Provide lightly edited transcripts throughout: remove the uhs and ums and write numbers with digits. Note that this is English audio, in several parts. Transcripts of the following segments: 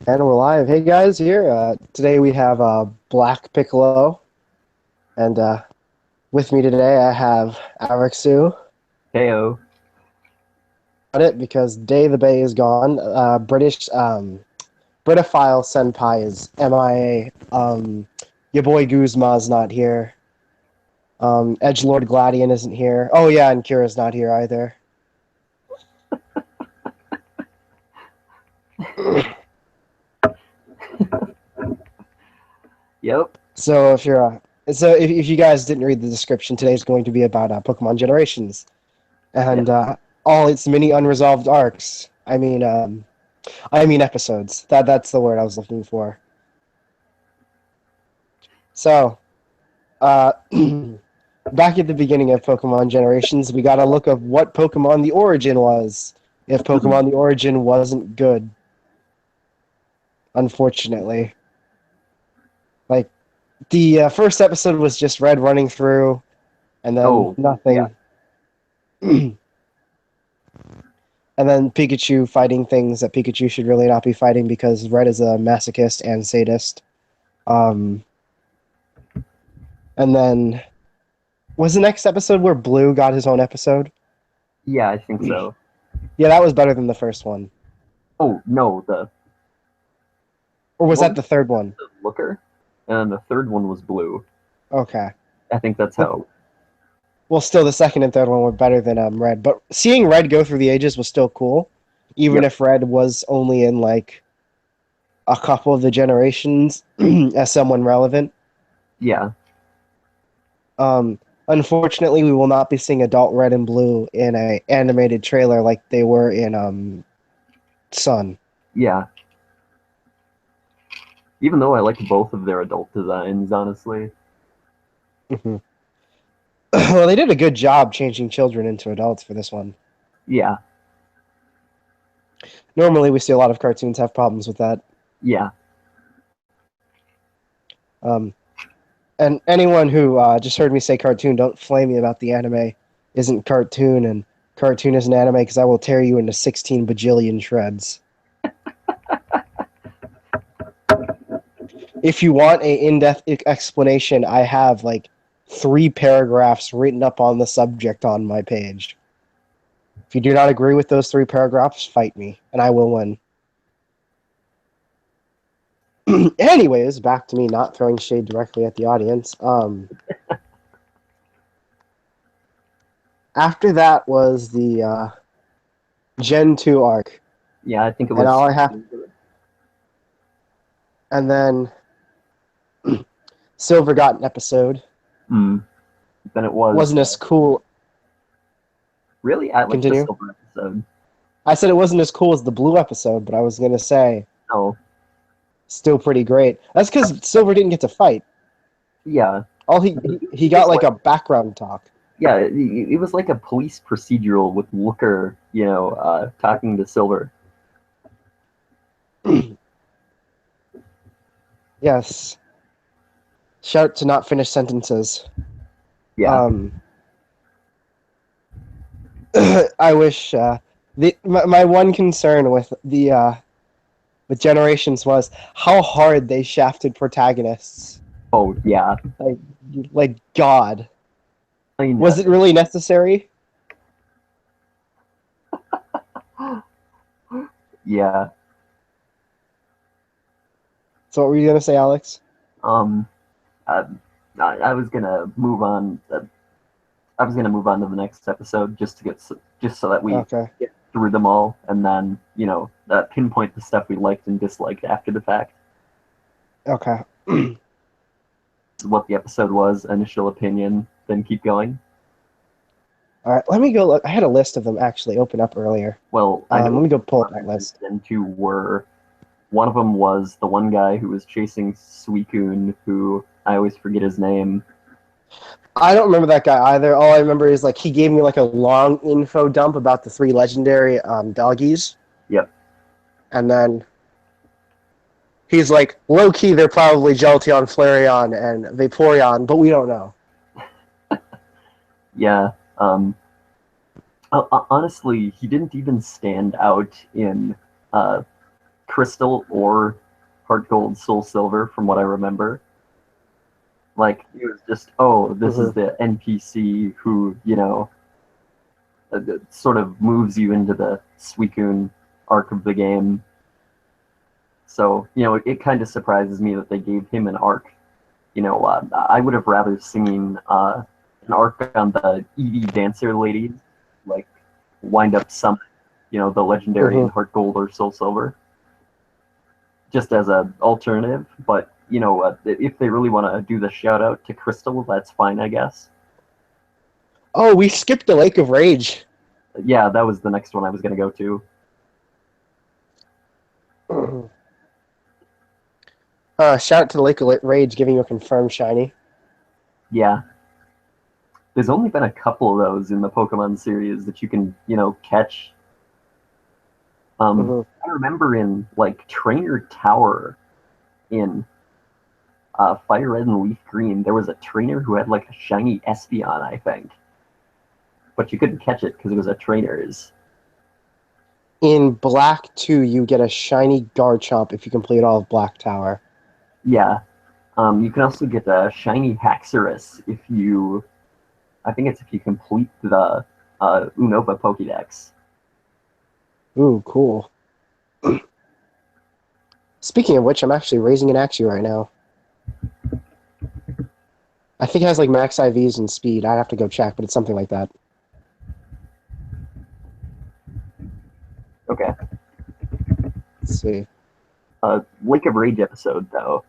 And we're live. Hey guys, here. Today we have Black Piccolo, and with me today I have Arixu. Heyo. Got it because Day the Bay is gone. British Britophile Senpai is MIA. Your boy Guzma's not here. Edgelord Gladian isn't here. Oh yeah, and Kira's not here either. Yep. So if you guys didn't read the description, today's going to be about Pokemon Generations Yeah. and all its many unresolved arcs. I mean episodes. That's the word I was looking for. So, uh, back at the beginning of Pokemon Generations, we got a look of what Pokemon the Origin was. If Pokemon the Origin wasn't good, unfortunately, like the first episode was just Red running through, and then Oh, yeah. nothing, and then Pikachu fighting things that Pikachu should really not be fighting because Red is a masochist and sadist. Um, and then was the next episode where Blue got his own episode? Yeah, I think so. Yeah, that was better than the first one. Oh, no, the Or was what that was the third one? the Looker? And the third one was Blue. Okay. I think that's But, how. well, still, the second and third one were better than Red. But seeing Red go through the ages was still cool, even Yep. if Red was only in like a couple of the generations as someone relevant. Yeah. Unfortunately, we will not be seeing adult Red and Blue in a animated trailer like they were in Sun. Yeah. Even though I like both of their adult designs, honestly. Mhm. Well, they did a good job changing children into adults for this one. Yeah. Normally, we see a lot of cartoons have problems with that. Yeah. Um, and anyone who just heard me say cartoon, don't flame me about the anime isn't cartoon and cartoon isn't anime because I will tear you into 16 bajillion shreds. If you want a in-depth explanation, I have like 3 paragraphs written up on the subject on my page. If you do not agree with those 3 paragraphs, fight me, and I will win. Anyways, back to me not throwing shade directly at the audience. After that was the Gen 2 arc. Yeah, I think it And all was. I have and then Silver got an episode. Mm, then it was. Wasn't as cool. Really? I like the Continue. Silver episode. I said it wasn't as cool as the Blue episode, but I was gonna say No. still pretty great. That's because Silver didn't get to fight. Yeah. All he It got was like like, a background talk. yeah, it was like a police procedural with Looker, talking to Silver. Yes. Shout to not finish sentences. Yeah. I wish my one concern with the with Generations was how hard they shafted protagonists. Oh, yeah. Like like God. I mean, Was it really necessary? yeah. So what were you gonna say, Alex? Um, I, I was gonna move on. I was gonna move on to the next episode just so that we Okay. get through them all, and then pinpoint the stuff we liked and disliked after the fact. Okay. What the episode was, initial opinion, then keep going. All right. Let me go look. I had a list of them actually open up earlier. Well, I know Let me go pull up that list. and two were. One of them was the one guy who was chasing Suicune, who I always forget his name. I don't remember that guy either. All I remember is like he gave me like a long info dump about the 3 legendary doggies. Yep. And then he's like, low key, they're probably Jolteon, Flareon, and Vaporeon, but we don't know. Yeah. Honestly, he didn't even stand out in Crystal or Heart Gold, Soul Silver, from what I remember. Like, it was just, oh, this is Mhm. the NPC who, sort of moves you into the Suicune arc of the game. So, it kind of surprises me that they gave him an arc. I would have rather seen an arc on the Eevee Dancer ladies, like wind up some, the legendary in Mhm. Heart Gold or Soul Silver, just as an alternative. But if they really want to do the shout out to Crystal, that's fine, I guess. Oh, we skipped the Lake of Rage. Yeah, that was the next one I was gonna go to. Shout out to the Lake of Rage giving you a confirmed shiny. Yeah, there's only been a couple of those in the Pokemon series that you can, catch. Mhm. I remember in like Trainer Tower in Fire Red and Leaf Green, there was a trainer who had like a shiny Espeon, I think, but you couldn't catch it because it was a trainer's. In Black 2, you get a shiny Garchomp if you complete all of Black Tower. Yeah, you can also get a shiny Haxorus if you, I think it's if you complete the Unova Pokédex. Ooh, cool. Speaking of which, I'm actually raising an Axew right now. I think it has like max IVs and speed. I'd have to go check, but it's something like that. Okay. Let's see. Lake of Rage episode though.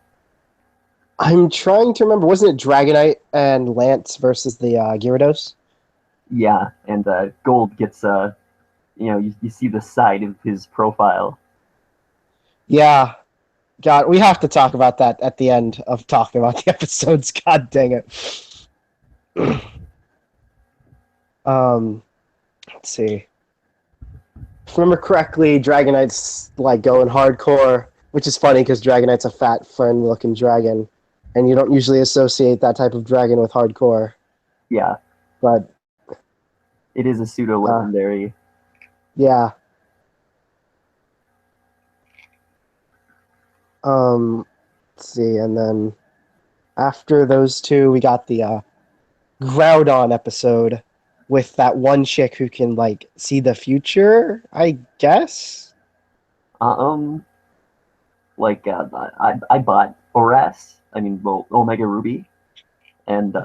I'm trying to remember. Wasn't it Dragonite and Lance versus the Gyarados? Yeah, and Gold gets you see the side of his profile. Yeah. God, we have to talk about that at the end of talking about the episodes. God dang it. Let's see. If I remember correctly, Dragonite's like going hardcore, which is funny because Dragonite's a fat, friendly-looking dragon, and you don't usually associate that type of dragon with hardcore. Yeah, But it is a pseudo uh, legendary. yeah. Let's see, and then after those two, we got the Groudon episode with that one chick who can like see the future, I guess. Um, like I bought Oras. I mean, well, Omega Ruby, and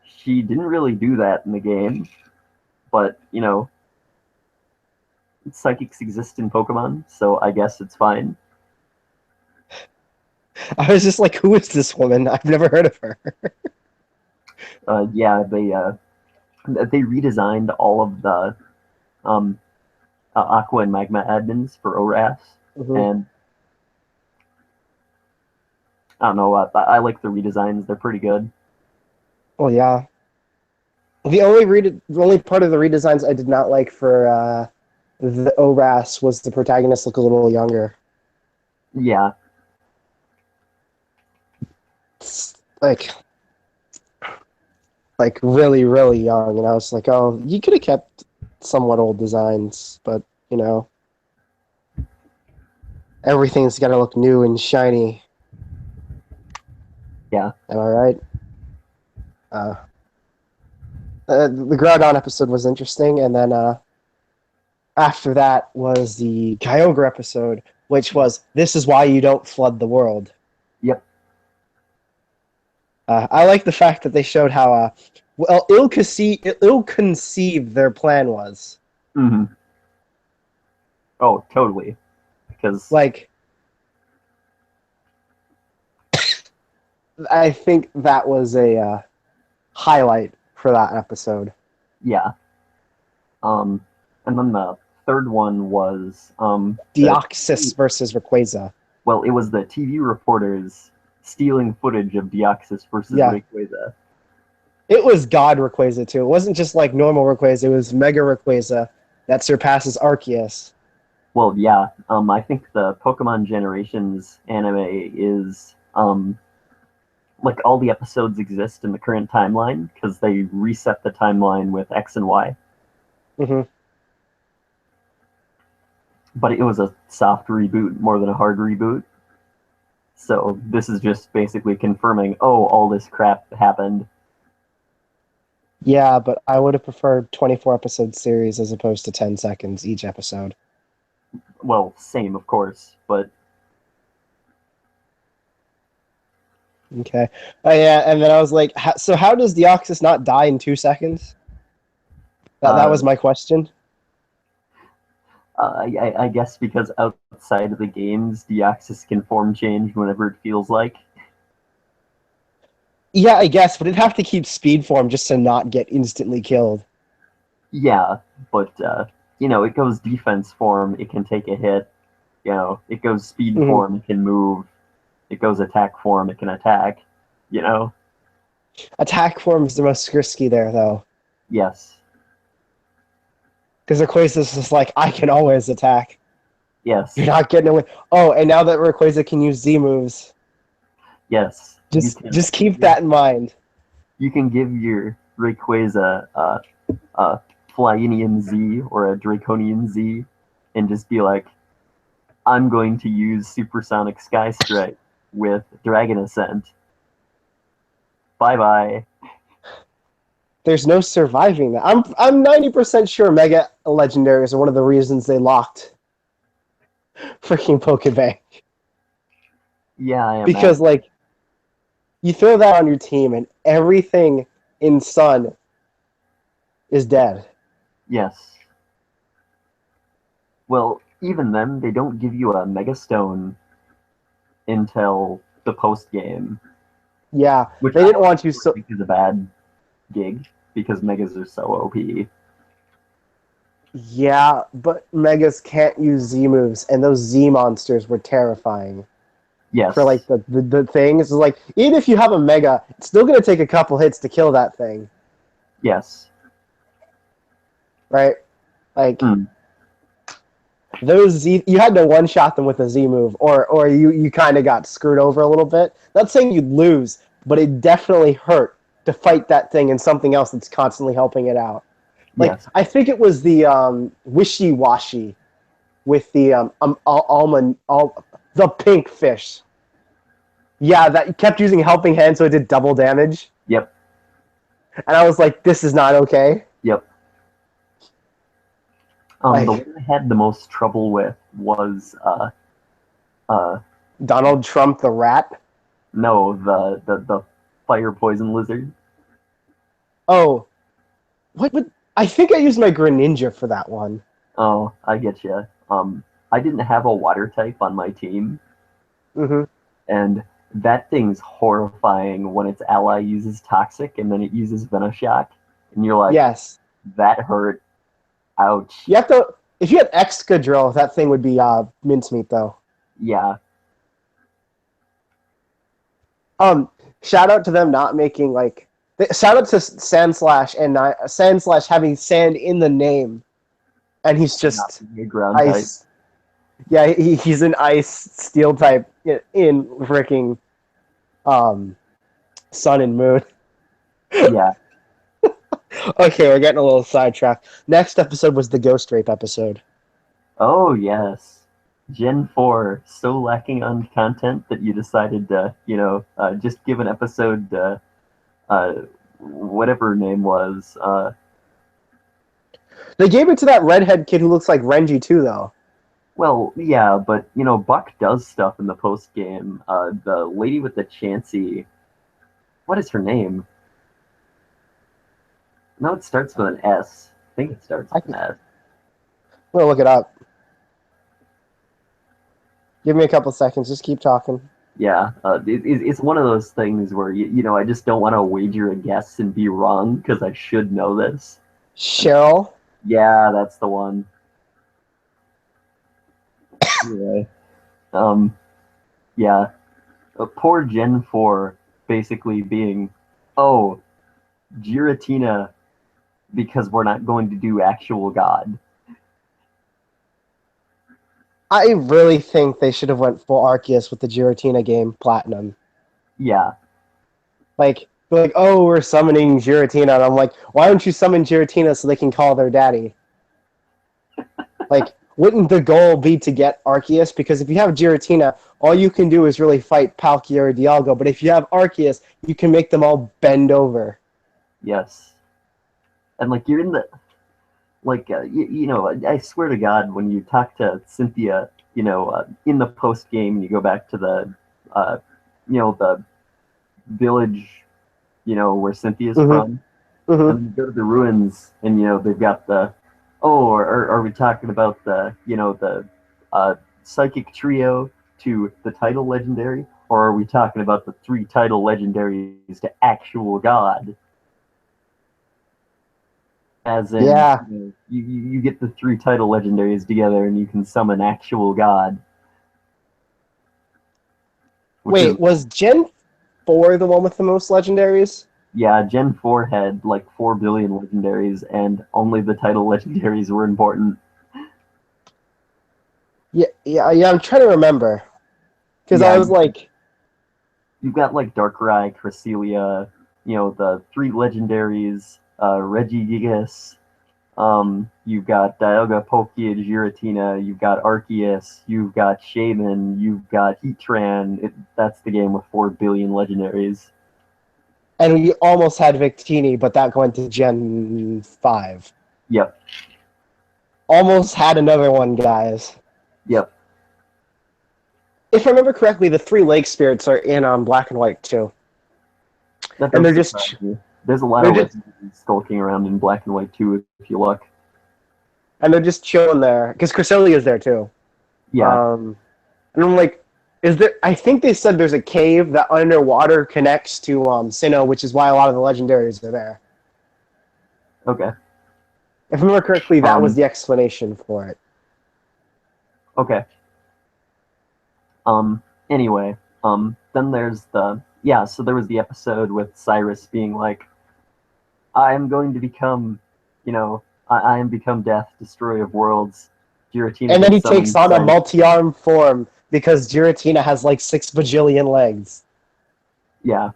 she didn't really do that in the game. But psychics exist in Pokemon, so I guess it's fine. I was just like, who is this woman? I've never heard of her. Yeah, they redesigned all of the um, Aqua and Magma admins for Oras, Mm-hmm. and I don't know. I like the redesigns; they're pretty good. Well, yeah. The only part of the redesigns I did not like for the ORAS was the protagonist look a little younger. Yeah, It's like really, really young, and I was like, oh, you could have kept somewhat old designs, but you know, everything's got to look new and shiny. yeah. Am I right? Uh, the Groudon episode was interesting, and then after that was the Kyogre episode, which was "This is why you don't flood the world." Yep. I like the fact that they showed how well ill-conceived their plan was. Hmm. Oh, totally. Because Like, I think that was a highlight for that episode. yeah. Um, and then the third one was Deoxys versus Rayquaza. well, it was the TV reporters stealing footage of Deoxys versus Yeah, Rayquaza. it was God Rayquaza too. It wasn't just like normal Rayquaza. It was Mega Rayquaza that surpasses Arceus. Well, yeah. I think the Pokemon Generations anime is like all the episodes exist in the current timeline because they reset the timeline with X and Y. Mm-hmm. but it was a soft reboot more than a hard reboot. So this is just basically confirming, oh, all this crap happened. Yeah, but I would have preferred 24 episode series as opposed to 10 seconds each episode. Well, same, of course, but Okay. Oh yeah, and then I was like, so how does Deoxys not die in 2 seconds? That uh, was my question. I guess because outside of the games, Deoxys can form change whenever it feels like. Yeah, I guess, but it'd have to keep speed form just to not get instantly killed. Yeah, but it goes defense form, it can take a hit. It goes speed Hmm. form, it can move. It goes attack form, it can attack. You know, Attack form is the most risky there, though, yes, because Rayquaza is just like, I can always attack. You're yes, not getting away. Oh, and now that Rayquaza can use Z moves, yes. just keep that in mind. You can give your Rayquaza a Flyinian Z or a Draconian Z, and just be like, I'm going to use Supersonic Sky Strike with Dragon Ascent. Bye bye. There's no surviving that. I'm 90% sure Mega Legendaries are one of the reasons they locked freaking Pokebank. Yeah, I Because, imagine. like, you throw that on your team and everything in Sun is dead. Yes. Well, even then, they don't give you a Mega Stone until the post game, Yeah, which they I didn't want you so. think is a bad gig because Megas are so OP. Yeah, but Megas can't use Z moves, and those Z monsters were terrifying. For Yes, like the things, like even if you have a Mega, it's still gonna take a couple hits to kill that thing, yes. right? Like Mm, those Z, you had to one shot them with a Z move, or you kind of got screwed over a little bit. Not saying you'd lose, but it definitely hurt to fight that thing and something else that's constantly helping it out. Like yes. I think it was the wishy washy with the almond, the pink fish. Yeah, that kept using helping hand, so it did double damage. Yep, And I was like, this is not okay. yep. The Like one I had the most trouble with was uh, Donald Trump the rat. no, the fire poison lizard. Oh, what? I think I used my Greninja for that one. Oh, I get you. I didn't have a water type on my team, Hmm. and that thing's horrifying when its ally uses toxic and then it uses Venoshock, and you're like, Yes. that hurt. Ouch. You have to. If you had Excadrill, that thing would be mincemeat, though. Yeah, Um, Shout out to them not making like. Shout out to Sandslash and Sandslash having sand in the name, and he's not just being a ground type. ice. Yeah, he's an ice steel type in freaking Sun and Moon. Yeah. Okay, we're getting a little sidetracked. Next episode was the Ghost Rape episode. Oh yes. Gen 4, so lacking on content that you decided to, just give an episode, uh, whatever her name was. They gave it to that redhead kid who looks like Renji too, though. Well, yeah, but, Buck does stuff in the post game. The lady with the Chansey, what is her name? No, it starts with an S. I think it starts I with can, an S. I'm gonna look it up. Give me a couple seconds. Just keep talking. Yeah, it's one of those things where, I just don't want to wager a guess and be wrong because I should know this. Cheryl. Yeah, that's the one. Anyway, um, yeah, poor Gen 4 basically being, oh, Giratina because we're not going to do actual God. I really think they should have went full Arceus with the Giratina game Platinum. Yeah, Like, they're like, oh, we're summoning Giratina, and I'm like, why don't you summon Giratina so they can call their daddy? Like, wouldn't the goal be to get Arceus? Because if you have Giratina, all you can do is really fight Palkia or Dialga. But if you have Arceus, you can make them all bend over. Yes, and like you're in the like you know, I swear to God, when you talk to Cynthia, you know, in the post game, you go back to the uh, you know, the village, you know, where Cynthia's Mm-hmm. from, Mm-hmm. and then you go to the ruins, and you know they've got the oh, are we talking about the you know the psychic trio to the title legendary, or are we talking about the three title legendaries to actual god? As in, Yeah. you know, you get the three title legendaries together, and you can summon actual god, which is Wait, was Gen 4 the one with the most legendaries? yeah. Gen 4 had like 4 billion legendaries, and only the title legendaries were important. Yeah, yeah, yeah. I'm trying to remember because I Yeah, was like, you've got like Darkrai, Cresselia, you know, the three legendaries, Regigigas, you've got Dialga, Palkia, Giratina, you've got Arceus, you've got Shaman, you've got Heatran. That's the game with 4 billion legendaries. and we almost had Victini, but that went to Gen 5. Yep, Almost had another one, guys. yep. If I remember correctly, the three lake spirits are in Black and White too, That and does surprise me. There's a lot they're of just legendaries skulking around in Black and White too, if you look. and they're just chilling there because Cresselia is there too. Yeah, Um, and I'm like, is there? I think they said there's a cave that underwater connects to Sinnoh, which is why a lot of the legendaries are there. okay. If I remember correctly, that was Um, the explanation for it. okay. Anyway, then there's the yeah. So there was the episode with Cyrus being like, "I am going to become, you know, I am become death, destroyer of worlds." Giratina And then gets he takes summoned. on a Cyrus, multi-arm form because Giratina has like 6 bajillion legs. yeah,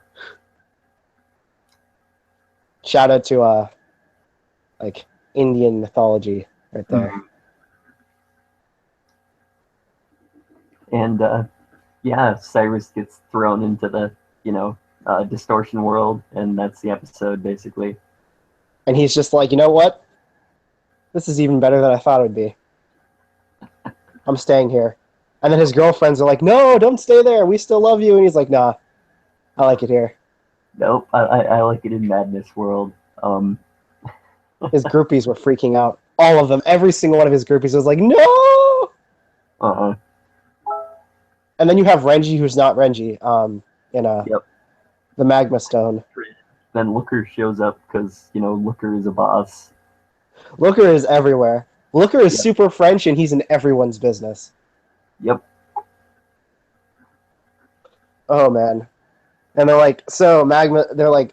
Shout out to like Indian mythology right there. mhm. And yeah, Cyrus gets thrown into the you know distortion world, and that's the episode basically. And he's just like, you know what? This is even better than I thought it would be. I'm staying here. And then his girlfriends are like, no, don't stay there. We still love you. And he's like, nah, I like it here. Nope, I like it in Madness World. His groupies were freaking out. All of them. Every single one of his groupies was like, no! Uh-uh. And then you have Renji, who's not Renji, in Yep. the Magma Stone. Then Looker shows up because you know Looker is a boss. Looker is everywhere. Looker is Yep. super French, and he's in everyone's business. Yep. Oh, man. And they're like, so Magma, they're like,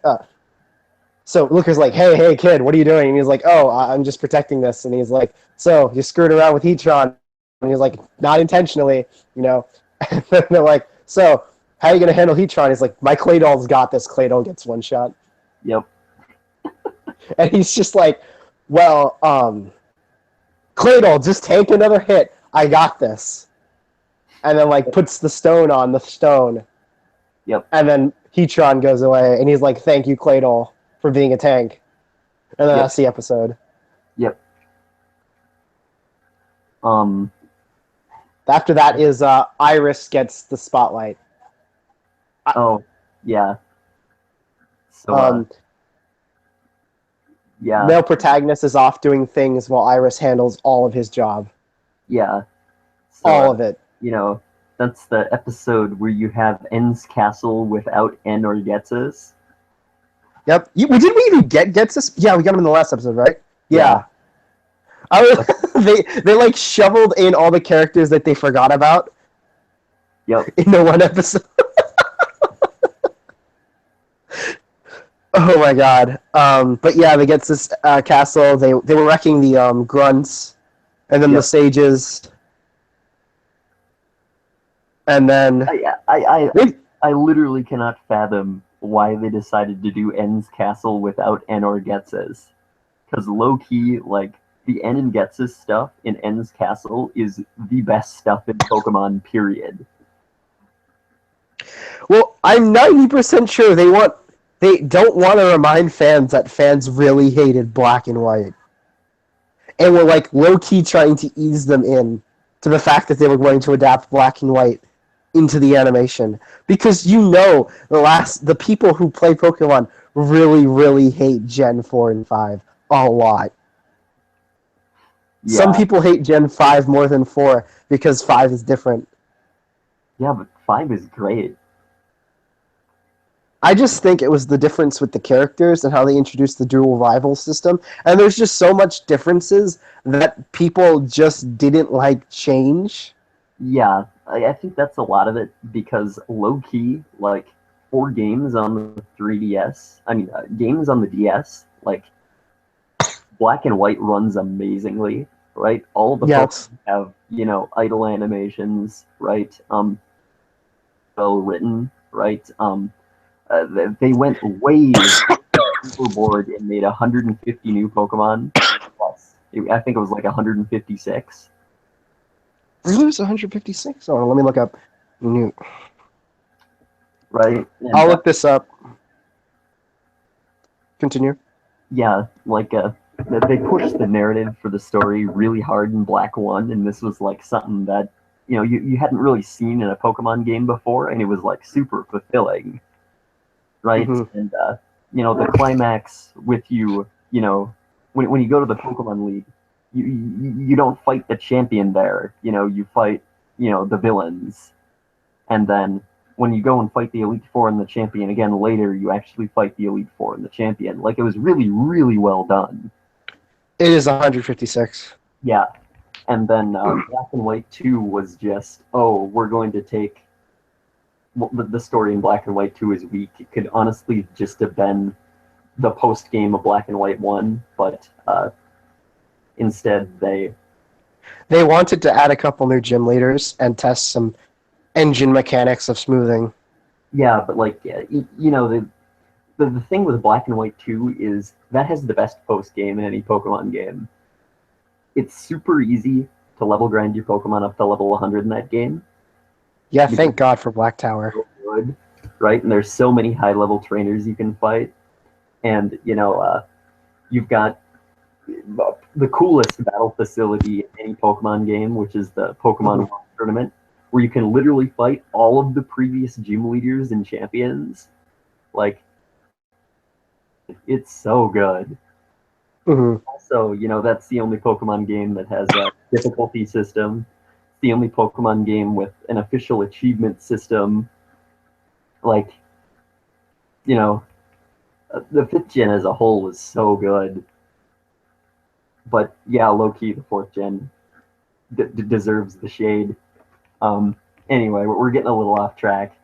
so Looker's like, hey, kid, what are you doing? And he's like, oh, I'm just protecting this. And he's like, so you screwed around with Heatron. And he's like, not intentionally, you know. And they're like, so how are you going to handle Heatron? He's like, my Claydol's got this. Claydol gets one shot. Yep. And he's just like, well, Claydol, just take another hit. I got this. And then, like, puts the stone on the stone. Yep. And then Heatron goes away. And he's like, thank you, Claydol, for being a tank. And then Yep. that's the episode. Yep. After that is Iris gets the spotlight. Oh, yeah. So, yeah. Male protagonist is off doing things while Iris handles all of his job. Yeah. So, all of it. You know, that's the episode where you have N's castle without N or Getzes. Yep. Did we even get Getsus? Yeah, we got him in the last episode, right? Yeah. They like shoveled in all the characters that they forgot about. Yep. In the one episode. Oh my god. But yeah, they get this castle. They were wrecking the grunts, and then the sages, and then I literally cannot fathom why they decided to do N's castle without N or Getzes, because low key, like the N and Getsus stuff in N's Castle is the best stuff in Pokemon, period. Well, I'm 90% sure they don't want to remind fans that fans really hated Black and White, and were like low key trying to ease them in to the fact that they were going to adapt Black and White into the animation, because the people who play Pokemon really hate Gen 4 and 5 a lot. Some Yeah, people hate Gen 5 more than 4 because 5 is different. yeah, but 5 is great. I just think it was the difference with the characters and how they introduced the dual rival system. And there's just so much differences that people just didn't like change. Yeah, I think that's a lot of it because low key, like for games on the 3DS, games on the DS, like Black and White runs amazingly, right? All the Yes. Pokemon have, idle animations, right? Well written, right? They went way overboard and made 150 new Pokemon. Plus, I think it was like 156. Really? It's 156? Oh, let me look up. New. Right? And I'll look this up. Continue. yeah, like they pushed the narrative for the story really hard in Black One, and this was like something that you hadn't really seen in a Pokemon game before, and it was like super fulfilling, right? Mm-hmm. And the climax with when you go to the Pokemon League, you don't fight the champion there, you fight the villains, and then when you go and fight the Elite Four and the champion again later, you actually fight the Elite Four and the champion. Like, it was really, really well done. It is 156. Yeah. And then Black and White 2 was just, oh, we're going to take. Well, the story in Black and White 2 is weak. It could honestly just have been the post game of Black and White 1, but instead they wanted to add a couple new gym leaders and test some engine mechanics of smoothing. Yeah, but like, the thing with Black and White 2 is that has the best post game in any Pokemon game. It's super easy to level grind your Pokemon up to level 100 in that game. Yeah, thank God for Black Tower. So good, right? And there's so many high level trainers you can fight. And, you've got the coolest battle facility in any Pokemon game, which is the Pokemon World Tournament, where you can literally fight all of the previous gym leaders and champions. Like, it's so good. Mm-hmm. Also, that's the only Pokemon game that has a difficulty system. The only Pokemon game with an official achievement system. Like, the 5th gen as a whole was so good. But yeah, low key, the 4th gen deserves the shade. Anyway, we're getting a little off track.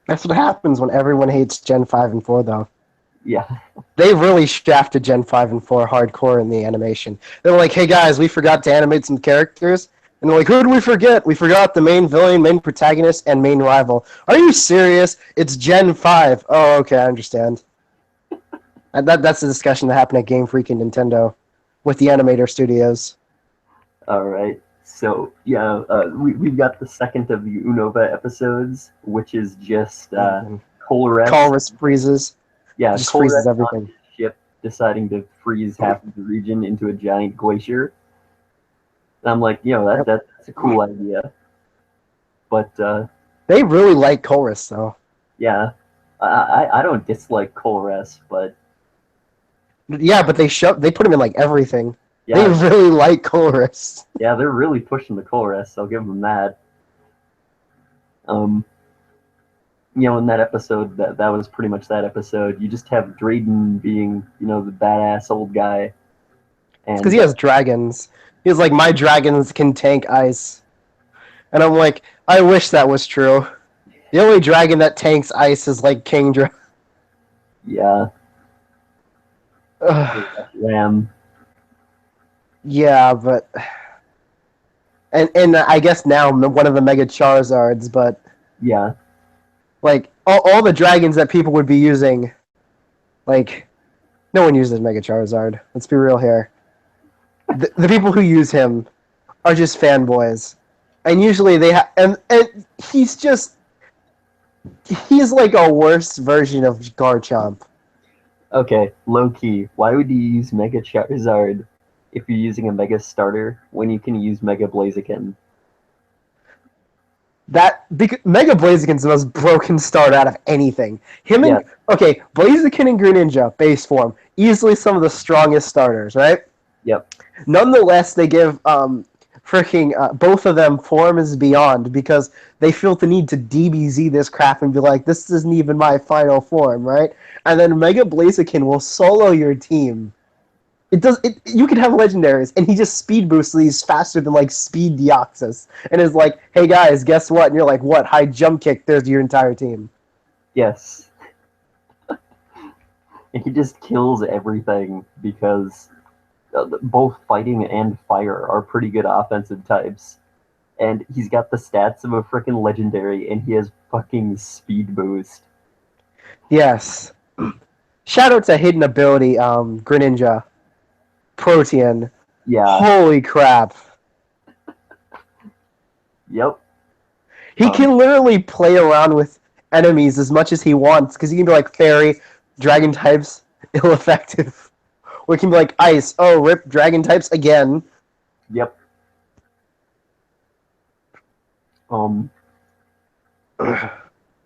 That's what happens when everyone hates Gen 5 and 4, though. Yeah. They really shafted Gen 5 and 4 hardcore in the animation. They were like, hey guys, we forgot to animate some characters. And they're like, who did we forget? We forgot the main villain, main protagonist, and main rival. Are you serious? It's Gen 5. Oh, okay, I understand. And that's the discussion that happened at Game Freak and Nintendo with the animator studios. All right. So, yeah, we've got the second of the Unova episodes, which is just Colress. Colress freezes. Yeah, just freezes everything. On his ship deciding to freeze half of the region into a giant glacier. And I'm like, that's a cool idea. But they really like Colress, though. Yeah, I don't dislike Colress, but yeah, but they put him in like everything. Yeah, they really like Colress. Yeah, they're really pushing the Colress. I'll give them that. In that episode, that was pretty much that episode. You just have Drayden being, the badass old guy. Because he has dragons. He's like, my dragons can tank ice. And I'm like, I wish that was true. The only dragon that tanks ice is like King Dragon. Yeah. Ram. Yeah, but... And I guess now one of the Mega Charizards, but... Yeah. Like, all the dragons that people would be using, like, no one uses Mega Charizard. Let's be real here. The people who use him are just fanboys, and usually they have and he's just he's like a worse version of Garchomp. Okay, low key. Why would you use Mega Charizard if you're using a Mega Starter when you can use Mega Blaziken? That because Mega Blaziken's the most broken start out of anything. Him Yeah, and okay, Blaziken and Greninja base form easily some of the strongest starters, right? yep, Nonetheless, they give freaking both of them form is beyond because they feel the need to DBZ this crap and be like, this isn't even my final form, right? And then Mega Blaziken will solo your team. It does. You can have legendaries, and he just speed boosts these faster than like Speed Deoxys, and is like, "Hey guys, guess what?" And you're like, "What?" High jump kick. There's your entire team. yes. And he just kills everything because both fighting and fire are pretty good offensive types. And he's got the stats of a freaking legendary, and he has fucking speed boost. Yes. Shout out to hidden ability, Greninja, Protean. Yeah, Holy crap! yep. He Um, can literally play around with enemies as much as he wants because he can be like Fairy, Dragon types, ill effective. Or he can be like Ice. Oh, rip Dragon types again. yep. Um,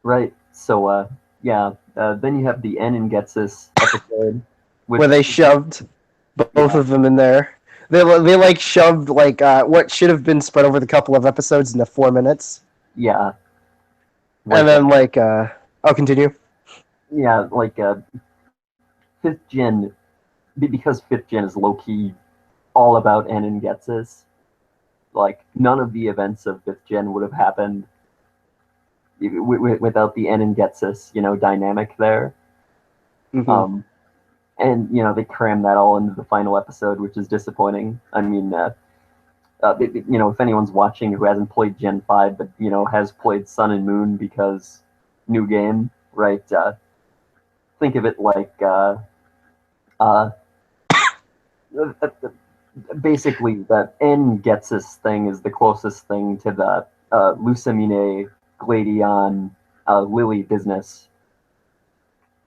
right. So, yeah. Then you have the N and Getsus episode, Where which, they shoved both yeah, of them in there. They like shoved like what should have been spread over the couple of episodes into 4 minutes, yeah, and like, then like I'll continue. yeah, like, fifth gen, because fifth gen is low key all about N and Getsus. Like, none of the events of fifth gen would have happened without the N and Getsus, dynamic there. Mm-hmm. Um, and they cram that all into the final episode, which is disappointing. I mean, if anyone's watching who hasn't played Gen 5 but has played Sun and Moon because new game, right? Think of it like uh, basically the N Getsus thing is the closest thing to the Lusamine Gladion Lily business.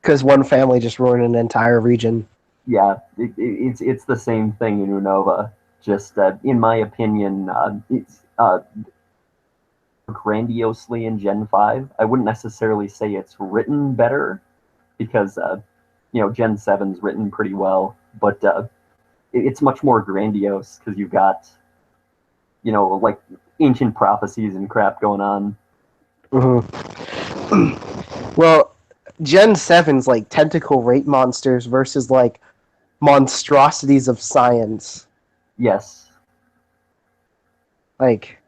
Because one family just ruined an entire region. Yeah, it's the same thing in Unova. Just in my opinion, it's grandiosely in Gen 5. I wouldn't necessarily say it's written better because Gen 7's written pretty well, but it's much more grandiose because you've got like ancient prophecies and crap going on. Mm-hmm. Well, Gen 7's like tentacle rape monsters versus like monstrosities of science. Yes, Like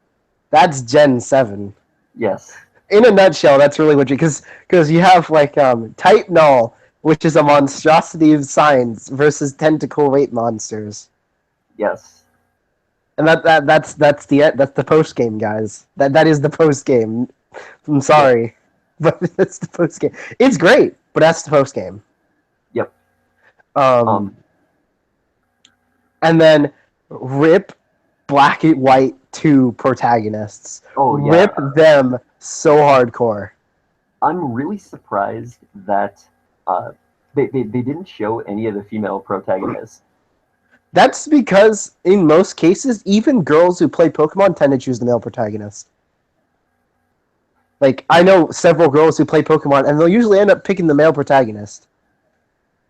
that's Gen 7. yes, In a nutshell, that's really what you because you have like Type Null, which is a monstrosity of science versus tentacle rape monsters. yes. And that's the post game, guys. That is the post game. I'm Yep, sorry, but that's the post game. It's great, but that's the post game. yep. Um, Um, and then rip Black and White 2 protagonists. oh yeah, Rip them so hardcore. I'm really surprised that uh, they didn't show any of the female protagonists. That's because in most cases, even girls who play Pokemon tend to choose the male protagonist. Like I know several girls who play Pokemon, and they'll usually end up picking the male protagonist.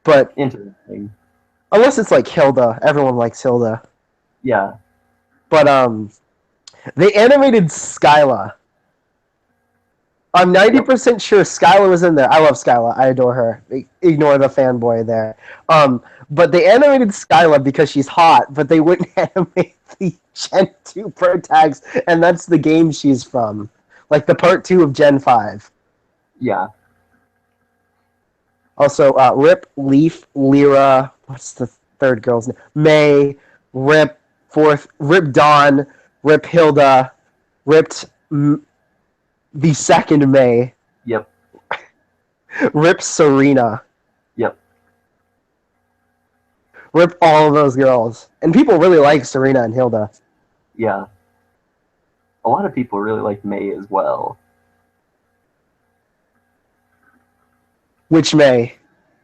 But Interesting. unless it's like Hilda, everyone likes Hilda. Yeah, But they animated Skyla. I'm yep, 90% sure Skyla was in there. I love Skyla. I adore her. Ignore the fanboy there. But they animated Skyla because she's hot, but they wouldn't animate the Gen 2 Pro tags, and that's the game she's from. Like the part 2 of Gen 5. yeah, Also, Rip, Leaf, Lyra. What's the third girl's name? May, Rip, fourth, Rip Dawn, Rip Hilda, Ripped the second May, yep, Rip Serena. yep. Rip all of those girls. And people really like Serena and Hilda. Yeah. A lot of people really like May as well. Which May?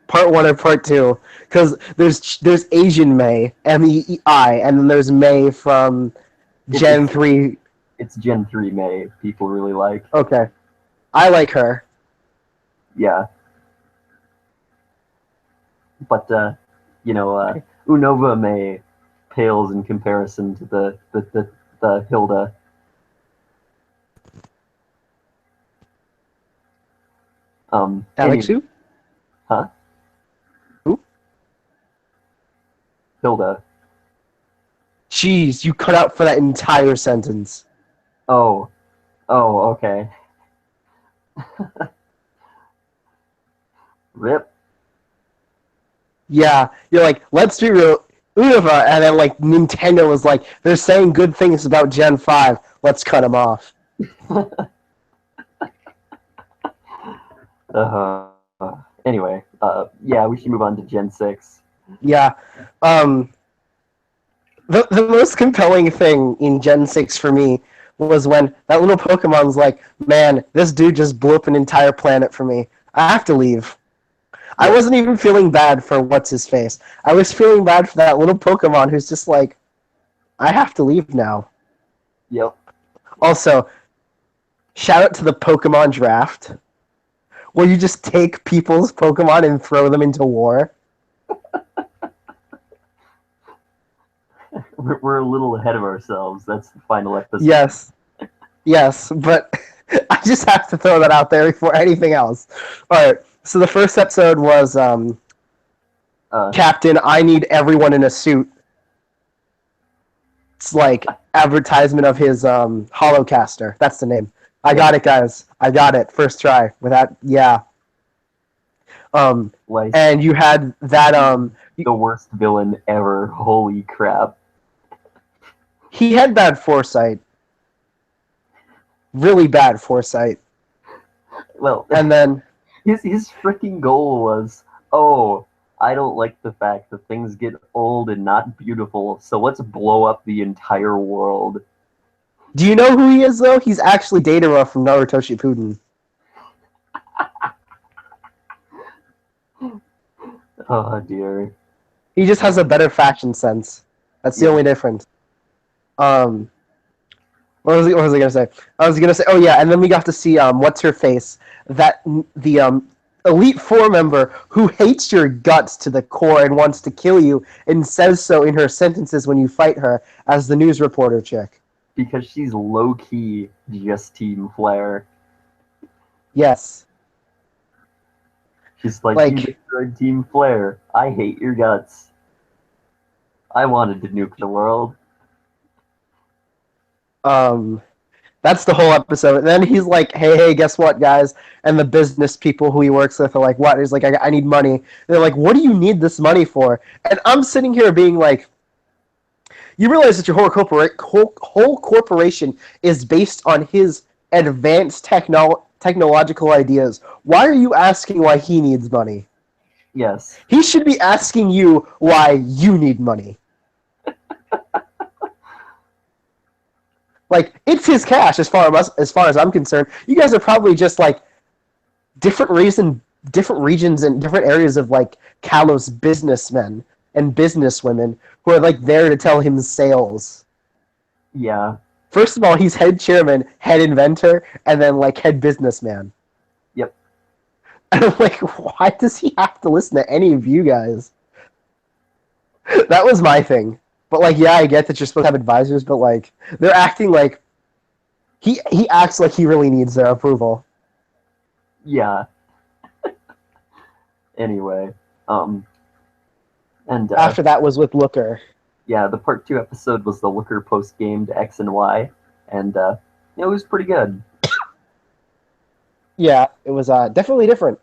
Part 1 or Part 2? Because there's Asian May, MEI, and then there's May from Gen It's 3. it's Gen 3 May people really like. Okay. I like her. Yeah. But Unova May pales in comparison to the Hilda. Alex who? Huh? Who? Hilda. Jeez, you cut out for that entire sentence. Oh. Oh, okay. Rip. Yeah, you're like, let's be real, Unova, and then like Nintendo was like, they're saying good things about Gen 5, let's cut them off. Anyway, yeah, we should move on to Gen 6. Yeah. The most compelling thing in Gen 6 for me was when that little Pokemon's like, man, this dude just blew up an entire planet for me. I have to leave. I Yep. wasn't even feeling bad for what's-his-face. I was feeling bad for that little Pokemon who's just like, I have to leave now. Yep. Also, shout out to the Pokemon draft, where you just take people's Pokemon and throw them into war. We're a little ahead of ourselves. That's the final episode. Yes, but I just have to throw that out there before anything else. Alright, so the first episode was Captain, I need everyone in a suit. It's like advertisement of his Holocaster. That's the name. I got it, guys. I got it. First try. Without, yeah. Like, And you had that the worst villain ever. Holy crap. he had bad foresight. Really bad foresight. Well, And then his freaking goal was, oh, I don't like the fact that things get old and not beautiful, so let's blow up the entire world. do you know who he is though? He's actually Datara from Naruto Shippuden. Oh dear. He just has a better fashion sense. That's the only difference. What was I gonna say? I was gonna say, oh yeah, and then we got to see what's her face, that the Elite Four member who hates your guts to the core and wants to kill you, and says so in her sentences when you fight her as the news reporter chick. Because she's low key just Team Flare. Yes. She's like, Like- you destroyed Team Flare. I hate your guts. I wanted to nuke the world. That's the whole episode. And then he's like, hey, guess what, guys? And the business people who he works with are like, what? He's like, I need money. And they're like, what do you need this money for? And I'm sitting here being like, you realize that your whole corporation is based on his advanced technological ideas. Why are you asking why he needs money? Yes. He should be asking you why you need money. Like, it's his cash as far as I'm concerned. You guys are probably just like different regions and different areas of like Kalos businessmen and businesswomen who are like there to tell him sales. Yeah. First of all, he's head chairman, head inventor, and then like head businessman. Yep. And I'm like, why does he have to listen to any of you guys? That was my thing. But like, yeah, I get that you're supposed to have advisors, but like, they're acting like he acts like he really needs their approval. Yeah. Anyway, and After that was with Looker. yeah, the part 2 episode was the Looker post game to X and Y, and it was pretty good. Yeah, it was definitely different.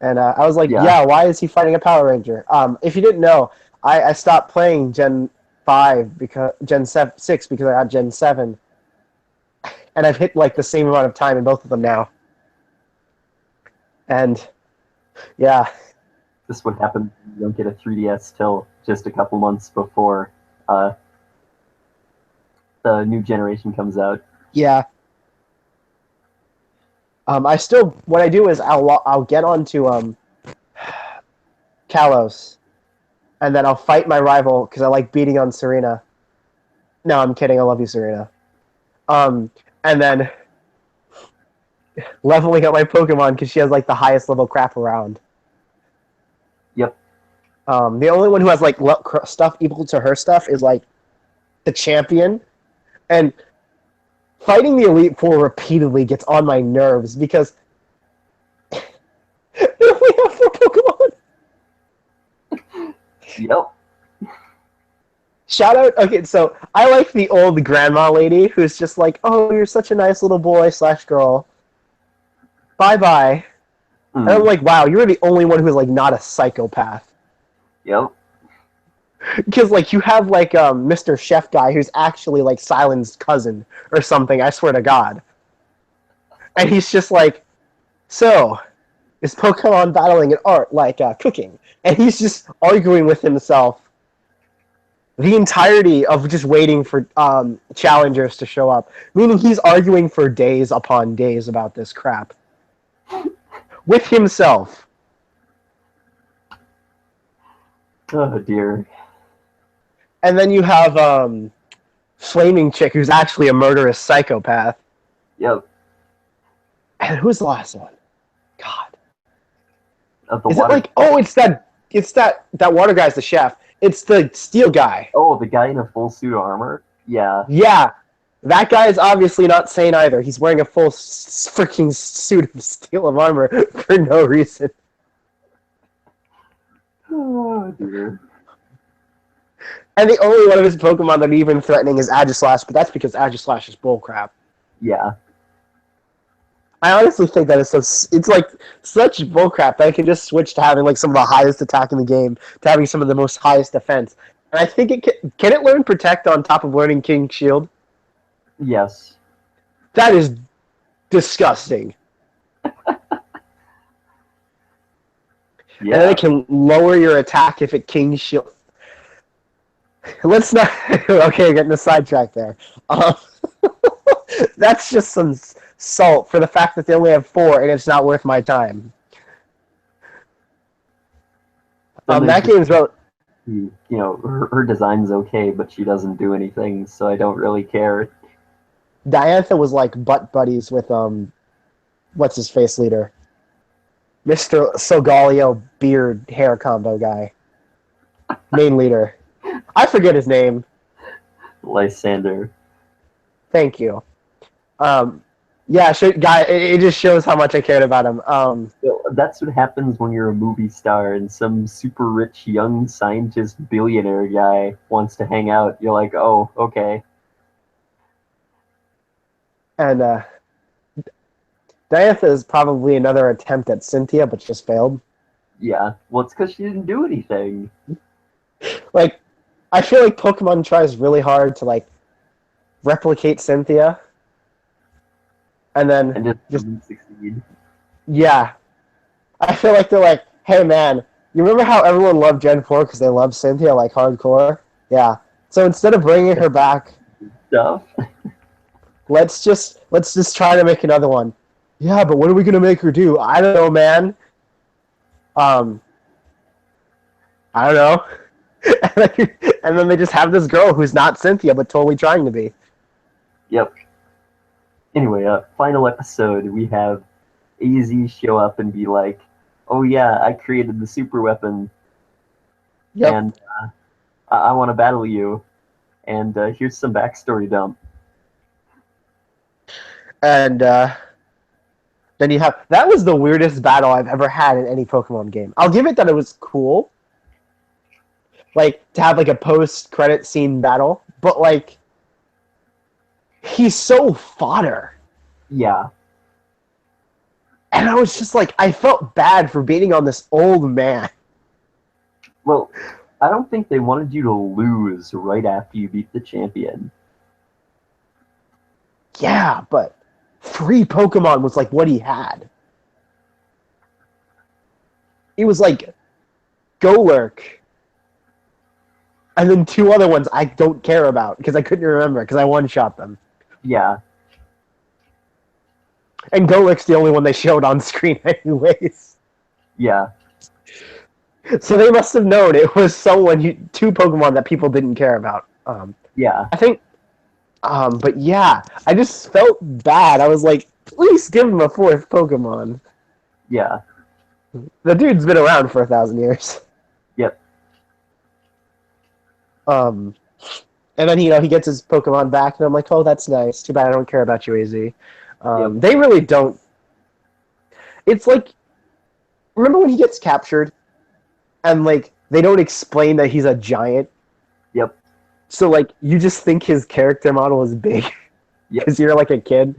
And I was like, Yeah. yeah, why is he fighting a Power Ranger? If you didn't know, I stopped playing Gen 5 because Gen 6 because I got Gen 7. And I've hit like the same amount of time in both of them now. And yeah, This would happen when you don't get a 3DS till just a couple months before uh, the new generation comes out. Yeah. What I do is I'll get onto Kalos, and then I'll fight my rival because I like beating on Serena. No, I'm kidding. I love you, Serena. Um, and then leveling up my Pokemon because she has like the highest level crap around. Yep. The only one who has like stuff equal to her stuff is like the champion, and fighting the Elite Four repeatedly gets on my nerves because they only have 4 Pokemon. Yep. Shout out. Okay, so I like the old grandma lady who's just like, "Oh, you're such a nice little boy / girl. Bye bye." And I'm like, "Wow, you're the only one who's like not a psychopath." Yep. Because like you have like Mr. Chef guy who's actually like Silen's cousin or something. I swear to God. And he's just like, "So, is Pokemon battling an art like cooking?" And he's just arguing with himself the entirety of just waiting for challengers to show up. Meaning he's arguing for days upon days about this crap. With himself. Oh dear. And then you have Flaming Chick, who's actually a murderous psychopath. Yep. And who's the last one? God. Is Water... it like, oh, it's that water guy's the chef. It's the steel guy. Oh, the guy in a full suit of armor? Yeah. Yeah. That guy is obviously not sane either. He's wearing a full freaking suit of steel of armor for no reason. Oh, dear. And the only one of his Pokemon that even threatening is Aegislash, but that's because Aegislash is bullcrap. Yeah. I honestly think that it's like such bullcrap that I can just switch to having like some of the highest attack in the game to having some of the most highest defense. And I think it can it learn Protect on top of learning King Shield? Yes. That is disgusting. Yeah. And then it can lower your attack if it King Shield. Let's not. Okay, getting a sidetrack there. That's just some salt for the fact that they only have 4 and it's not worth my time. That game's about. You know, her design's okay, but she doesn't do anything, so I don't really care. Diantha was like butt buddies with what's his face leader, Mr. Solgaleo beard hair combo guy, main leader. I forget his name. Lysander. Thank you. Yeah, guy. It just shows how much I cared about him. That's what happens when you're a movie star and some super rich young scientist billionaire guy wants to hang out. You're like, oh, okay. And Diantha is probably another attempt at Cynthia, but just failed. Yeah, well, it's because she didn't do anything. Like, I feel like Pokemon tries really hard to like replicate Cynthia, and then and just succeed. Yeah, I feel like they're like, hey man, you remember how everyone loved Gen 4 because they loved Cynthia like hardcore? Yeah. So instead of bringing her back, Stuff. let's just try to make another one. Yeah, but what are we gonna make her do? I don't know, man. I don't know. And then they just have this girl who's not Cynthia but totally trying to be. Yep. Anyway, final episode, we have AZ show up and be like, oh yeah, I created the super weapon. Yep. And I want to battle you. And here's some backstory dump. And then you have... That was the weirdest battle I've ever had in any Pokemon game. I'll give it that it was cool. Like, to have like a post-credit scene battle. But like... He's so fodder. Yeah. And I was just like, I felt bad for beating on this old man. Well, I don't think they wanted you to lose right after you beat the champion. Yeah, but 3 Pokemon was like what he had. It was like Golurk, and then two other ones I don't care about because I couldn't remember because I one-shot them. Yeah. And Golurk's the only one they showed on screen anyways. Yeah. So they must have known it was two Pokemon that people didn't care about. Yeah. I think, but yeah, I just felt bad. I was like, please give him a fourth Pokemon. Yeah. The dude's been around for 1,000 years. Yep. And then he gets his Pokemon back, and I'm like, oh, that's nice. Too bad I don't care about you, AZ. Yep. They really don't. It's like, remember when he gets captured, and like they don't explain that he's a giant. Yep. So like you just think his character model is big Yep. because you're like a kid,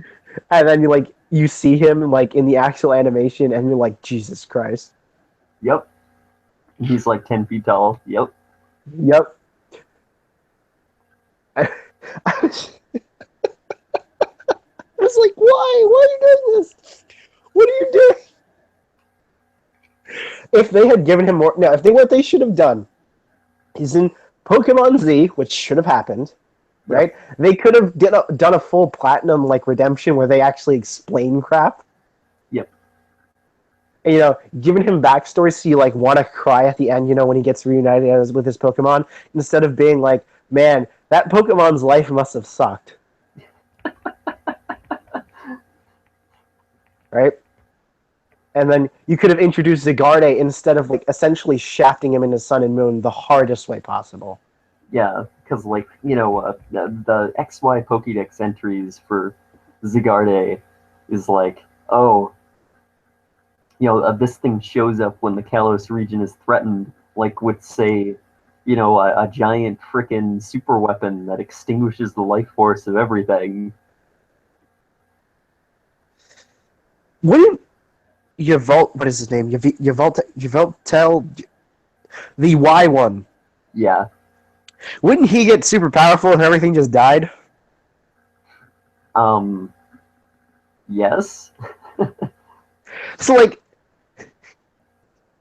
and then you see him like in the actual animation, and you're like, Jesus Christ. Yep. He's like 10 feet tall. Yep. Yep. I was like, why? Why are you doing this? What are you doing? If they had given him more, no, what they should have done is in Pokemon Z, which should have happened, right? Yep. They could have done a full platinum like redemption where they actually explain crap. Yep. And, giving him backstory so you like want to cry at the end, when he gets reunited with his Pokemon, instead of being like, man, that Pokemon's life must have sucked. Right? And then you could have introduced Zygarde instead of like essentially shafting him into Sun and Moon the hardest way possible. Yeah, because like the XY Pokédex entries for Zygarde is like, oh, this thing shows up when the Kalos region is threatened, like with say, a giant frickin' super weapon that extinguishes the life force of everything. Wouldn't Yveltal, what is his name? Yveltal, the Y one. Yeah. Wouldn't he get super powerful and everything just died? Yes. So like,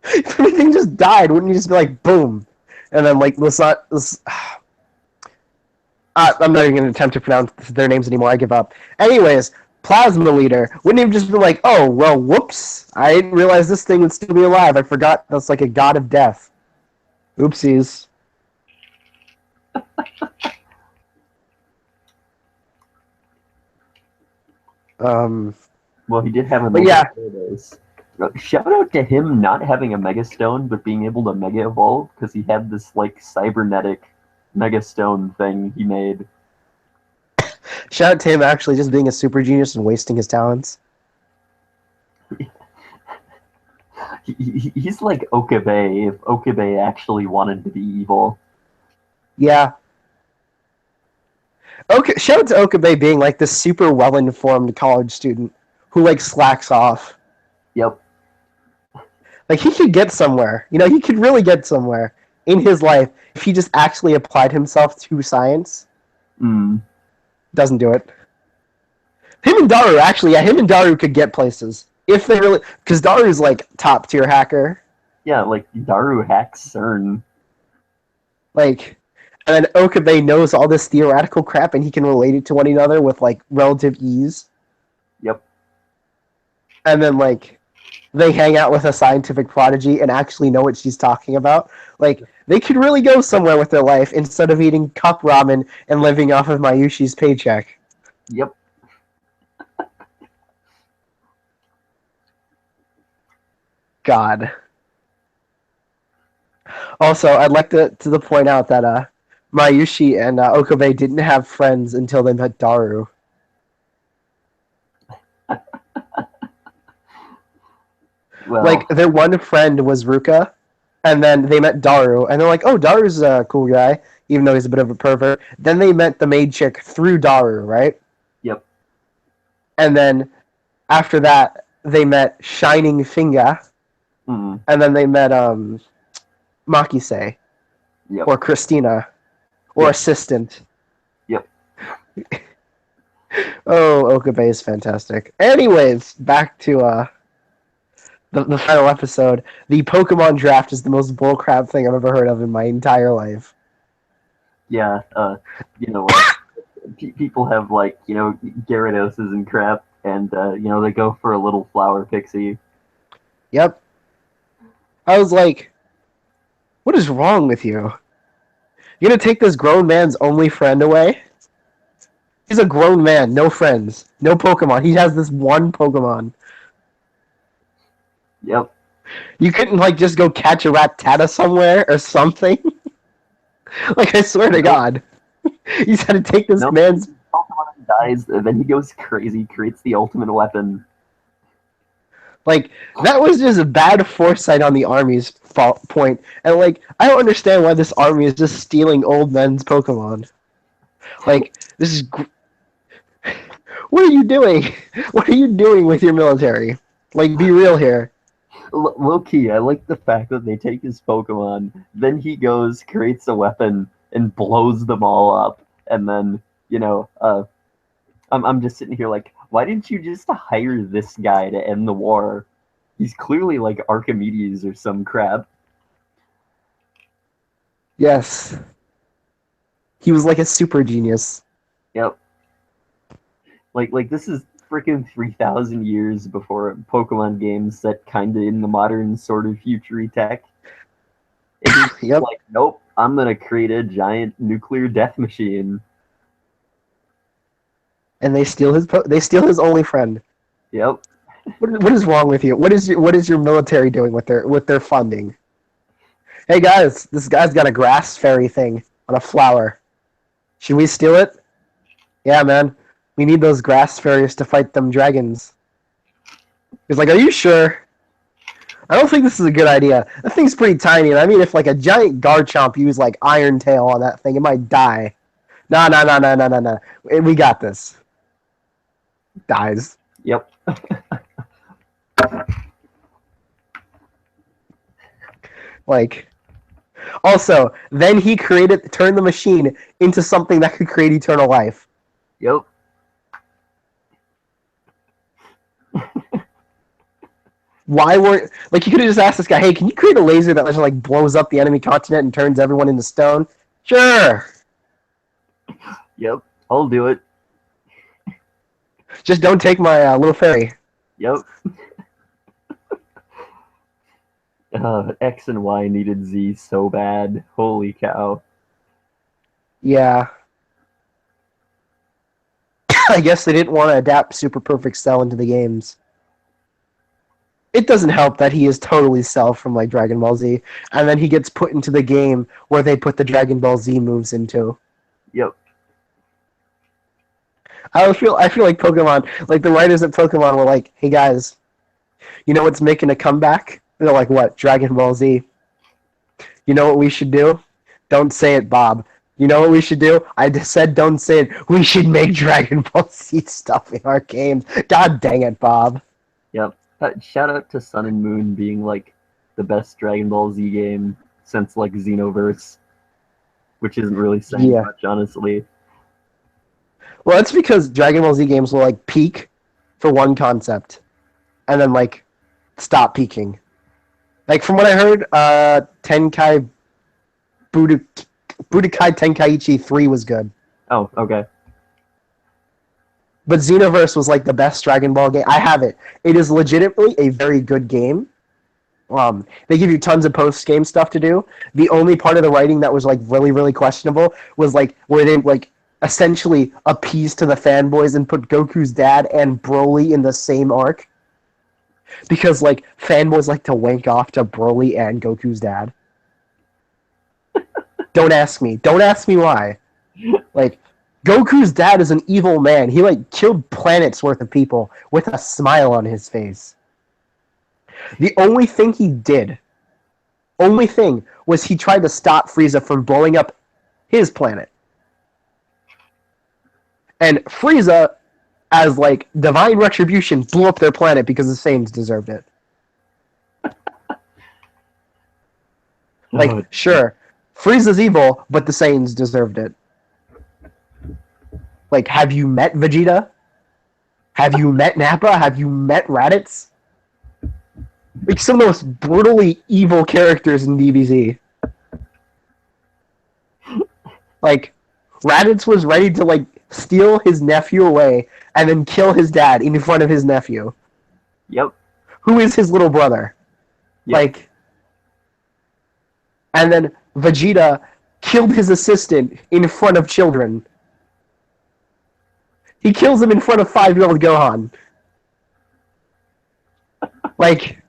if everything just died, wouldn't you just be like, boom? And then like, I'm not even going to attempt to pronounce their names anymore. I give up. Anyways, Plasma Leader. Wouldn't he just be like, oh, well, whoops. I didn't realize this thing would still be alive. I forgot that's like a god of death. Oopsies. Well, he did have a Mega Stone. Shout out to him not having a Mega Stone, but being able to Mega Evolve, because he had this like cybernetic Mega Stone thing he made. Shout out to him actually just being a super genius and wasting his talents. He's like Okabe if Okabe actually wanted to be evil. Yeah. Okay, shout out to Okabe being like this super well-informed college student who like slacks off. Yep. Like he could get somewhere. He could really get somewhere in his life if he just actually applied himself to science. Doesn't do it. Him and Daru could get places if they really, because Daru's like top tier hacker. Yeah, like Daru hacks CERN. Like, and then Okabe knows all this theoretical crap and he can relate it to one another with like relative ease. Yep. And then like they hang out with a scientific prodigy and actually know what she's talking about. Like they could really go somewhere with their life instead of eating cup ramen and living off of Mayushi's paycheck. Yep. God. Also, I'd like to point out that Mayushi and Okabe didn't have friends until they met Daru. Well, like their one friend was Ruka, and then they met Daru, and they're like, "Oh, Daru's a cool guy, even though he's a bit of a pervert." Then they met the maid chick through Daru, right? Yep. And then after that, they met Shining Finger, and then they met Makise, yep. or Christina, or Assistant. Yep. Oh, Okabe is fantastic. Anyways, back to the final episode. The Pokemon draft is the most bullcrap thing I've ever heard of in my entire life. Yeah, people have like Gyarados and crap, and they go for a little flower pixie. Yep. I was like, what is wrong with you? You're gonna take this grown man's only friend away? He's a grown man, no friends, no Pokemon. He has this one Pokemon. Yep. You couldn't like just go catch a Rattata somewhere or something? Like I swear to Nope. God. You just had to take this Nope. man's Pokemon dies, and then he goes crazy, creates the ultimate weapon. like that was just a bad foresight on the army's fault point. And like I don't understand why this army is just stealing old men's Pokemon. Like this is what are you doing? What are you doing with your military? Like be real here. Low key, I like the fact that they take his Pokemon, then he goes, creates a weapon, and blows them all up. And then, I'm just sitting here like, why didn't you just hire this guy to end the war? He's clearly like Archimedes or some crap. Yes. He was like a super genius. Yep. Like this is freaking 3,000 years before Pokemon games set kind of in the modern sort of future tech. And he's Yep. like, nope, I'm gonna create a giant nuclear death machine. And they steal his only friend. Yep. What is wrong with you? What is your military doing with their funding? Hey guys, this guy's got a grass fairy thing on a flower. Should we steal it? Yeah, man. We need those grass fairies to fight them dragons. He's like, are you sure? I don't think this is a good idea. That thing's pretty tiny, and I mean, if like a giant Garchomp used like Iron Tail on that thing, it might die. No, no, no, no, no, no, no. We got this. Dies. Yep. Like, also, then he turned the machine into something that could create eternal life. Yep. Why weren't like you could have just asked this guy, hey, can you create a laser that just like blows up the enemy continent and turns everyone into stone? Sure. Yep. I'll do it. Just don't take my little fairy. Yep. X and Y needed Z so bad. Holy cow. Yeah. I guess they didn't want to adapt Super Perfect Cell into the games. It doesn't help that he is totally Cell from like Dragon Ball Z, and then he gets put into the game where they put the Dragon Ball Z moves into. Yep. I feel like Pokemon, like the writers at Pokemon were like, hey guys, you know what's making a comeback? They're like, what? Dragon Ball Z. You know what we should do? Don't say it, Bob. You know what we should do? I just said don't say it. We should make Dragon Ball Z stuff in our games. God dang it, Bob. Yep. Shout out to Sun and Moon being like the best Dragon Ball Z game since like Xenoverse, which isn't really saying much, honestly. Well, that's because Dragon Ball Z games will like peak for one concept, and then like stop peaking. Like from what I heard, Budokai Tenkaichi 3 was good. Oh, okay. But Xenoverse was like the best Dragon Ball game. I have it. It is legitimately a very good game. They give you tons of post-game stuff to do. The only part of the writing that was like really, really questionable was like where they like essentially appeased to the fanboys and put Goku's dad and Broly in the same arc. Because like fanboys like to wank off to Broly and Goku's dad. Don't ask me. Don't ask me why. Like Goku's dad is an evil man. He like killed planets worth of people with a smile on his face. The only thing he did, was he tried to stop Frieza from blowing up his planet. And Frieza, as like divine retribution, blew up their planet because the Saiyans deserved it. Like, sure, Frieza's evil, but the Saiyans deserved it. Like, have you met Vegeta? Have you met Nappa? Have you met Raditz? Like some of the most brutally evil characters in DBZ. Like Raditz was ready to like steal his nephew away and then kill his dad in front of his nephew, Yep. who is his little brother. Yep. Like, and then Vegeta killed his assistant in front of children. He kills him in front of 5-year-old Gohan. Like,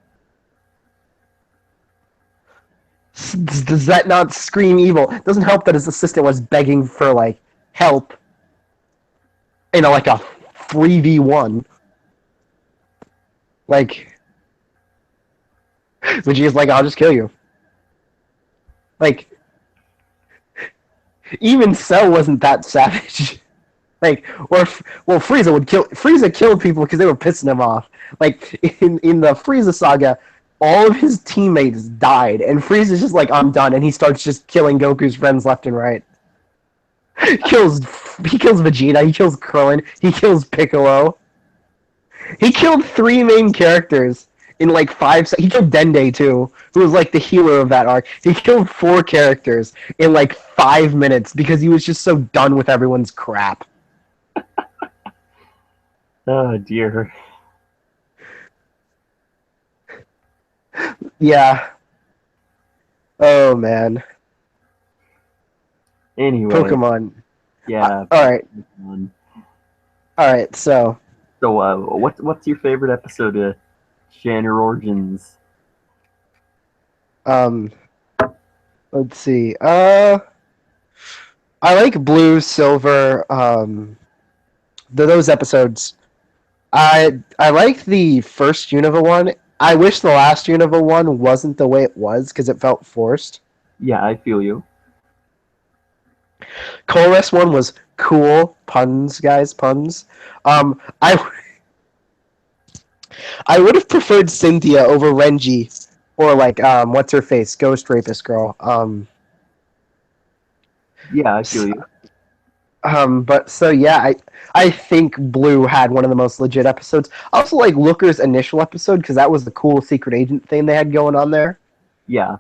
does that not scream evil? It doesn't help that his assistant was begging for like help in like a 3v1. Like, Vegeta's like, I'll just kill you. Like, even Cell wasn't that savage. Like, or well, Frieza killed people because they were pissing him off. Like in the Frieza saga, all of his teammates died, and Frieza's just like, I'm done, and he starts just killing Goku's friends left and right. he kills Vegeta, he kills Krillin, he kills Piccolo. He killed 3 main characters in like 5 He killed Dende too, who was like the hero of that arc. He killed 4 characters in like 5 minutes because he was just so done with everyone's crap. Oh dear. Yeah. Oh man. Anyway. Pokemon. Yeah. Alright. Pokemon. Alright, so What's your favorite episode of Shannon Origins? Let's see. I like Blue, Silver, those episodes. I like the first Unova one. I wish the last Unova one wasn't the way it was because it felt forced. Yeah, I feel you. Colress one was cool. Puns, guys, puns. I would have preferred Cynthia over Renji, or like what's her face, Ghost Rapist girl. Yeah, I feel you. But so yeah, I think Blue had one of the most legit episodes. I also like Looker's initial episode because that was the cool secret agent thing they had going on there. Yeah.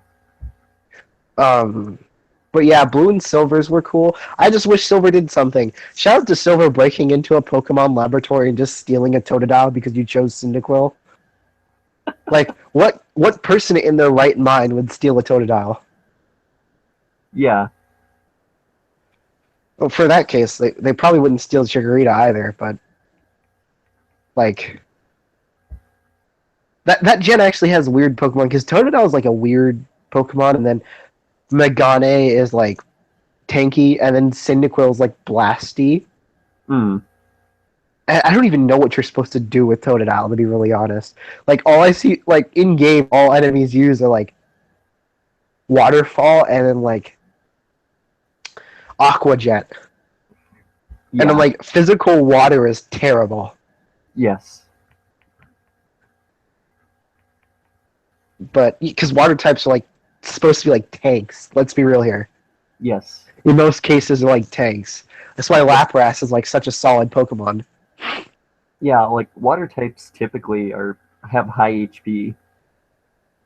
But yeah, Blue and Silver's were cool. I just wish Silver did something. Shout out to Silver breaking into a Pokemon laboratory and just stealing a Totodile because you chose Cyndaquil. Like, what person in their right mind would steal a Totodile? Yeah. Well, for that case, they probably wouldn't steal Chikorita either, but like that gen actually has weird Pokemon because Totodile is like a weird Pokemon, and then Megane is like tanky, and then Cyndaquil is like blasty. I don't even know what you're supposed to do with Totodile, to be really honest. Like, all I see, like, in-game, all enemies use are, like, Waterfall and then, like, Aqua Jet. Yeah. And then, like, physical water is terrible. Yes. But, because water types are, like, supposed to be, like, tanks. Let's be real here. Yes. In most cases, they're, like, tanks. That's why Lapras is, like, such a solid Pokemon. Yeah, like, water types typically have high HP,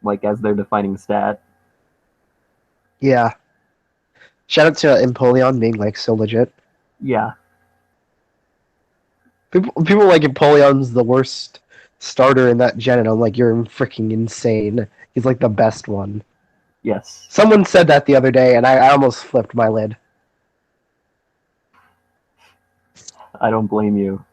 like, as their defining stat. Yeah. Shout out to Empoleon being, like, so legit. Yeah. People like Empoleon's the worst starter in that gen, and I'm like, you're freaking insane. He's like the best one. Yes. Someone said that the other day, and I almost flipped my lid. I don't blame you.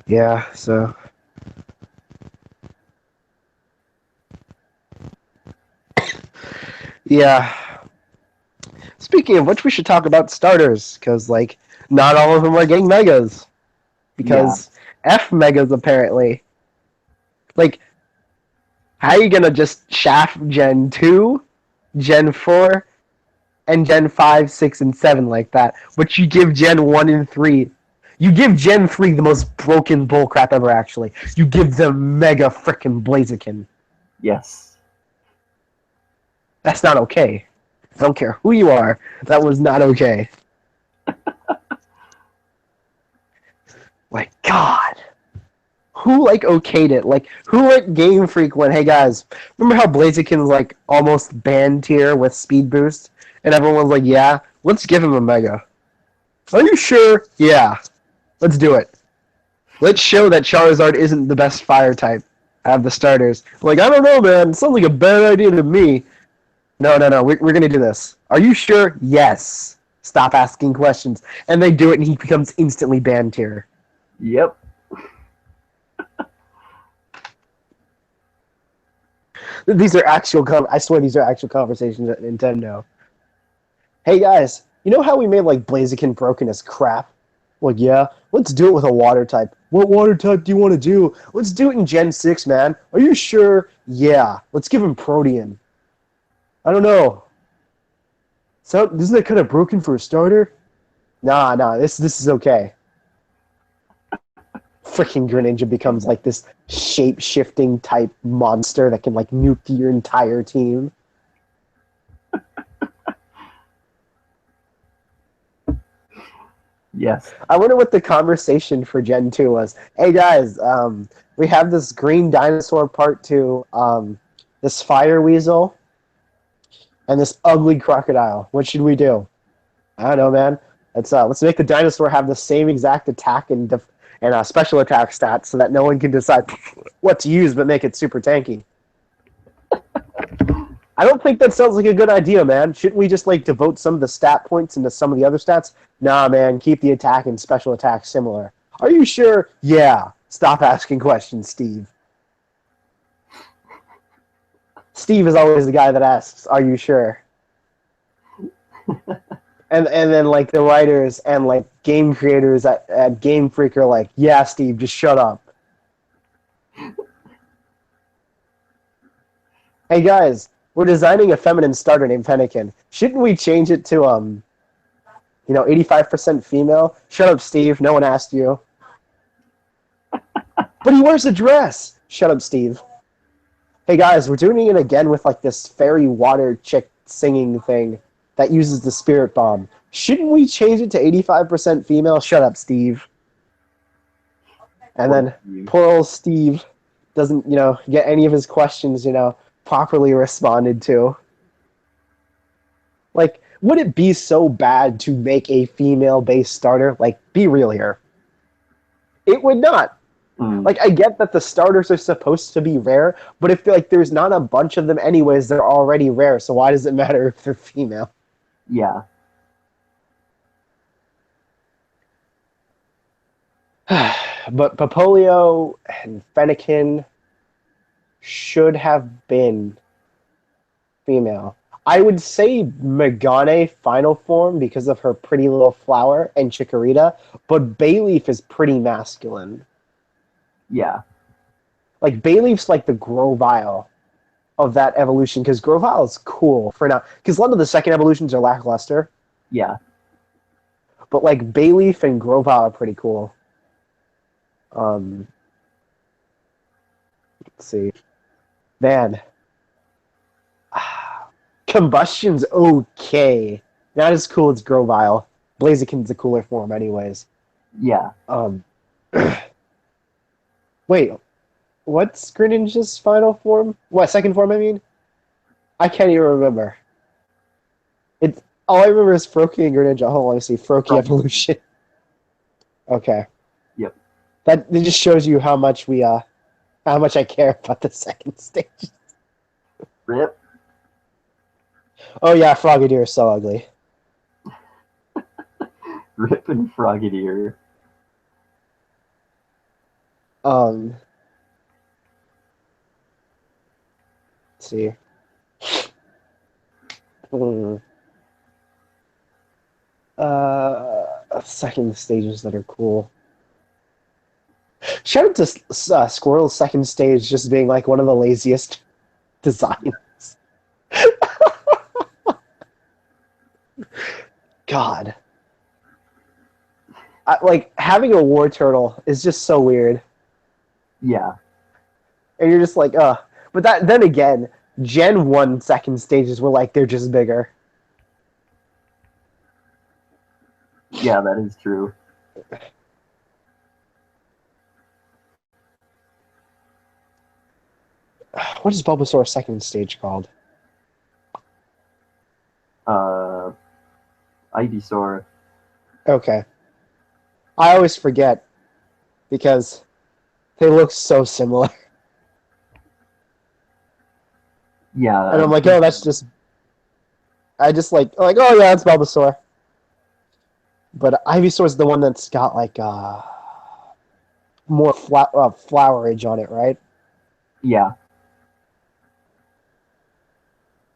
Yeah, so. Yeah. Speaking of which, we should talk about starters, because, like, not all of them are getting megas. Because F megas, apparently. Like, how are you gonna just shaft Gen 2, Gen 4, and Gen 5, 6, and 7 like that, but you give Gen 1 and 3... You give Gen 3 the most broken bullcrap ever, actually. You give them Mega frickin' Blaziken. Yes. That's not okay. I don't care who you are. That was not okay. My God. Who like okayed it? Like who like Game Freak went, hey guys, remember how Blaziken's like almost banned tier with speed boost? And everyone was like, yeah, let's give him a mega. Are you sure? Yeah. Let's do it. Let's show that Charizard isn't the best fire type out of the starters. Like, I don't know, man. It sounds like a bad idea to me. No, no, no. We're going to do this. Are you sure? Yes. Stop asking questions. And they do it, and he becomes instantly banned tier. Yep. These are actual. I swear, these are actual conversations at Nintendo. Hey guys, you know how we made like Blaziken broken as crap? Well, yeah. Let's do it with a water type. What water type do you want to do? Let's do it in Gen 6, man. Are you sure? Yeah. Let's give him Protean. I don't know. So isn't that kind of broken for a starter? Nah. This is okay. Freaking Greninja becomes like this shape-shifting type monster that can like nuke your entire team. Yes. I wonder what the conversation for Gen 2 was. Hey guys, we have this green dinosaur part 2, this fire weasel, and this ugly crocodile. What should we do? I don't know, man. Let's make the dinosaur have the same exact attack and special attack stats so that no one can decide what to use but make it super tanky. I don't think that sounds like a good idea, man. Shouldn't we just like devote some of the stat points into some of the other stats? Nah, man. Keep the attack and special attack similar. Are you sure? Yeah. Stop asking questions, Steve. Steve is always the guy that asks, "Are you sure?" and then like the writers and like game creators at Game Freak are like, "Yeah, Steve, just shut up." Hey guys, we're designing a feminine starter named Fennekin. Shouldn't we change it to 85% female? Shut up, Steve. No one asked you. But he wears a dress. Shut up, Steve. Hey guys, we're doing it again with like this fairy water chick singing thing that uses the spirit bomb. Shouldn't we change it to 85% female? Shut up, Steve. And then poor old Steve doesn't, get any of his questions, properly responded to. Like, would it be so bad to make a female-based starter? Like, be real here. It would not. Like, I get that the starters are supposed to be rare, but if there's not a bunch of them anyways, they're already rare, so why does it matter if they're female? Yeah. But Popolio and Fennekin should have been female. I would say Megane final form because of her pretty little flower and Chikorita, but Bayleaf is pretty masculine. Yeah. Like, Bayleaf's like the Grovyle of that evolution, because Grovyle is cool for now. Because a lot of the second evolutions are lackluster. Yeah. But, like, Bayleaf and Grovyle are pretty cool. Let's see. Man. Combustion's okay. Not as cool as Grovyle. Blaziken's a cooler form anyways. Yeah. Wait. What's Greninja's final form? What, second form, I mean? I can't even remember. All I remember is Froakie and Greninja. Hold on, let me see. Froakie evolution. Okay. Yep. That just shows you how much how much I care about the second stage. Rip. Oh yeah, Frogadier is so ugly. Rip and Frogadier. Let's see. Second stages that are cool. Shout out to Squirrel's second stage just being like one of the laziest designs. God. Like, having a war turtle is just so weird. Yeah. And you're just like, ugh. But then again, Gen 1 second stages were like, they're just bigger. Yeah, that is true. What is Bulbasaur's second stage called? Uh, Ivysaur. Okay. I always forget because they look so similar. And Yeah, I'm like, oh, that's just. I just like, oh yeah, it's Bulbasaur. But Ivysaur is the one that's got like more flowerage on it, right? yeah,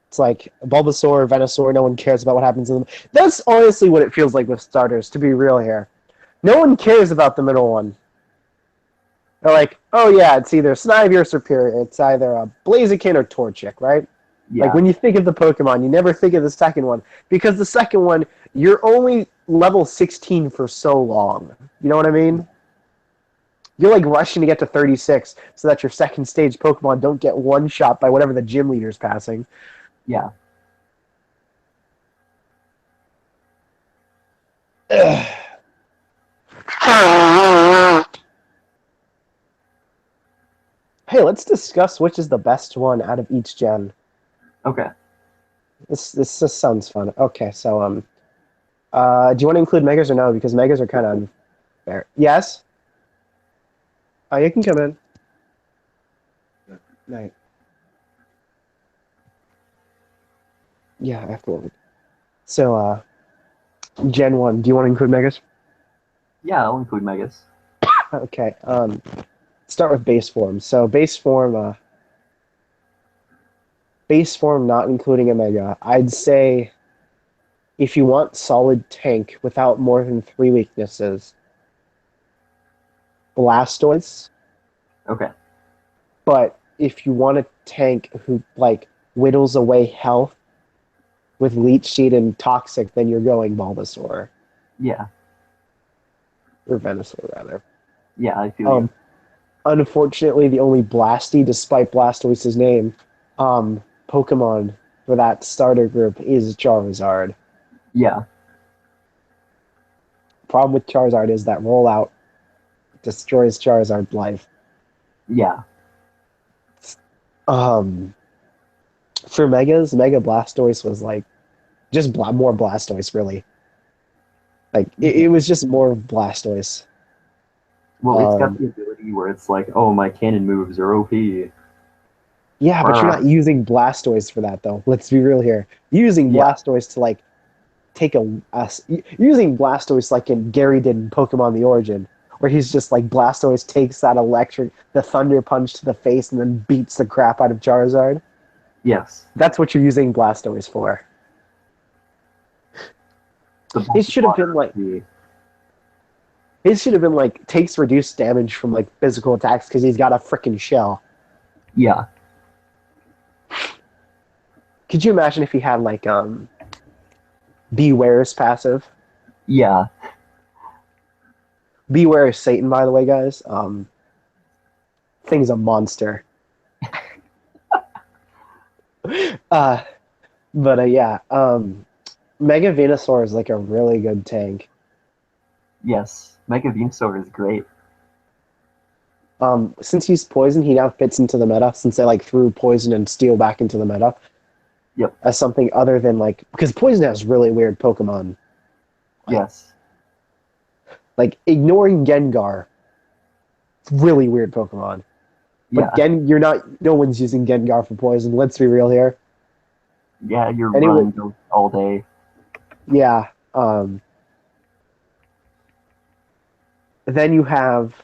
It's like Bulbasaur, Venusaur, no one cares about what happens to them. That's honestly what it feels like with starters, to be real here. No one cares about the middle one. They're like, oh yeah, it's either Snivy or Superior. It's either a Blaziken or Torchic, right? Like yeah, when you think of the Pokemon, you never think of the second one because the second one, you're only level 16 for so long. You know what I mean? You're like rushing to get to 36 so that your second stage Pokemon don't get one shot by whatever the gym leader's passing. yeah. Hey, let's discuss which is the best one out of each gen. Okay. This just sounds fun. Okay, so do you want to include Megas or no? Because Megas are kind of unfair. Yes. Oh, you can come in. Night. Yeah, afterward. So, Gen 1, do you want to include Megas? Yeah, I'll include Megas. Okay, start with base form. So, base form not including a Mega. I'd say if you want solid tank without more than 3 weaknesses, Blastoise. Okay. But if you want a tank who, like, whittles away health with Leech Seed and Toxic, then you're going Bulbasaur. Yeah. Or Venusaur, rather. Yeah, I feel you. Um, Unfortunately, the only Blasty, despite Blastoise's name, Pokemon for that starter group is Charizard. Yeah. Problem with Charizard is that rollout destroys Charizard's life. Yeah. Um, for Megas, Mega Blastoise was like just more Blastoise, really. Like it Yeah. was just more Blastoise. Well, it's got Um, the ability where it's like, oh, my cannon moves are OP. yeah, but you're Brr. not using Blastoise for that though. Let's be real here. Using Yeah. Blastoise to like take using Blastoise like in Gary did in Pokemon The Origin, where he's just like Blastoise takes that the Thunder Punch to the face and then beats the crap out of Charizard. Yes. That's what you're using Blastoise for. The It bulk of should have been water like OP. his should have been like takes reduced damage from like physical attacks because he's got a freaking shell. Yeah. Could you imagine if he had like Beware's passive? Yeah. Beware is Satan, by the way, guys. Thing's a monster. uh, but yeah, Mega Venusaur is like a really good tank. Yes. Mega Venusaur is great. Since he's poison, he now fits into the meta. Since they like threw poison and steel back into the meta Yep. as something other than like because poison has really weird Pokemon. Yes. Like ignoring Gengar, it's really weird Pokemon. But Yeah. you're not. No one's using Gengar for poison. Let's be real here. Yeah, you're Anyway, running Ghost all day. yeah. Then you have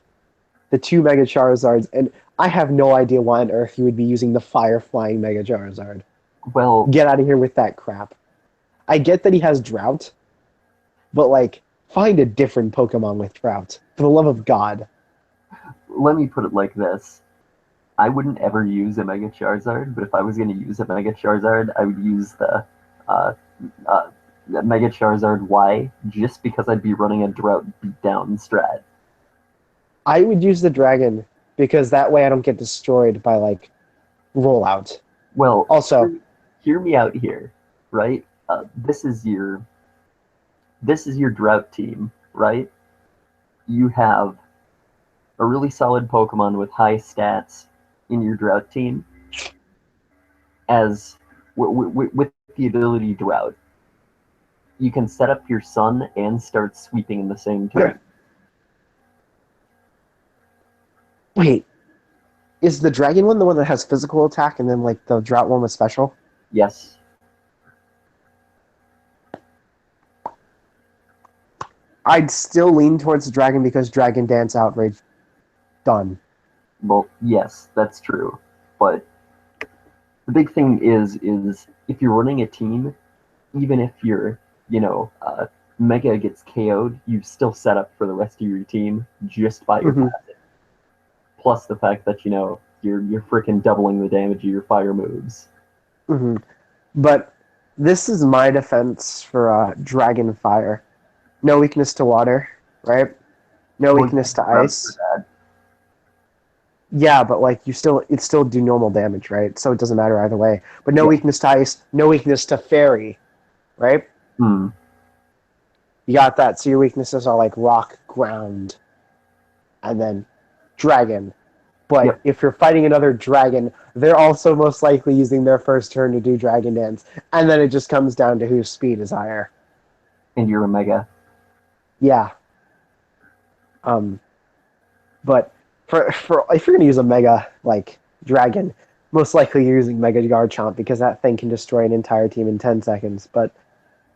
the two Mega Charizards, and I have no idea why on earth you would be using the Fire Flying Mega Charizard. Well, Get out of here with that crap. I get that he has Drought, but like, find a different Pokemon with Drought. For the love of God. let me put it like this. I wouldn't ever use a Mega Charizard, but if I was going to use a Mega Charizard, I would use uh, the Mega Charizard Y just because I'd be running a Drought beatdown strat. I would use the Dragon because that way I don't get destroyed by like rollout. Well, Also, hear me out here, right? This is this is your drought team, right? You have a really solid Pokemon with high stats in your drought team as with the ability drought. You can set up your sun and start sweeping in the same turn. Wait, is the dragon one the one that has physical attack, and then like the drought one was special? Yes. I'd still lean towards the dragon because Dragon Dance Outrage done. Well, yes, that's true. But the big thing is if you're running a team, even if your Mega gets KO'd, you've still set up for the rest of your team just by your passive. Plus the fact that you're freaking doubling the damage of your fire moves. But this is my defense for Dragon Fire. No weakness to water, right? No weakness to ice. Yeah, but like it still do normal damage, right? So it doesn't matter either way. But no weakness to ice, no weakness to fairy, right? Hmm. You got that. So your weaknesses are like rock, ground, and then dragon. But if you're fighting another dragon, they're also most likely using their first turn to do Dragon Dance. And then it just comes down to whose speed is higher. And you're a Mega. Yeah. But for if you're gonna use a Mega like dragon, most likely you're using Mega Garchomp because that thing can destroy an entire team in 10 seconds. But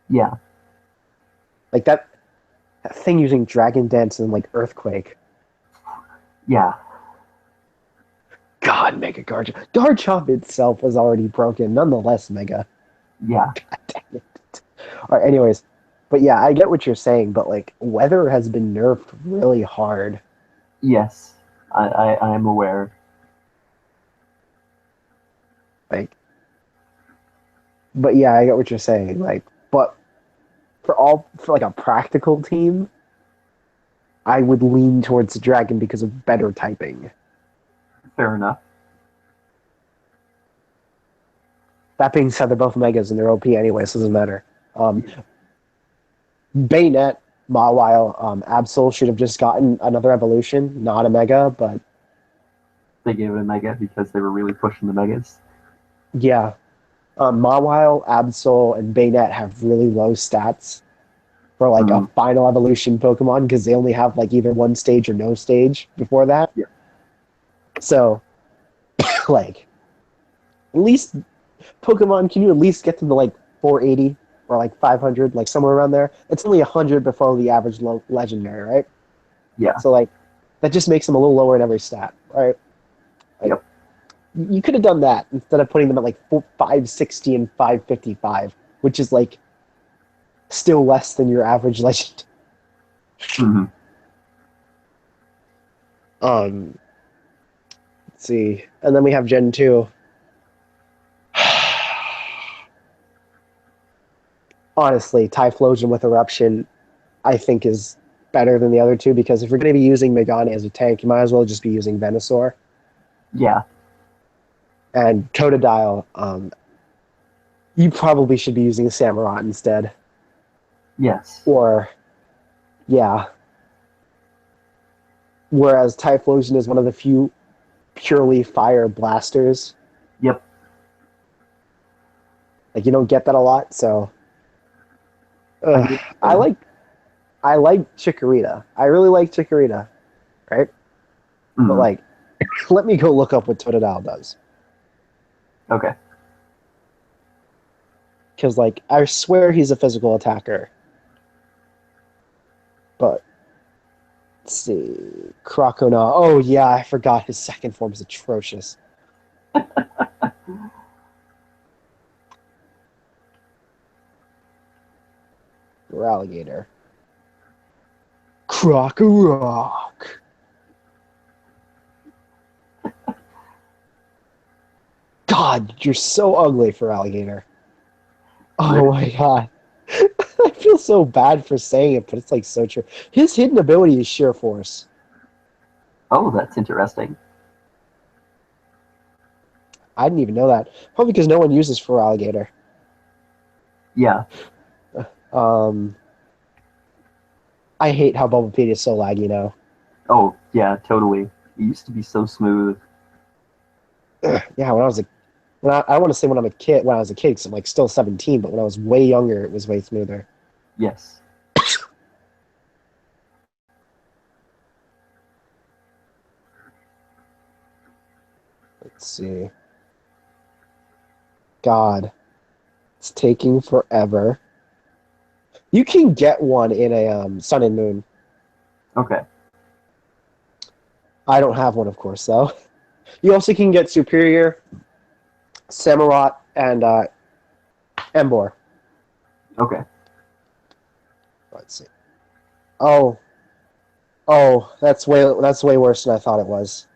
yeah, like that thing using Dragon Dance and like Earthquake. Yeah. God, Mega Garchomp. Garchomp itself was already broken, nonetheless, Mega. Yeah. God damn it. All right, anyways. But yeah, I get what you're saying, but like weather has been nerfed really hard. Yes, I am aware. Like, but yeah, I get what you're saying. Like, but for like a practical team, I would lean towards the dragon because of better typing. Fair enough. That being said, they're both megas and they're OP anyway, so it doesn't matter. Bayonet, Mawile, Absol should have just gotten another evolution, not a mega, but they gave it a mega because they were really pushing the megas. Yeah. Mawile, Absol, and Bayonet have really low stats for like a final evolution Pokemon because they only have like either one stage or no stage before that. Yeah. So, like, at least Pokemon, can you at least get to the like 480 or like 500, like somewhere around there? It's only 100 before the average legendary, right? Yeah. So like, that just makes them a little lower in every stat, right? Like, yep. You could have done that instead of putting them at like 560 and 555, which is like still less than your average legend. Let's see. And then we have Gen 2. Honestly, Typhlosion with Eruption, I think, is better than the other two because if you're going to be using Megane as a tank, you might as well just be using Venusaur. Yeah. And Totodile, you probably should be using Samurott instead. Yes. Or, yeah. Whereas Typhlosion is one of the few purely fire blasters. Yep. Like, you don't get that a lot, so... I like Chikorita. I really like Chikorita, right? But, like, let me go look up what Totodile does. Okay. Because, like, I swear he's a physical attacker. But, let's see. Crocona. Oh, yeah, I forgot his second form is atrocious. Alligator. Croc-a-rock. God, you're so ugly for alligator. Oh my god. I feel so bad for saying it, but it's like so true. His hidden ability is sheer force. Oh, that's interesting. I didn't even know that. Probably because no one uses for alligator. Yeah. I hate how Bubble Feed is so laggy now. Oh yeah, totally. It used to be so smooth. Yeah, when I was a when I want to say when I'm a kid when I was a kid, 'cause I'm like still 17, but when I was way younger, it was way smoother. Yes. Let's see. God, it's taking forever. You can get one in a Sun and Moon. Okay. I don't have one, of course, though. You also can get Superior, Samurott, and Embor. Okay. Let's see. Oh, oh, that's way worse than I thought it was.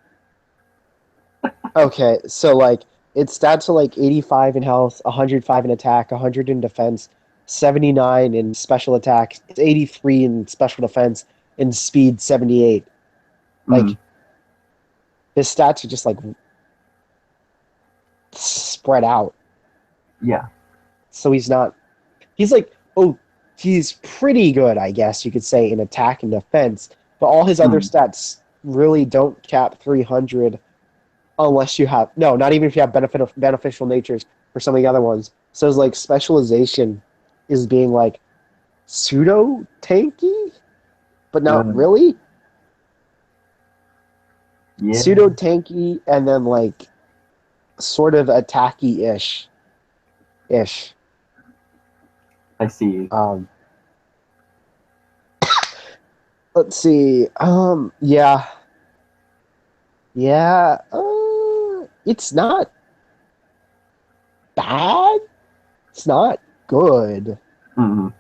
Okay, so like its stats are like 85 in health, 105 in attack, 100 in defense, 79 in special attack, 83 in special defense, and speed 78. Mm, Like his stats are just like spread out. yeah. So he's like, oh, he's pretty good, I guess you could say, in attack and defense, but all his other Mm, stats really don't cap 300 unless you have no, not even if you have beneficial natures for some of the other ones. So it's like specialization is being like pseudo tanky, but not uh, really pseudo yeah. tanky, and then like sort of attacky ish. I see. Um, let's see. Yeah, yeah. It's not bad. It's not good. Mm,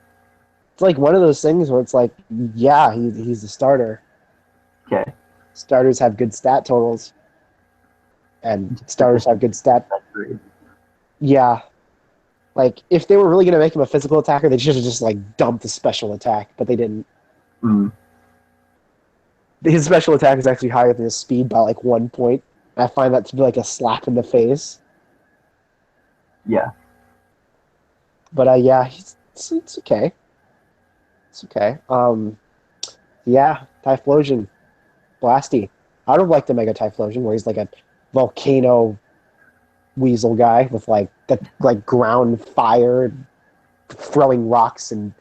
It's like one of those things where it's like, yeah, he's a starter. okay. Starters have good stat totals, and Just a starters have good stat. that's great. Yeah, like if they were really gonna make him a physical attacker, they should have just like dumped the special attack, but they didn't. Mm, His special attack is actually higher than his speed by like 1 point. I find that to be like a slap in the face. yeah. But yeah, it's okay. It's okay. Yeah, Typhlosion, Blasty. I would have liked the Mega Typhlosion where he's like a volcano weasel guy with like the like ground fire, throwing rocks and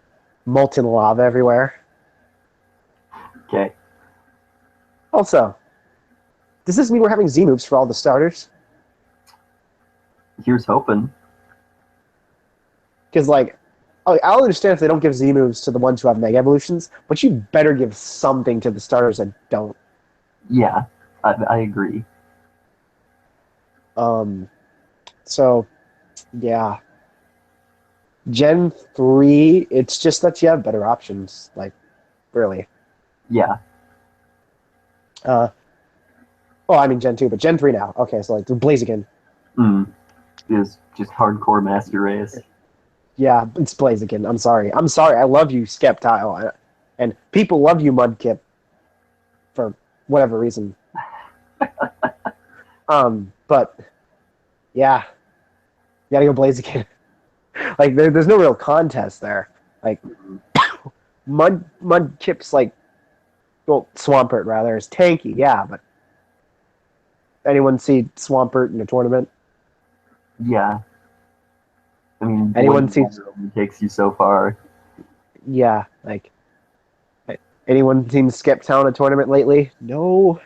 molten lava everywhere. Okay. Also, does this mean we're having Z moves for all the starters? Here's hoping. Because like, I'll understand if they don't give Z moves to the ones who have Mega Evolutions, but you better give something to the starters that don't. Yeah. I agree. Um, so yeah, Gen 3, it's just that you have better options. Like, really. Yeah. Uh, oh, I mean Gen 2, but Gen 3 now. Okay, so like the Blaziken. Mm, is just hardcore master race. Yeah, it's Blaziken. I'm sorry. I'm sorry. I love you, Skeptile. And people love you, Mudkip, for whatever reason. But yeah, you gotta go Blaziken. Like there's no real contest there. Like Mm, Mudkip's like, well, Swampert rather is tanky, yeah, but anyone see Swampert in a tournament? yeah. I mean, Anyone Blade see? Water only takes you so far. Yeah, like anyone seen Skeptown in a tournament lately? No.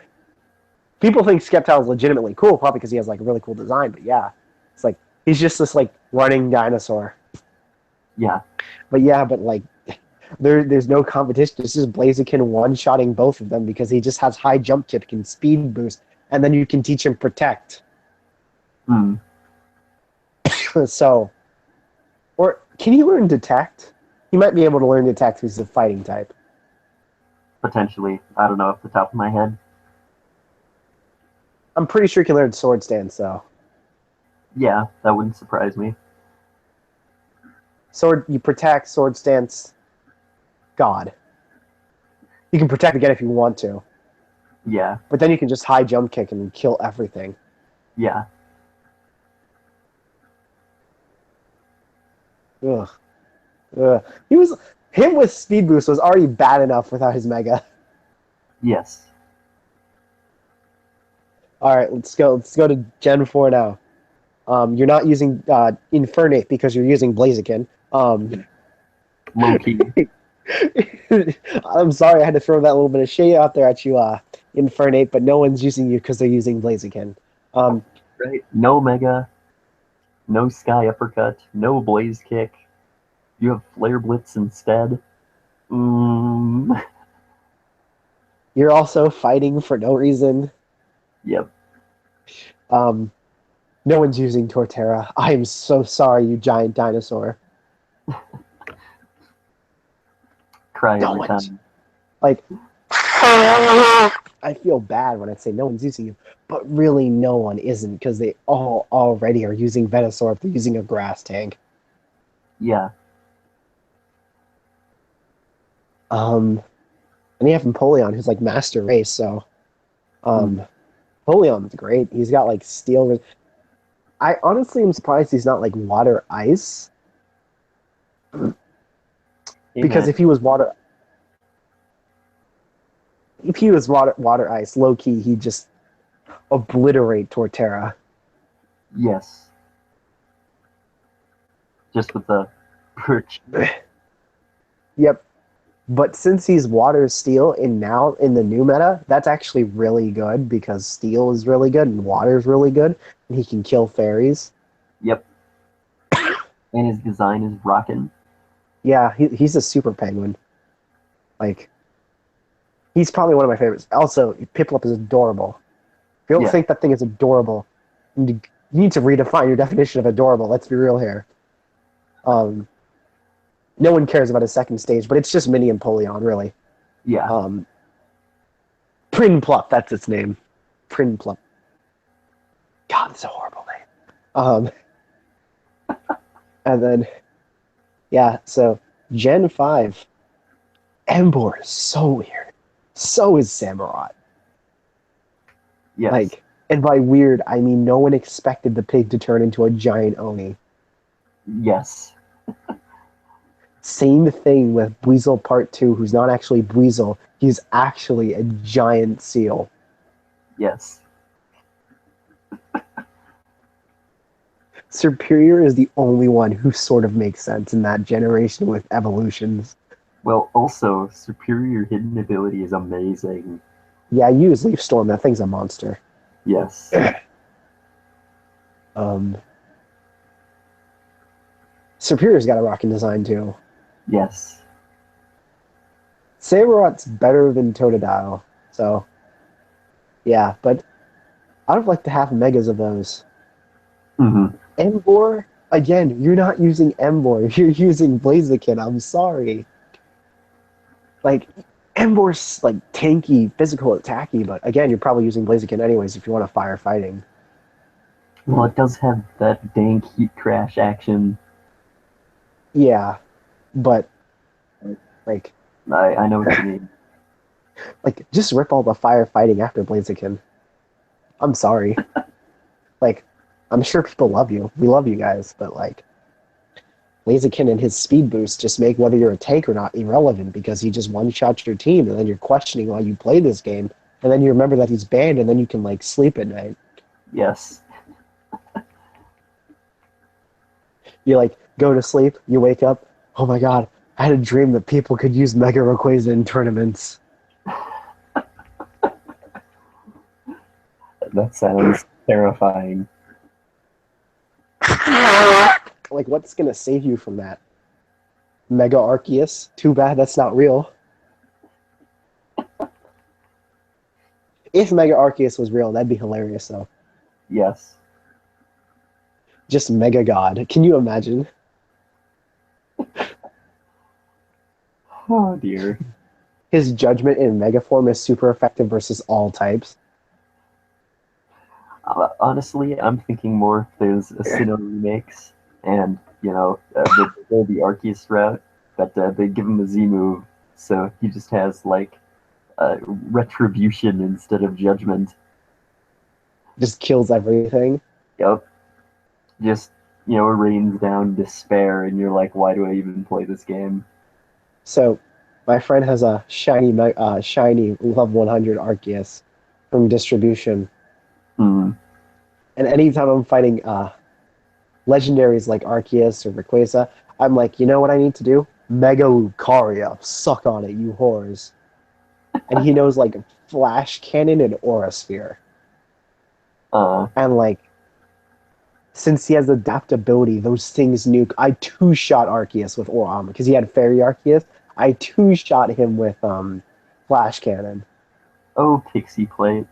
People think Skeptown is legitimately cool, probably because he has like a really cool design. But yeah, it's like he's just this like running dinosaur. Yeah. But yeah, but like there's no competition. This is Blaziken one-shotting both of them because he just has high jump kick and speed boost, and then you can teach him protect. Mm, So, or can he learn detect? He might be able to learn detect because he's a fighting type. potentially. I don't know off the top of my head. I'm pretty sure he can learn sword stance though. Yeah, that wouldn't surprise me. Sword, you protect, sword stance, God. You can protect again if you want to, Yeah. but then you can just high jump kick and kill everything. Yeah. Ugh. Ugh. He was him with speed boost was already bad enough without his mega. Yes. All right, let's go. Let's go to Gen 4 now. You're not using Infernate because you're using Blaziken. Low key. I'm sorry I had to throw that little bit of shade out there at you, Infernate, but no one's using you because they're using Blaziken. Right? No mega, no sky uppercut, no blaze kick. You have flare blitz instead. Mm, You're also fighting for no reason. yep. Um, no one's using Torterra. I am so sorry, you giant dinosaur. Cry No every one's time. like. I feel bad when I say no one's using you, but really no one isn't because they all already are using Venusaur if they're using a grass tank. Yeah. And you have Empoleon who's like master race, so Mm. Empoleon's great. He's got like steel. I honestly am surprised he's not like water ice Hey because man. if he was water ice, low key he'd just obliterate Torterra. Yes. Just with the perch. Yep. But since he's water steel and now in the new meta, that's actually really good because steel is really good and water is really good and he can kill fairies. Yep. And his design is rocking. Yeah, he's a super penguin. Like he's probably one of my favorites. Also, Piplup is adorable. If you don't Yeah. think that thing is adorable, you need to redefine your definition of adorable. Let's be real here. Um, no one cares about his second stage, but it's just Mini Empoleon, really. Yeah. Prinplup, that's its name. Prinplup. God, that's a horrible name. And then, yeah, so Gen 5, Emboar is so weird. So is Samurott. Yes. Like, and by weird, I mean no one expected the pig to turn into a giant Oni. Yes. Same thing with Buizel Part 2, who's not actually Buizel. He's actually a giant seal. Yes. Superior is the only one who sort of makes sense in that generation with evolutions. Well, also, superior hidden ability is amazing. Yeah, use Leaf Storm. That thing's a monster. Yes. Superior's got a rocking design too. Yes. Samurot's better than Totodile, so yeah, but I'd like to have megas of those. Mm-hmm. Emboar, again, you're not using Emboar, you're using Blaziken. I'm sorry. Like, Emboar's like tanky, physical, attacky, but again, you're probably using Blaziken anyways if you want to fire fighting. Well, it does have that dank heat crash action. Yeah, but like, I know what you mean. just rip all the firefighting after Blaziken. I'm sorry. Like, I'm sure people love you. We love you guys, but like, Blaziken and his speed boost just make whether you're a tank or not irrelevant because he just one-shots your team, and then you're questioning why you play this game, and then you remember that he's banned, and then you can like sleep at night. Yes. You like go to sleep, you wake up, oh my god, I had a dream that people could use Mega Rayquaza in tournaments. That sounds terrifying. Like, what's gonna save you from that? Mega Arceus? Too bad that's not real. If Mega Arceus was real, that'd be hilarious, though. Yes. Just Mega God. Can you imagine? Oh dear. His judgment in Mega form is super effective versus all types. Honestly, I'm thinking more if there's a Sinnoh remakes, and they go the Arceus route, but they give him a Z move, so he just has like retribution instead of judgment. Just kills everything. Yep. Just rains down despair, and you're like, why do I even play this game? So, my friend has a shiny level 100 Arceus from distribution, Hmm. and anytime I'm fighting legendaries like Arceus or Rayquaza, I'm like, you know what I need to do? Mega Lucario, suck on it, you whores. And he knows like Flash Cannon and Aura Sphere, and like since he has adaptability, those things nuke. I two shot Arceus with Aura because he had Fairy Arceus. I two shot him with Flash Cannon. Oh, Pixie Plate.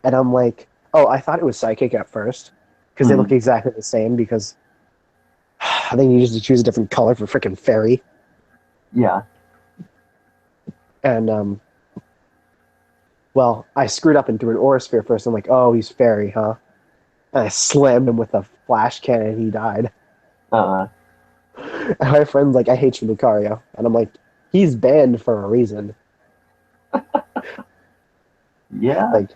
And I'm like, oh, I thought it was Psychic at first because they Hmm. look exactly the same. Because I think you just choose a different color for freaking Fairy. Yeah. And well, I screwed up and threw an Aura Sphere first. I'm like, oh, he's Fairy, huh? And I slammed him with a Flash Cannon, and he died. Uh, And my friend's like, I hate you, Lucario, and I'm like, he's banned for a reason. yeah. Like,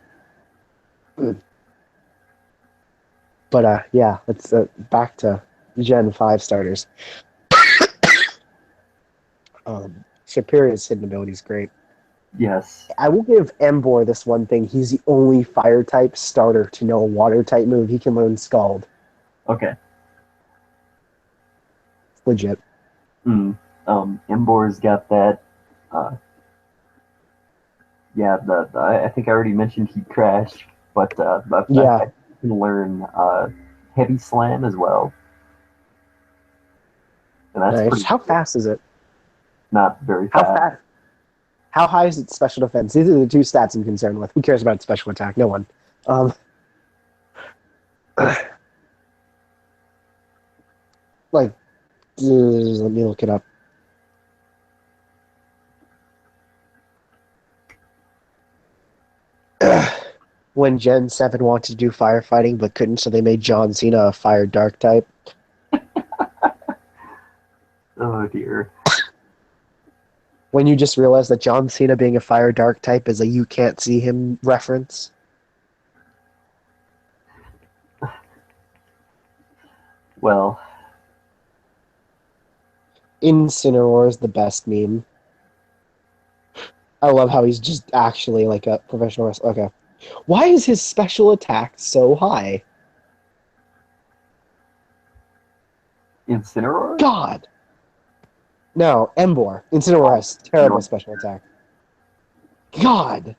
but yeah, let's back to Gen 5 starters. Superior's hidden ability is great. Yes. I will give Embor this one thing. He's the only fire type starter to know a water type move. He can learn Scald. Okay. It's legit. Hmm. Embor's got that. Uh, yeah. I think I already mentioned he crashed, but I Yeah. can learn Heavy Slam as well, and that's Nice. pretty How fast is it? not very How fast. fast? How high is its special defense? These are the two stats I'm concerned with. Who cares about its special attack? No one. Um, like, let me look it up. When Gen 7 wanted to do firefighting but couldn't, so they made John Cena a fire dark type. Oh dear. When you just realize that John Cena being a fire dark type is a you can't see him reference. Well, Incineroar is the best meme. I love how he's just actually like a professional wrestler. Okay. Why is his special attack so high? Incineroar. God. No, Embor. Incineroar Oh, has terrible no. special attack. God.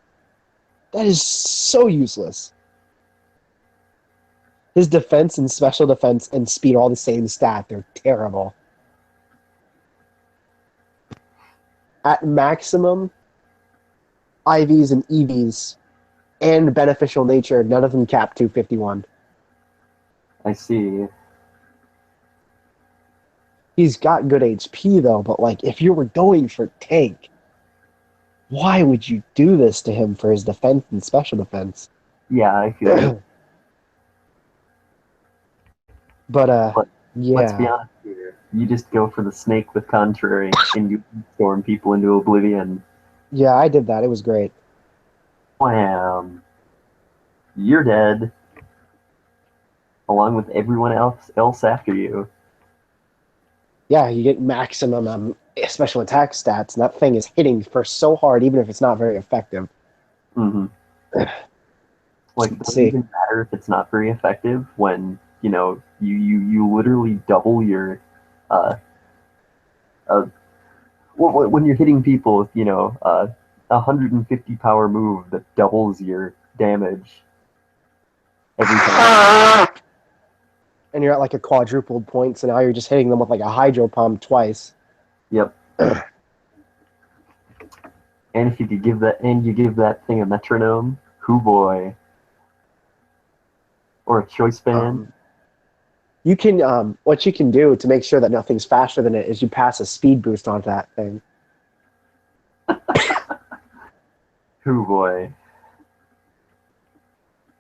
That is so useless. His defense and special defense and speed are all the same stat. They're terrible. At maximum, IVs and EVs and beneficial nature, none of them cap 251. I see. He's got good HP though, but like if you were going for tank, why would you do this to him for his defense and special defense? Yeah, I feel you. But But let's be yeah. honest here. You just go for the snake with contrary, and you storm people into oblivion. Yeah, I did that. It was great. Wham! You're dead, along with everyone else after you. Yeah, you get maximum special attack stats, and that thing is hitting for so hard, even if it's not very effective. Hmm. Like, it Let's doesn't see. even matter if it's not very effective when you literally double your uh, uh when you're hitting people with 150 power move that doubles your damage every time. And you're at like a quadrupled point, so now you're just hitting them with like a hydro pump twice. Yep. And if you could give that thing a metronome, hoo boy, or a choice band. Um, you can what you can do to make sure that nothing's faster than it is you pass a speed boost onto that thing. Hoo boy.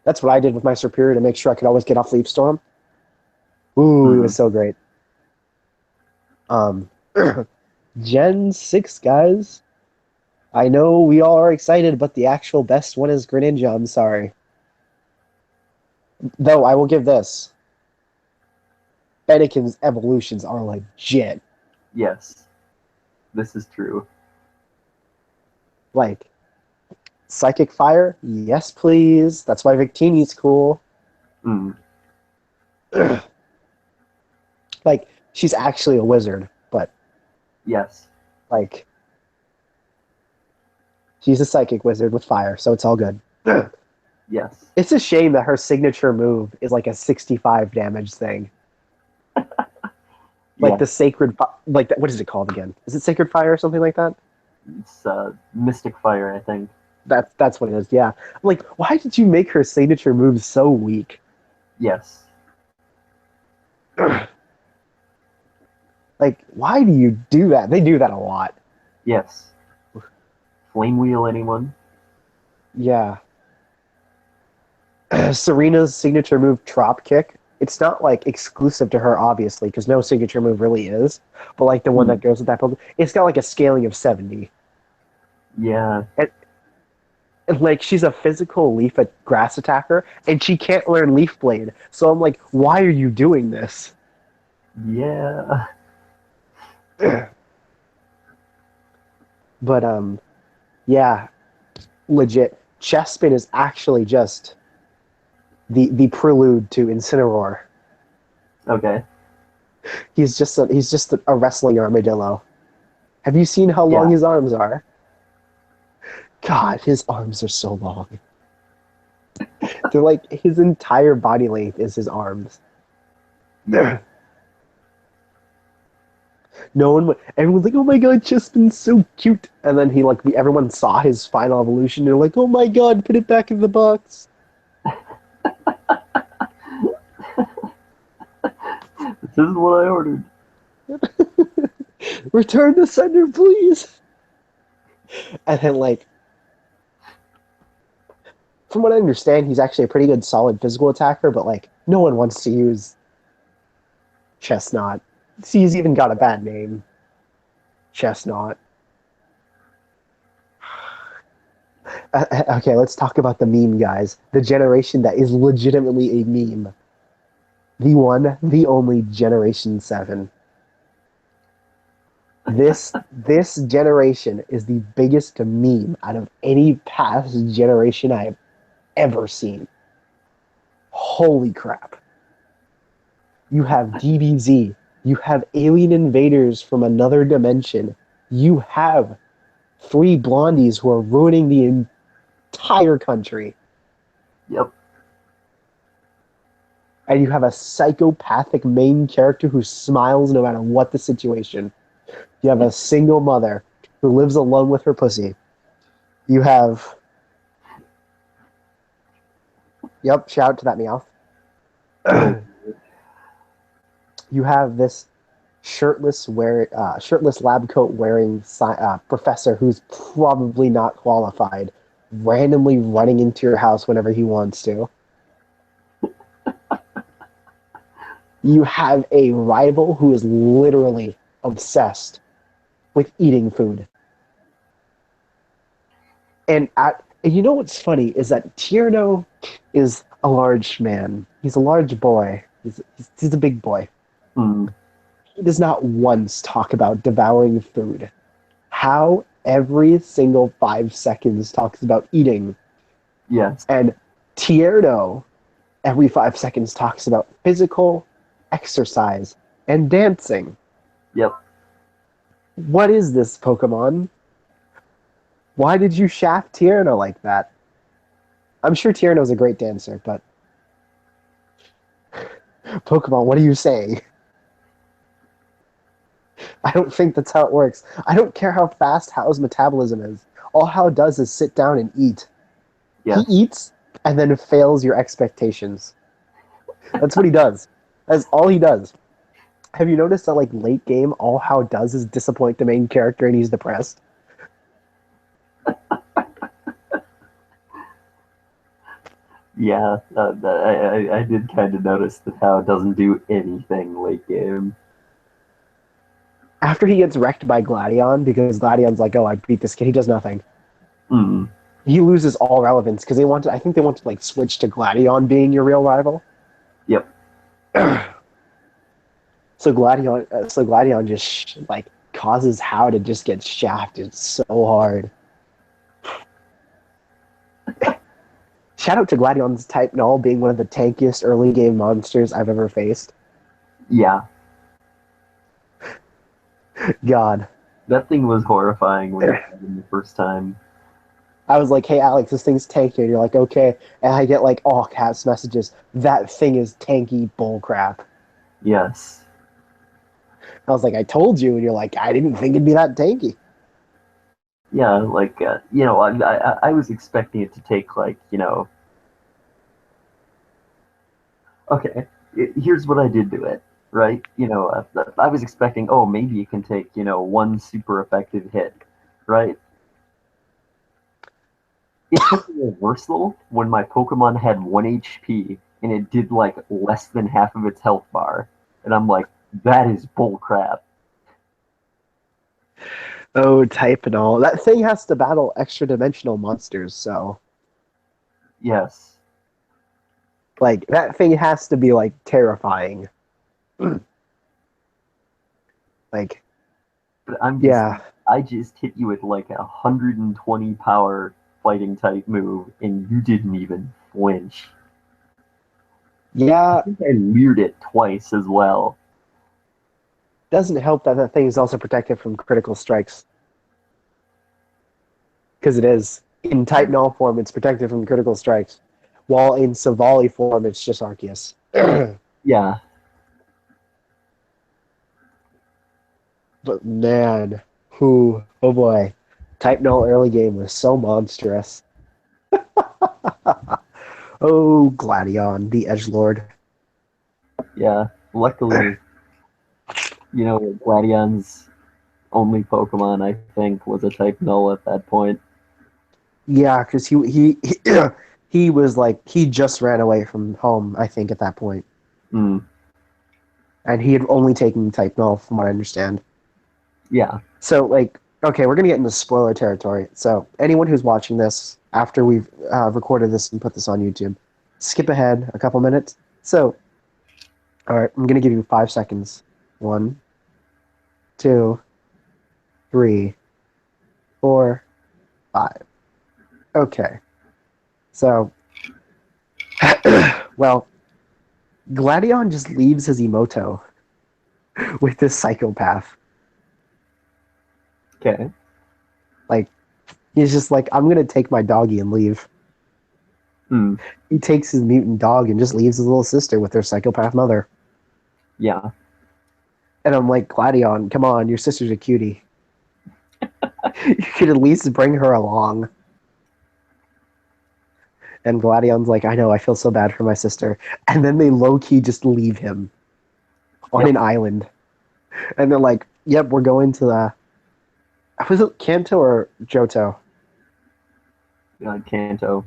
That's what I did with my superior to make sure I could always get off Leaf Storm. Ooh, it Hmm. was so great. Um, Gen 6, guys. I know we all are excited, but the actual best one is Greninja. I'm sorry. Though I will give this. Fennekin's evolutions are legit. Yes, this is true. Like, psychic fire? Yes, please. That's why Victini's cool. Mm, Like, she's actually a wizard, but, yes, like, she's a psychic wizard with fire, so it's all good. yes, It's a shame that her signature move is like a 65 damage thing. Like the yes. sacred, like that. What is it called again? Is it sacred fire or something like that? It's Mystic Fire, I think. That's what it is. Yeah. I'm like, why did you make her signature move so weak? Yes, Like, why do you do that? They do that a lot. yes. Flame Wheel, anyone? Yeah. Serena's signature move, drop kick. It's not like exclusive to her, obviously, because no signature move really is. But like the one Mm, that goes with that build, it's got like a scaling of 70. yeah, And like she's a physical leaf grass attacker, and she can't learn Leaf Blade. So I'm like, why are you doing this? yeah. But yeah, legit. Chespin is actually just the prelude to Incineroar. Okay, He's just a wrestling armadillo. Have you seen how long yeah. his arms are? God, his arms are so long. They're like his entire body length is his arms. Yep. No one, everyone's like, "Oh my god, Chespin's so cute," and then everyone saw his final evolution. And they're like, "Oh my god, put it back in the box." This is what I ordered. Return the sender, please. And then, like, from what I understand, he's actually a pretty good, solid physical attacker. But like, no one wants to use Chestnut. See, he's even got a bad name, Chestnut. Okay, let's talk about the meme guys. The generation that is legitimately a meme. The one, the only Generation 7. This generation is the biggest meme out of any past generation I have ever seen. Holy crap. You have DBZ. You have alien invaders from another dimension. You have three blondies who are ruining the entire country. Yep. And you have a psychopathic main character who smiles no matter what the situation. You have a single mother who lives alone with her pussy. You have. Yep, shout out to that Meowth. Oh, You have this shirtless lab coat wearing professor who's probably not qualified, randomly running into your house whenever he wants to. You have a rival who is literally obsessed with eating food. And you know what's funny is that Tierno is a large man. He's a large boy. He's a big boy. mm, He does not once talk about devouring food. How every single 5 seconds talks about eating. yes. And Tierno every 5 seconds talks about physical exercise and dancing. Yep. What is this, Pokemon? Why did you shaft Tierno like that? I'm sure Tierno's a great dancer, but Pokemon, what are you saying? I don't think that's how it works. I don't care how fast How's metabolism is. All How does is sit down and eat. He Yes. eats and then fails your expectations. That's what he does. That's all he does. Have you noticed that, like, late game, all How does is disappoint the main character and he's depressed? Yeah. I did kind of notice that how it doesn't do anything late game. After he gets wrecked by Gladion, because Gladion's like, "Oh, I beat this kid," he does nothing. Mm, He loses all relevance because I think they wanted to, like, switch to Gladion being your real rival. yep. So Gladion just like causes How to just get shafted so hard. Shout out to Gladion's type null being one of the tankiest early game monsters I've ever faced. Yeah, God. that thing was horrifying when you played it the first time. I was like, hey Alex, this thing's tanky, and you're like, okay. And I get like all caps messages. That thing is tanky bullcrap. Yes. I was like, I told you, and you're like, I didn't think it'd be that tanky. Yeah, like I was expecting it to take like okay, here's what I did to it, right? I was expecting, oh, maybe it can take one super effective hit, right? It took a reversal when my Pokemon had 1 HP and it did like less than half of its health bar, and I'm like, that is bull crap. Oh, type and all. That thing has to battle extra dimensional monsters, so Yes, like that thing has to be like terrifying. Like, but yeah. I just hit you with like 120 power fighting type move, and you didn't even flinch. I Yeah, think I leered it twice as well. doesn't help that that thing is also protected from critical strikes. Because it is. In type null form, it's protected from critical strikes. While in Savali form, it's just Arceus. Yeah, But man, oh boy. Type null early game was so monstrous. Oh, Gladion, the edgelord. yeah. Luckily, Gladion's only Pokemon, I think, was a type null at that point. Yeah, because he was like he just ran away from home, I think, at that point, Mm, and he had only taken type null, from what I understand. yeah, So, like, okay, we're gonna get into spoiler territory. So, anyone who's watching this after we've recorded this and put this on YouTube, skip ahead a couple minutes. So, all right, I'm gonna give you 5 seconds. 1, 2, 3, 4, 5. Okay. So, well, Gladion just leaves his Emoto with this psychopath. okay. Like, he's just like, I'm gonna take my doggy and leave. Mm, He takes his mutant dog and just leaves his little sister with her psychopath mother. yeah, And I'm like, Gladion, come on, your sister's a cutie. You could at least bring her along. And Gladion's like, I know, I feel so bad for my sister. And then they low key just leave him on yep. an island. And they're like, yep, we're going to the. Was it Kanto or Johto? Kanto.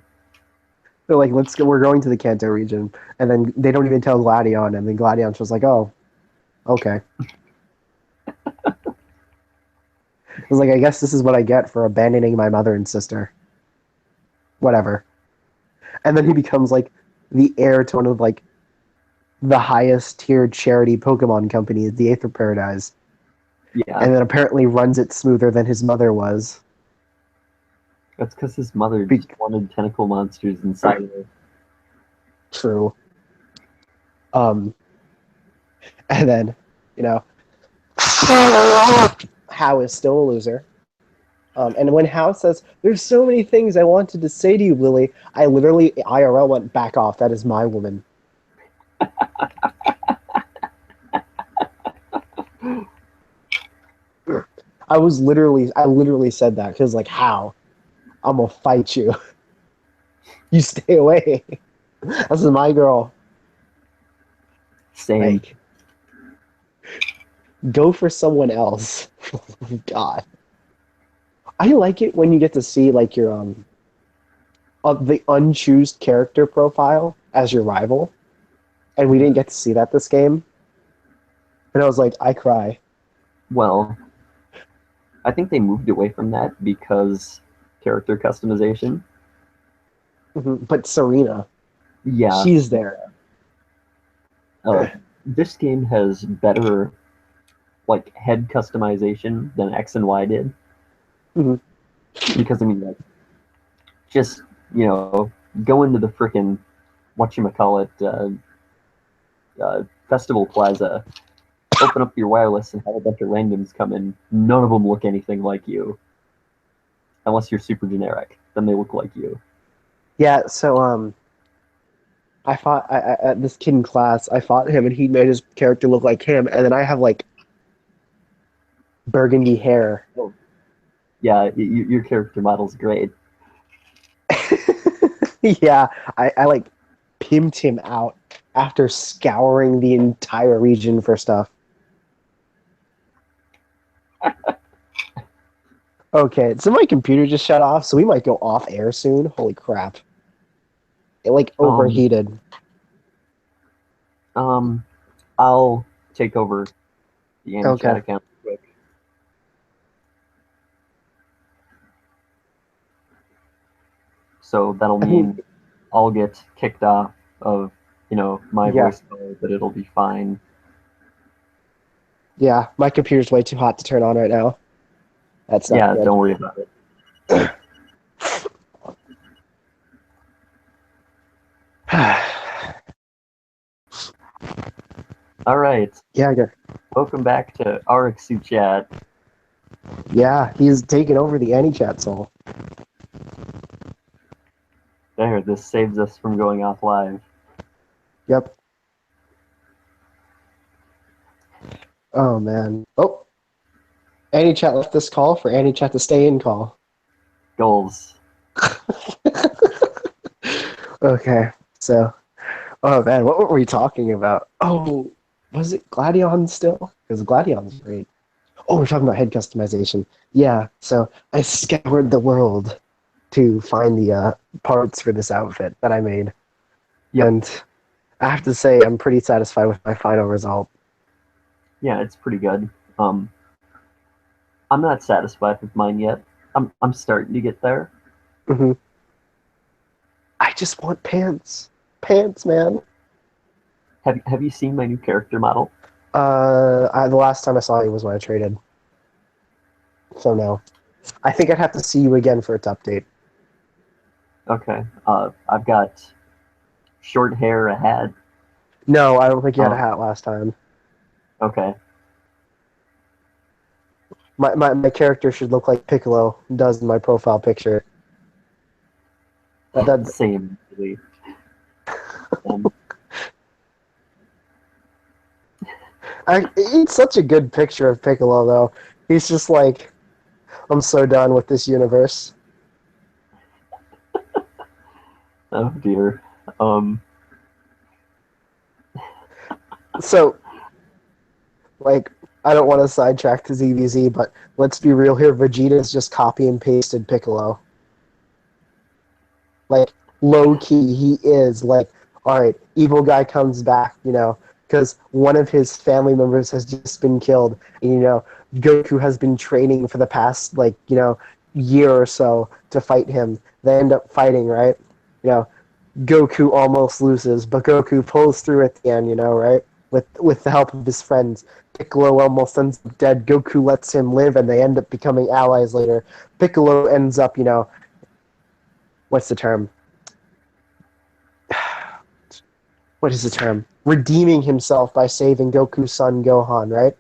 They're like, let's go, we're going to the Kanto region. And then they don't even tell Gladion. And then Gladion's just like, oh, okay. I was like, I guess this is what I get for abandoning my mother and sister. Whatever. And then he becomes like the heir to one of like the highest tiered charity Pokemon company, the Aether Paradise. Yeah, And then apparently runs it smoother than his mother was. that's because his mother Be- just wanted tentacle monsters inside of her. True. Um, and then, you know, How is still a loser. And when How says, "There's so many things I wanted to say to you, Lily," I literally IRL went back off. That is my woman. I literally said that because like, how? I'm gonna fight you. You stay away. This is my girl. Same. Like, go for someone else. God, I like it when you get to see like your the unchoose character profile as your rival, and we didn't get to see that this game. And I was like, I cry. Well, I think they moved away from that because character customization. But Serena, Yeah. she's there. Uh, this game has better like head customization than X and Y did Mhm. because I mean like just go into the frickin' whatchamacallit festival plaza, open up your wireless and have a bunch of randoms come in. None of them look anything like you unless you're super generic. Then they look like you. Yeah, so I fought at this kid in class. I fought him, and he made his character look like him, and then I have like burgundy hair. Oh, yeah, your character model's great. Yeah, I like pimped him out after scouring the entire region for stuff. Okay, so my computer just shut off, so we might go off air soon. Holy crap. It like Um, overheated. um, I'll take over the Anichat Okay. account quick. So that'll I mean, mean I'll get kicked off of, my yeah. voice call, but it'll be fine. Yeah, my computer's way too hot to turn on right now. That's not Yeah, good. don't worry about it. All right. Yeah, good. Welcome back to RxU Chat. Yeah, he's taken over the AnyChat soul. There, this saves us from going off live. Yep. Oh man. Oh, AnyChat left this call for AnyChat to stay in call. Goals. Okay, so oh man, what were we talking about? Oh, was it Gladion still? Because Gladion's great. Oh, we're talking about head customization. Yeah, so I scoured the world to find the parts for this outfit that I made, Yep. and I have to say I'm pretty satisfied with my final result. Yeah, it's pretty good. Um, I'm not satisfied with mine yet. I'm starting to get there. Hmm. I just want pants, pants, man. Have you seen my new character model? The last time I saw you was when I traded, so no. I think I'd have to see you again for its update. Okay. I've got short hair, a hat. No, I don't think you had a Um, hat last time. okay. My character should look like Piccolo does in my profile picture. That Same, really. Um, it's such a good picture of Piccolo though. He's just like, I'm so done with this universe. oh dear. Um, So like, I don't want to sidetrack to ZVZ, but let's be real here. Vegeta's just copy and pasted Piccolo. Like low key, he is like, all right, evil guy comes back, because one of his family members has just been killed, and Goku has been training for the past year or so to fight him. They end up fighting, right? You know, Goku almost loses, but Goku pulls through at the end, right? With the help of his friends. Piccolo almost ends up dead. Goku lets him live, and they end up becoming allies later. Piccolo ends up, what's the term? What is the term? Redeeming himself by saving Goku's son Gohan, right?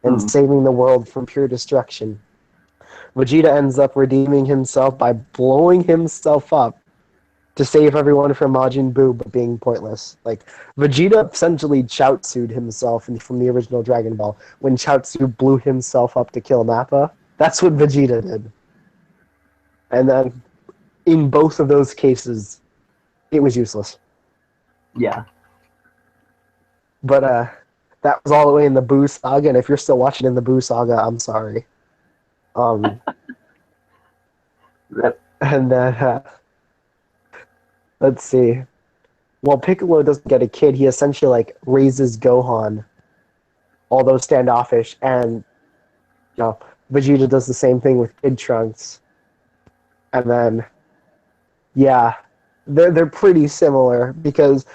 And hmm, saving the world from pure destruction. Vegeta ends up redeeming himself by blowing himself up to save everyone from Majin Buu, but being pointless. Like Vegeta essentially Chaozu'd himself from the original Dragon Ball when Chaozu blew himself up to kill Nappa. That's what Vegeta did. And then in both of those cases, it was useless. yeah. But that was all the way in the Buu saga, and if you're still watching in the Buu saga, I'm sorry. Um, Rip. and then let's see. Well, Piccolo doesn't get a kid. He essentially like raises Gohan, although standoffish, and know, Vegeta does the same thing with Kid Trunks, and then yeah, they're pretty similar because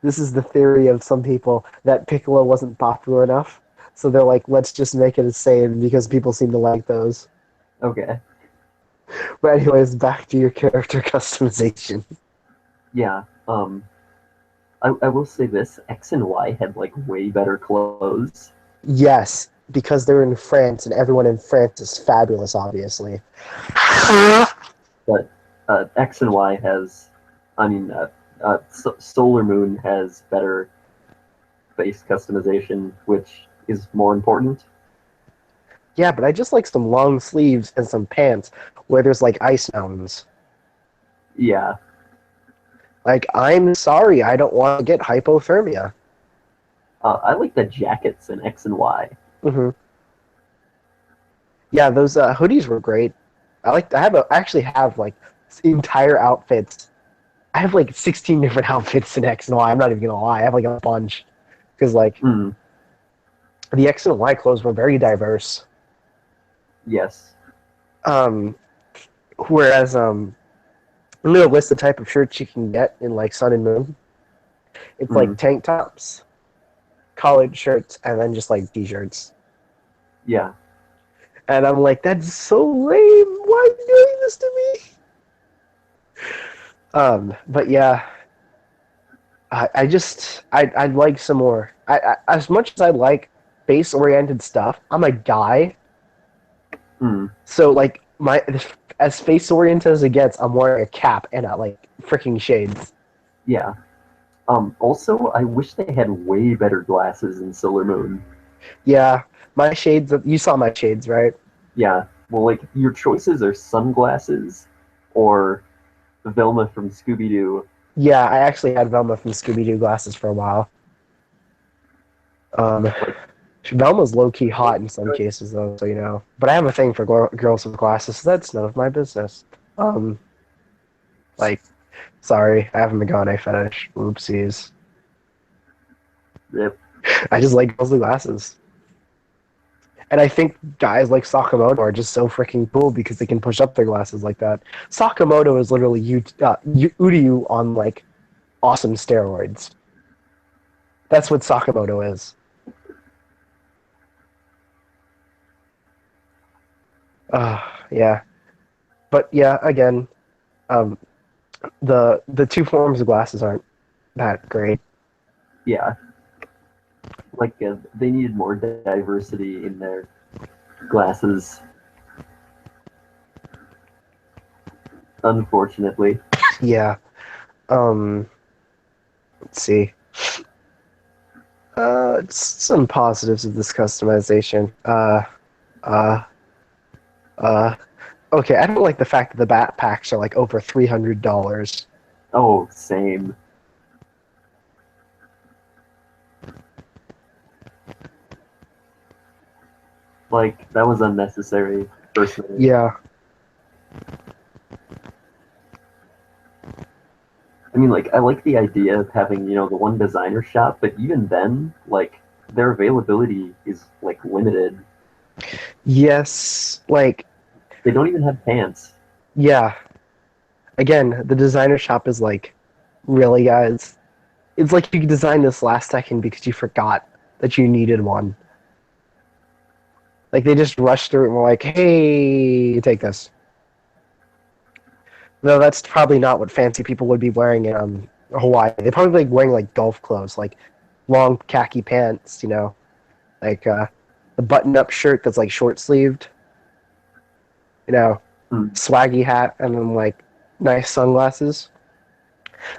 this is the theory of some people that Piccolo wasn't popular enough. So they're like, let's just make it a save because people seem to like those. Okay. But anyways, back to your character customization. Yeah. I will say this: X and Y had like way better clothes. Yes, because they're in France and everyone in France is fabulous, obviously. But X and Y has, I mean, Solar Moon has better face customization, which is more important. Yeah, but I just like some long sleeves and some pants where there's like ice mountains. Yeah, Like, I'm sorry, I don't want to get hypothermia. I like the jackets in X and Y. Hmm. Yeah, those hoodies were great. I actually have like entire outfits. I have like 16 different outfits in X and Y. I'm not even gonna lie. I have like a bunch because like Mm, the X and Y clothes were very diverse. yes. Um, whereas I'm gonna list the type of shirts you can get in like Sun and Moon. It's like Mm, tank tops, collared shirts, and then just like t-shirts. yeah. And I'm like, that's so lame. Why are you doing this to me? But yeah, I'd like some more. As much as I like face oriented stuff, I'm a guy, Mm, so like my as face oriented as it gets, I'm wearing a cap and like freaking shades. yeah. Also, I wish they had way better glasses in Solar Moon. Yeah, my shades. You saw my shades, right? Yeah. Well, like your choices are sunglasses or Velma from Scooby Doo. Yeah, I actually had Velma from Scooby Doo glasses for a while. Um, Like, Velma's low key hot in some cases, though, so you know. But I have a thing for girls with glasses, so that's none of my business. Um, like, sorry, I haven't begun a fetish. Oopsies. rip. I just like girls with glasses. And I think guys like Sakamoto are just so freaking cool because they can push up their glasses like that. Sakamoto is literally Uryu on like awesome steroids. That's what Sakamoto is. Yeah. But yeah, again, um, the two forms of glasses aren't that great. Yeah. Like they needed more diversity in their glasses. Unfortunately. Yeah. Um, let's see. Some positives of this customization. Uh, uh. Okay, I don't like the fact that the backpacks are like over $300. Oh, same. Like that was unnecessary, personally. Yeah. I mean, like I like the idea of having the one designer shop, but even then, like their availability is like limited. Yes. Like, They don't even have pants. yeah. Again, the designer shop is like, really, guys? It's like you designed this last second because you forgot that you needed one. Like they just rushed through it and were like, "Hey, take this." Though that's probably not what fancy people would be wearing in Hawaii. They're probably like wearing like golf clothes, like long khaki pants, like the button-up shirt that's like short-sleeved, you know, Hmm. swaggy hat, and then like nice sunglasses.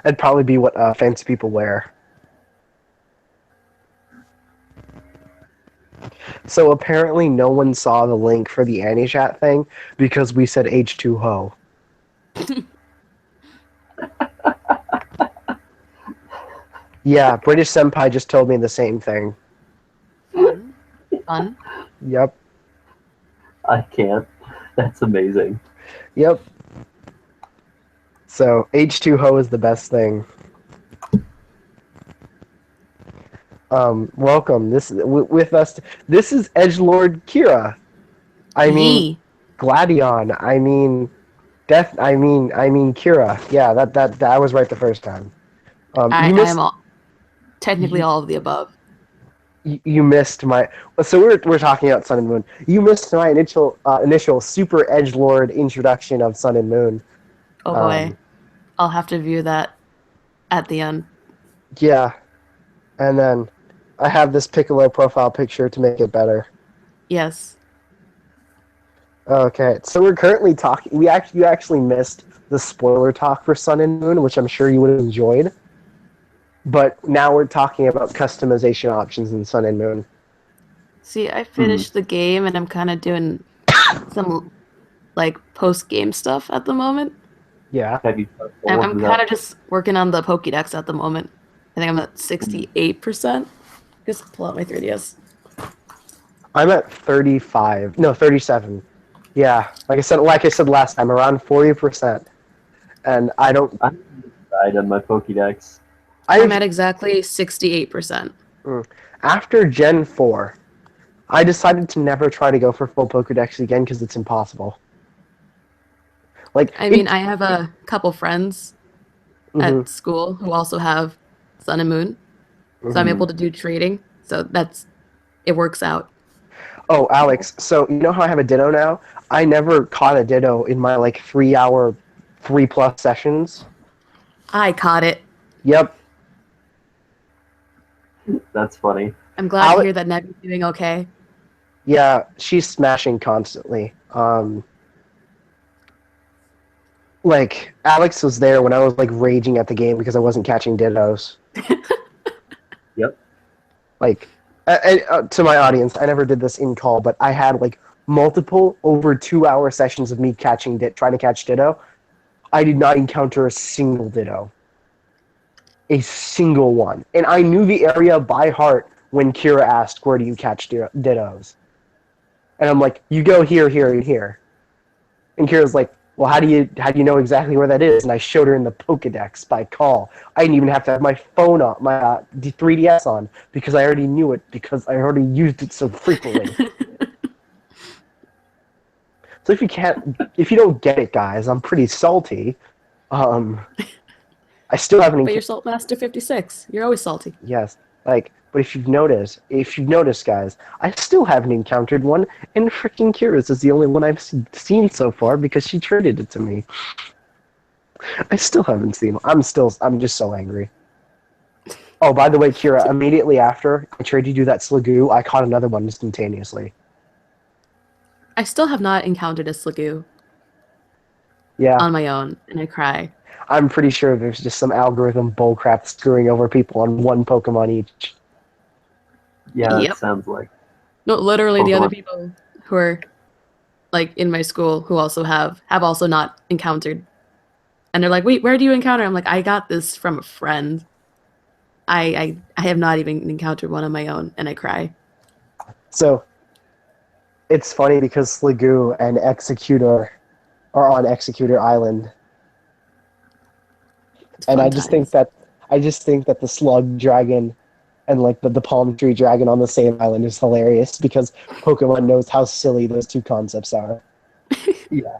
That'd probably be what fancy people wear. So apparently, no one saw the link for the Anichat thing because we said H2Ho. Yeah, British Senpai just told me the same thing. Fun. Fun. Yep. I can't. That's amazing. Yep. So H2Ho is the best thing. Welcome. With us. This is Edgelord Kira. I mean Yee. Gladion. I mean Death. I mean Kira. Yeah, that I was right the first time. I You I am missed. all, technically all of the above. You missed my. So we're talking about Sun and Moon. You missed my initial super edgelord introduction of Sun and Moon. Oh boy, Um, I'll have to view that at the end. yeah, and then I have this Piccolo profile picture to make it better. Yes. Okay, so we're currently talking. You actually missed the spoiler talk for Sun and Moon, which I'm sure you would have enjoyed. But now we're talking about customization options in Sun and Moon. See, I finished the game and I'm kind of doing some like post game stuff at the moment. Yeah. Have you I'm followed kind that? of just working on the Pokédex at the moment. I think I'm at 68%. Just pull out my 3DS. I'm at 35. No, 37. Yeah, like I said last time, around 40%. And I don't. I'm died on my Pokédex. I'm I've at exactly 68%. After Gen 4, I decided to never try to go for full Pokedex again because it's impossible. Like I mean, I have a couple friends mhm, at school who also have Sun and Moon, so I'm mhm. able to do trading. So it works out. Oh, Alex. So you know how I have a Ditto now? I never caught a Ditto in my like 3 hour, 3+ sessions. I caught it. Yep. That's funny. I'm glad to Alex. hear that Nevi's doing okay. Yeah, she's smashing constantly. Like Alex was there when I was like raging at the game because I wasn't catching Dittos. Yep. Like to my audience, I never did this in call, but I had like multiple over 2 hour sessions of me trying to catch Ditto. I did not encounter a single Ditto, a single one, and I knew the area by heart when Kira asked, "Where do you catch Dittos?" And I'm like, "You go here, here, and here." And Kira's like, "Well, how do you know exactly where that is?" And I showed her in the Pokedex by call. I didn't even have to have my phone on, my 3DS on, because I already knew it because I already used it so frequently. So if you don't get it, guys, I'm pretty salty. I still haven't. But you're Salt Master 56. You're always salty. Yes, but if you've noticed, guys, I still haven't encountered one, and freaking Kira's is the only one I've seen so far because she traded it to me. I still haven't seen one. I'm just so angry. Oh, by the way, Kira, immediately after I traded you that Sliggoo, I caught another one instantaneously. I still have not encountered a Sliggoo Yeah, on my own, and I cry. I'm pretty sure there's just some algorithm bullcrap screwing over people on one Pokemon each. Yeah, it Yep. sounds like. No, literally the other Pokemon. people who are like in my school who also have also not encountered. And they're like, "Wait, where do you encounter?" I'm like, "I got this from a friend. I have not even encountered one on my own," and I cry. So it's funny because Sliggoo and Executor are on Executor Island, It's and fun times. I just think that the Slug Dragon and like the Palm Tree Dragon on the same island is hilarious because Pokemon knows how silly those two concepts are. Yeah.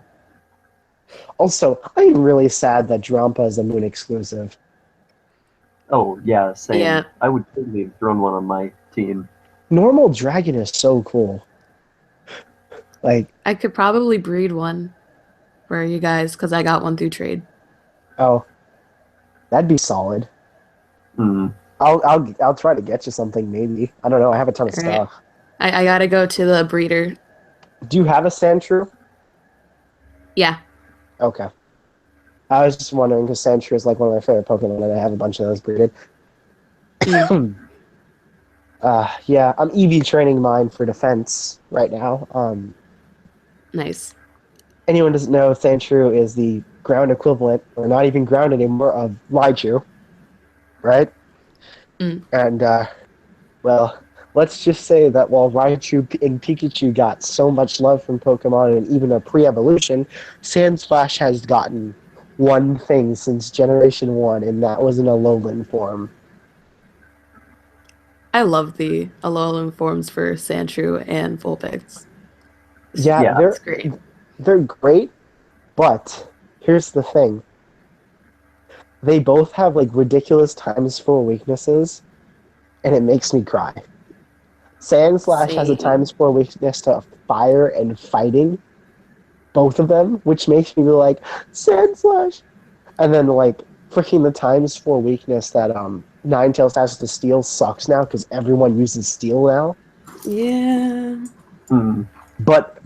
Also, I am really sad that Drampa is a Moon exclusive. Oh, yeah, same. Yeah. I would totally have thrown one on my team. Normal Dragon is so cool. Like, I could probably breed one for you guys because I got one through trade. oh, that'd be solid. Hmm. I'll try to get you something maybe. I don't know. I have a ton of All right. stuff. I gotta go to the breeder. Do you have a Sandshrew? Yeah. Okay. I was just wondering because Sandshrew is like one of my favorite Pokemon, and I have a bunch of those breeded. Yeah, I'm EV training mine for defense right now. Nice. Anyone doesn't know, Sandshrew is the ground equivalent, or not even ground anymore, of Raichu, right? Mm. And well, let's just say that while Raichu and Pikachu got so much love from Pokemon and even a pre-evolution, Sandslash has gotten one thing since Generation 1, and that was an Alolan form. I love the Alolan forms for Sandshrew and Vulpix. Yeah, Yeah. It's great. they're great, but here's the thing. They both have like ridiculous times 4 weaknesses, and it makes me cry. Sandslash has a Same. times 4 weakness to fire and fighting, both of them, which makes me be like, Sandslash! And then, like, freaking the times 4 weakness that Ninetales has to steel sucks now because everyone uses steel now. Yeah. Hmm. But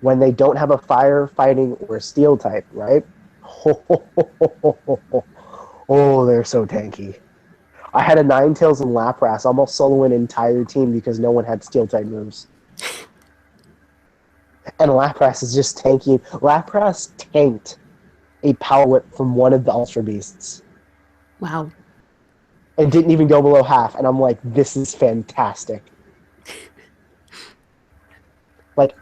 when they don't have a fire, fighting, or steel type, right? Oh, they're so tanky. I had a Ninetales and Lapras almost solo an entire team because no one had steel type moves. And Lapras is just tanky. Lapras tanked a Power Whip from one of the Ultra Beasts. Wow. And didn't even go below half. And I'm like, this is fantastic. Like,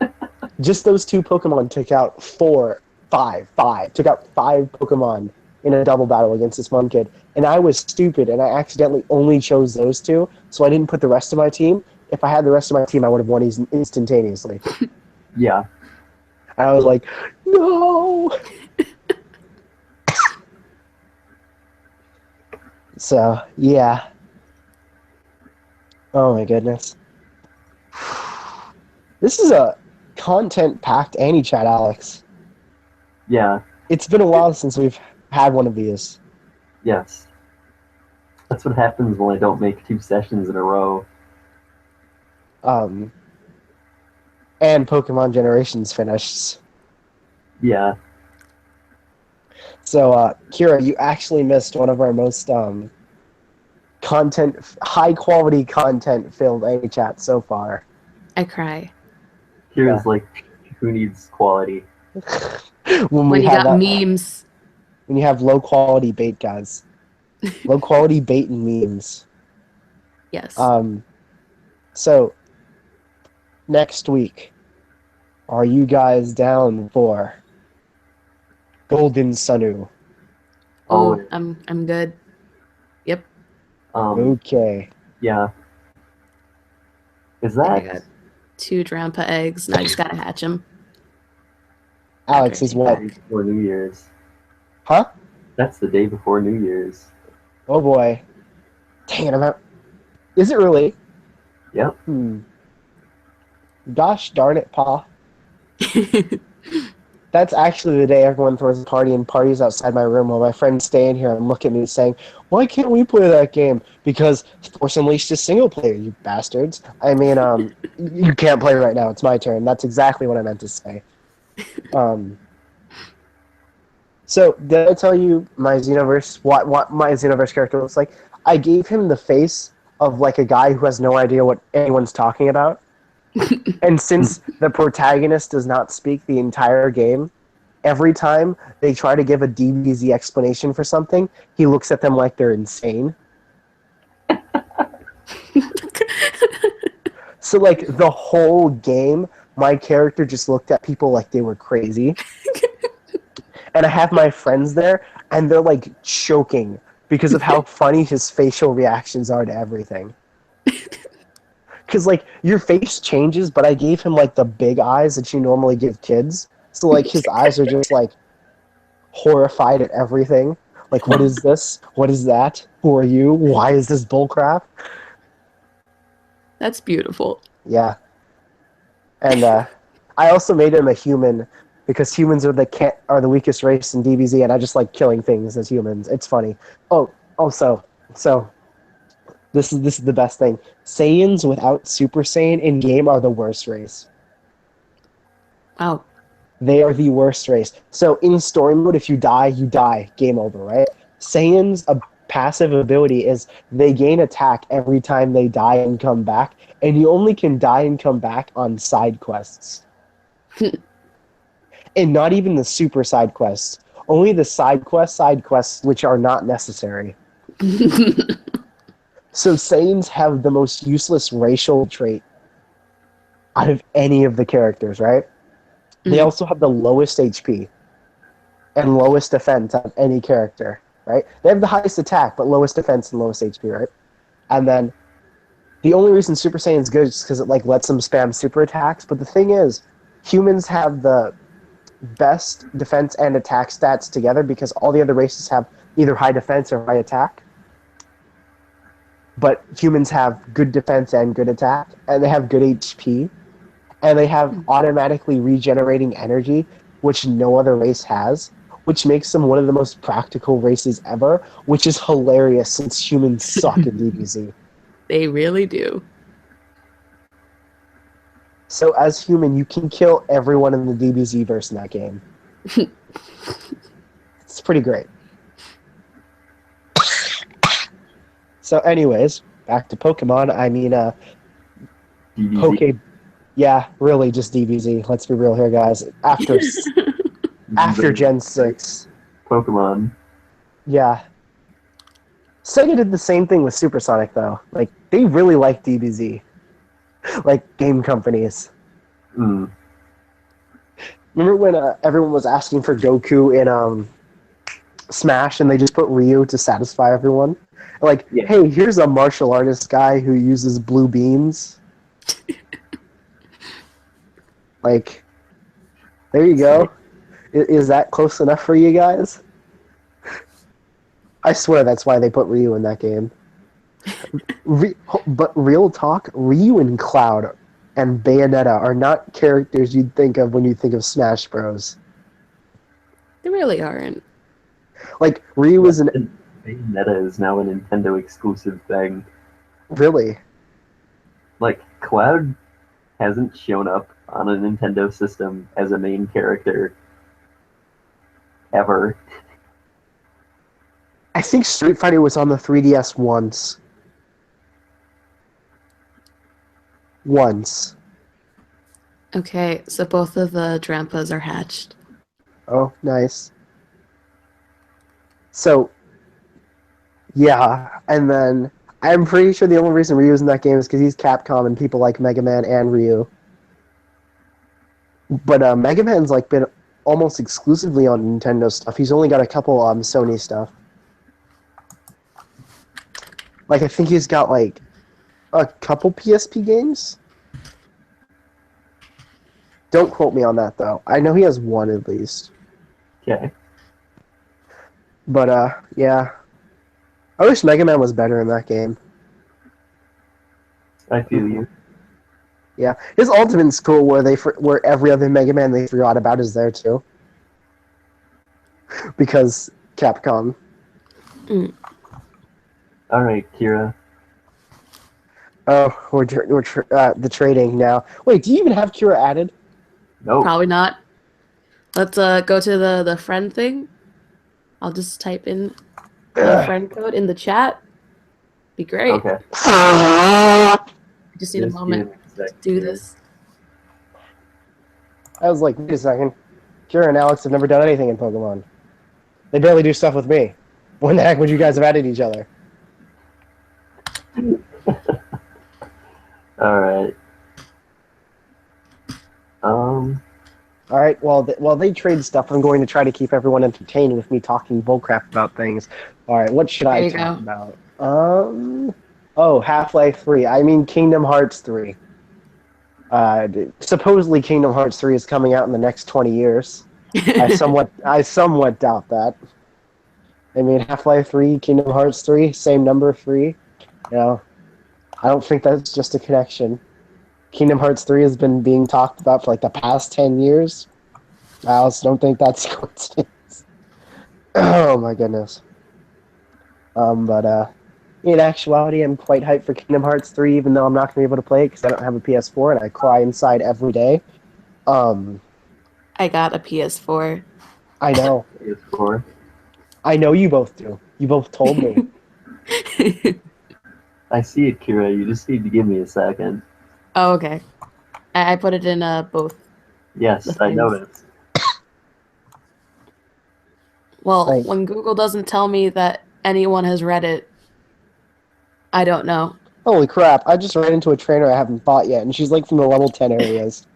just those two Pokemon took out took out 5 Pokemon in a double battle against this one kid. And I was stupid, and I accidentally only chose those two, so I didn't put the rest of my team. If I had the rest of my team, I would have won instantaneously. Yeah. And I was like, no! So, yeah. Oh my goodness. This is a content-packed Anichat, Alex. Yeah. It's been a while since we've had one of these. Yes. That's what happens when I don't make 2 sessions in a row. And Pokemon Generations finished. Yeah. So, Kira, you actually missed one of our most high-quality content-filled Anichat so far. I cry. Here's like, who needs quality? When you got memes. When you have low-quality bait, guys. Low-quality bait and memes. Yes. So, next week, are you guys down for Golden Sunu? Oh, Oh, I'm good. Yep. Okay. Yeah. Is I that got 2 Drampa eggs. Now I just gotta hatch them. Alex is what? the day before New Year's? Huh? That's the day before New Year's. Oh boy. Dang it, I'm out. Is it really? Yep. Gosh darn it, Pa. That's actually the day everyone throws a party and parties outside my room while my friends stay in here and look at me saying, why can't we play that game? Because Force Unleashed is single player, you bastards. I mean, you can't play right now. It's my turn. That's exactly what I meant to say. So, did I tell you my Xenoverse, what my Xenoverse character looks like? I gave him the face of like a guy who has no idea what anyone's talking about. And since the protagonist does not speak the entire game, every time they try to give a DBZ explanation for something, he looks at them like they're insane. So, like, the whole game, my character just looked at people like they were crazy. And I have my friends there, and they're, like, choking because of how funny his facial reactions are to everything. Because, like, your face changes, but I gave him, like, the big eyes that you normally give kids. So, like, his eyes are just, like, horrified at everything. Like, what is this? What is that? Who are you? Why is this bullcrap? That's beautiful. Yeah. And I also made him a human because humans are the weakest race in DBZ, and I just like killing things as humans. It's funny. Oh, also, so this is the best thing. Saiyans without Super Saiyan in game are the worst race. Wow. They are the worst race. So in story mode, if you die, you die. Game over, right? Saiyans' passive ability is they gain attack every time they die and come back, and you only can die and come back on side quests. And not even the super side quests. Only the side quests which are not necessary. So Saiyans have the most useless racial trait out of any of the characters, right? They also have the lowest HP and lowest defense of any character, right? They have the highest attack, but lowest defense and lowest HP, right? And then the only reason Super Saiyan's good is because it like lets them spam super attacks. But the thing is, humans have the best defense and attack stats together because all the other races have either high defense or high attack. but humans have good defense and good attack, and they have good HP, and they have automatically regenerating energy, which no other race has, which makes them one of the most practical races ever, which is hilarious since humans suck at DBZ. They really do. So as human, you can kill everyone in the DBZ verse in that game. It's pretty great. So anyways, back to Pokemon. I mean, DBZ. Yeah, really just DBZ. Let's be real here, guys. After Gen 6. Pokemon. Yeah. Sega did the same thing with Supersonic, though. Like, they really like DBZ. Like, game companies. Mm. Remember when everyone was asking for Goku in Smash and they just put Ryu to satisfy everyone? Like, Yeah. hey, here's a martial artist guy who uses blue beams. Like, there you go. Is that close enough for you guys? I swear that's why they put Ryu in that game. But real talk, Ryu and Cloud and Bayonetta are not characters you'd think of when you think of Smash Bros. They really aren't. Like, Ryu is an... Bayonetta is now a Nintendo exclusive thing. Really? Like, Cloud hasn't shown up on a Nintendo system as a main character ever. I think Street Fighter was on the 3DS once. Once. Okay, so both of the Drampas are hatched. Oh, nice. So, yeah, and then I'm pretty sure the only reason Ryu's in that game is because he's Capcom and people like Mega Man and Ryu. But Mega Man's like been almost exclusively on Nintendo stuff. He's only got a couple Sony stuff. Like, I think he's got like a couple PSP games. Don't quote me on that though. I know he has one at least. Okay. But yeah. I wish Mega Man was better in that game. I feel you. Yeah, his Ultimate's cool where every other Mega Man they forgot about is there too. Because Capcom. All right, Kira. Oh, we're the trading now. Wait, do you even have Kira added? Nope. Probably not. Let's go to the friend thing. I'll just type in the friend code in the chat. Be great. Okay. I just need a Just moment give me a to sec do here. this. I was like, wait a second. Kira and Alex have never done anything in Pokemon. They barely do stuff with me. When the heck would you guys have added each other? All right. All right, while they trade stuff, I'm going to try to keep everyone entertained with me talking bullcrap about things. All right, what should I There you talk go. about? Half-Life 3. I mean Kingdom Hearts 3. Supposedly Kingdom Hearts 3 is coming out in the next 20 years. I somewhat doubt that. I mean, Half-Life 3, Kingdom Hearts 3, same number 3. You know, I don't think that's just a connection. Kingdom Hearts 3 has been being talked about for like the past 10 years. I also don't think that's a coincidence. Oh my goodness. But in actuality, I'm quite hyped for Kingdom Hearts 3, even though I'm not going to be able to play it because I don't have a PS4 and I cry inside every day. I got a PS4. I know. PS4. I know you both do. You both told me. I see it, Kira. You just need to give me a second. Oh, okay. I put it in both. Yes, The I things. noticed. Well, Right. when Google doesn't tell me that anyone has read it, I don't know. Holy crap, I just ran into a trainer I haven't fought yet, and she's like from the level 10 areas.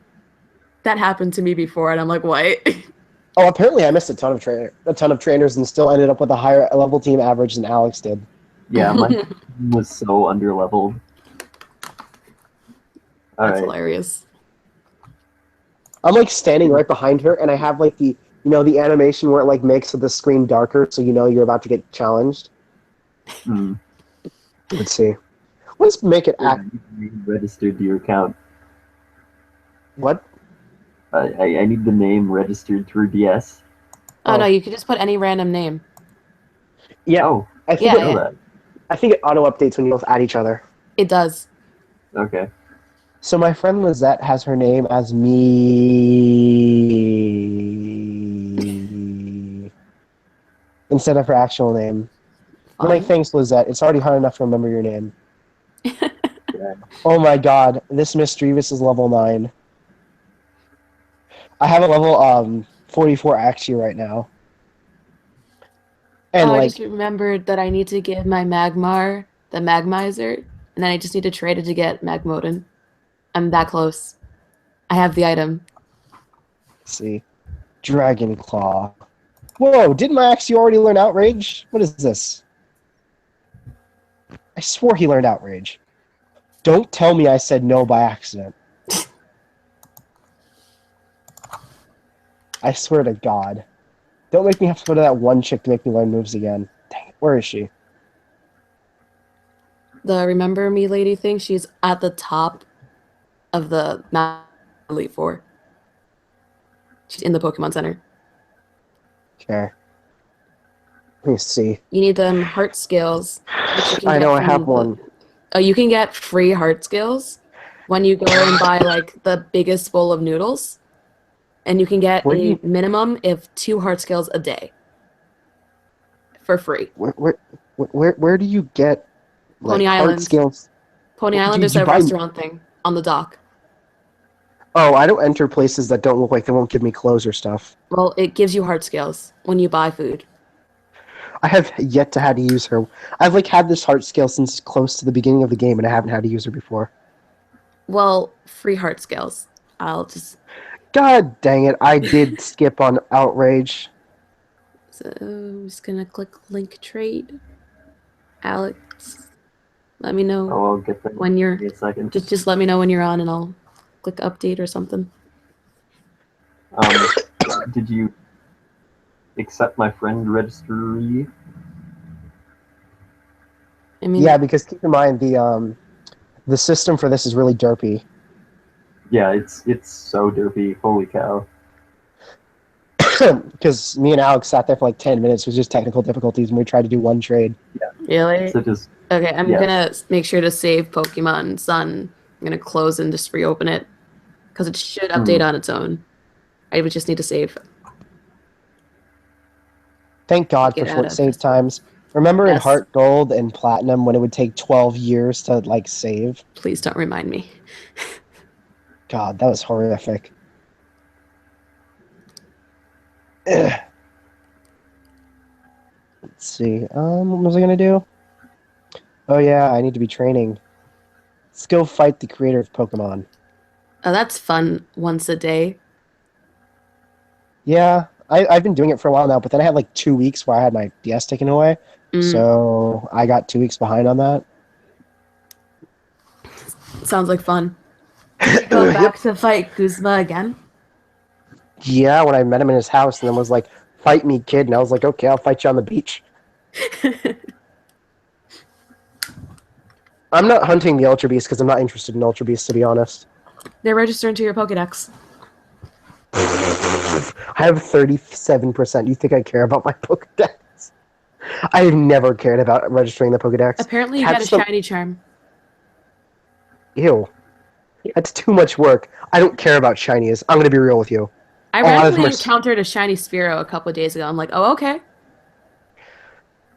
That happened to me before, and I'm like, what? Oh, apparently I missed a ton of trainers and still ended up with a higher level team average than Alex did. Yeah, my team was so underleveled. All That's right. hilarious. I'm like standing right behind her, and I have like the the animation where it like makes the screen darker, so you know you're about to get challenged. Hmm. Let's see. Let's make it act. Registered to your account. What? I need the name registered through DS. Oh no, Oh. you could just put any random name. Yeah. Oh, I I think Yeah, know it, yeah. that. I think it auto updates when you both add each other. It does. Okay. So my friend Lizette has her name as me instead of her actual name. I'm like, Fun. thanks, Lizette. It's already hard enough to remember your name. Yeah. Oh my god, this Misdreavus is level 9. I have a level 44 actually right now. And Oh, I just like, remembered that I need to give my Magmar the Magmizer, and then I just need to trade it to get Magmodon. I'm that close. I have the item. let's see, Dragon Claw. Whoa, didn't my Axie already learn Outrage? What is this? I swore he learned Outrage. Don't tell me I said no by accident. I swear to God. Don't make me have to go to that one chick to make me learn moves again. Dang it, where is she? The Remember Me lady thing, she's at the top of the Elite Four. She's in the Pokemon Center. Okay. Let me see. You need them heart skills, which you can I get know I have from the. one. Oh, you can get free heart skills when you go and buy like the biggest bowl of noodles, and you can get Where do a you minimum of 2 heart skills a day for free. where do you get like Pony heart Island. skills? Pony Island, Do there's you a buy? restaurant thing on the dock. Oh, I don't enter places that don't look like they won't give me clothes or stuff. Well, it gives you heart skills when you buy food. I have yet to had to use her. I've like had this heart skill since close to the beginning of the game, and I haven't had to use her before. Well, free heart skills. I'll just. God dang it! I did skip on Outrage. So I'm just gonna click link trade. Alex, let me know Oh, I'll get that when you're. in a second. Just let me know when you're on, and I'll click update or something. Did you accept my friend registry? I mean, Yeah, because keep in mind the system for this is really derpy. Yeah, it's so derpy. Holy cow. Because me and Alex sat there for like 10 minutes. It was just technical difficulties, and we tried to do one trade. really? So just Okay, I'm yes. gonna make sure to save Pokemon Sun. I'm gonna close and just reopen it because it should update on its own. I would just need to save. Thank God for Get out short of save this. times. Remember in Yes. Heart Gold and Platinum when it would take 12 years to like save? Please don't remind me. God, that was horrific. Ugh. Let's see. What was I gonna do? Oh yeah, I need to be training. Let's go fight the creator of Pokemon. Oh, that's fun once a day. Yeah, I've been doing it for a while now, but then I had like 2 weeks where I had my DS taken away, so I got 2 weeks behind on that. Sounds like fun. Did you go back to fight Guzma again? Yeah, when I met him in his house and then was like, "Fight me, kid," and I was like, "Okay, I'll fight you on the beach." I'm not hunting the Ultra Beast because I'm not interested in Ultra Beast, to be honest. They're registered into your Pokedex. I have 37%. You think I care about my Pokedex? I have never cared about registering the Pokedex. Apparently, you get a shiny charm. Ew. That's too much work. I don't care about shinies. I'm gonna be real with you. I A lot of them randomly are encountered a shiny Sphero a couple of days ago. I'm like, oh, okay.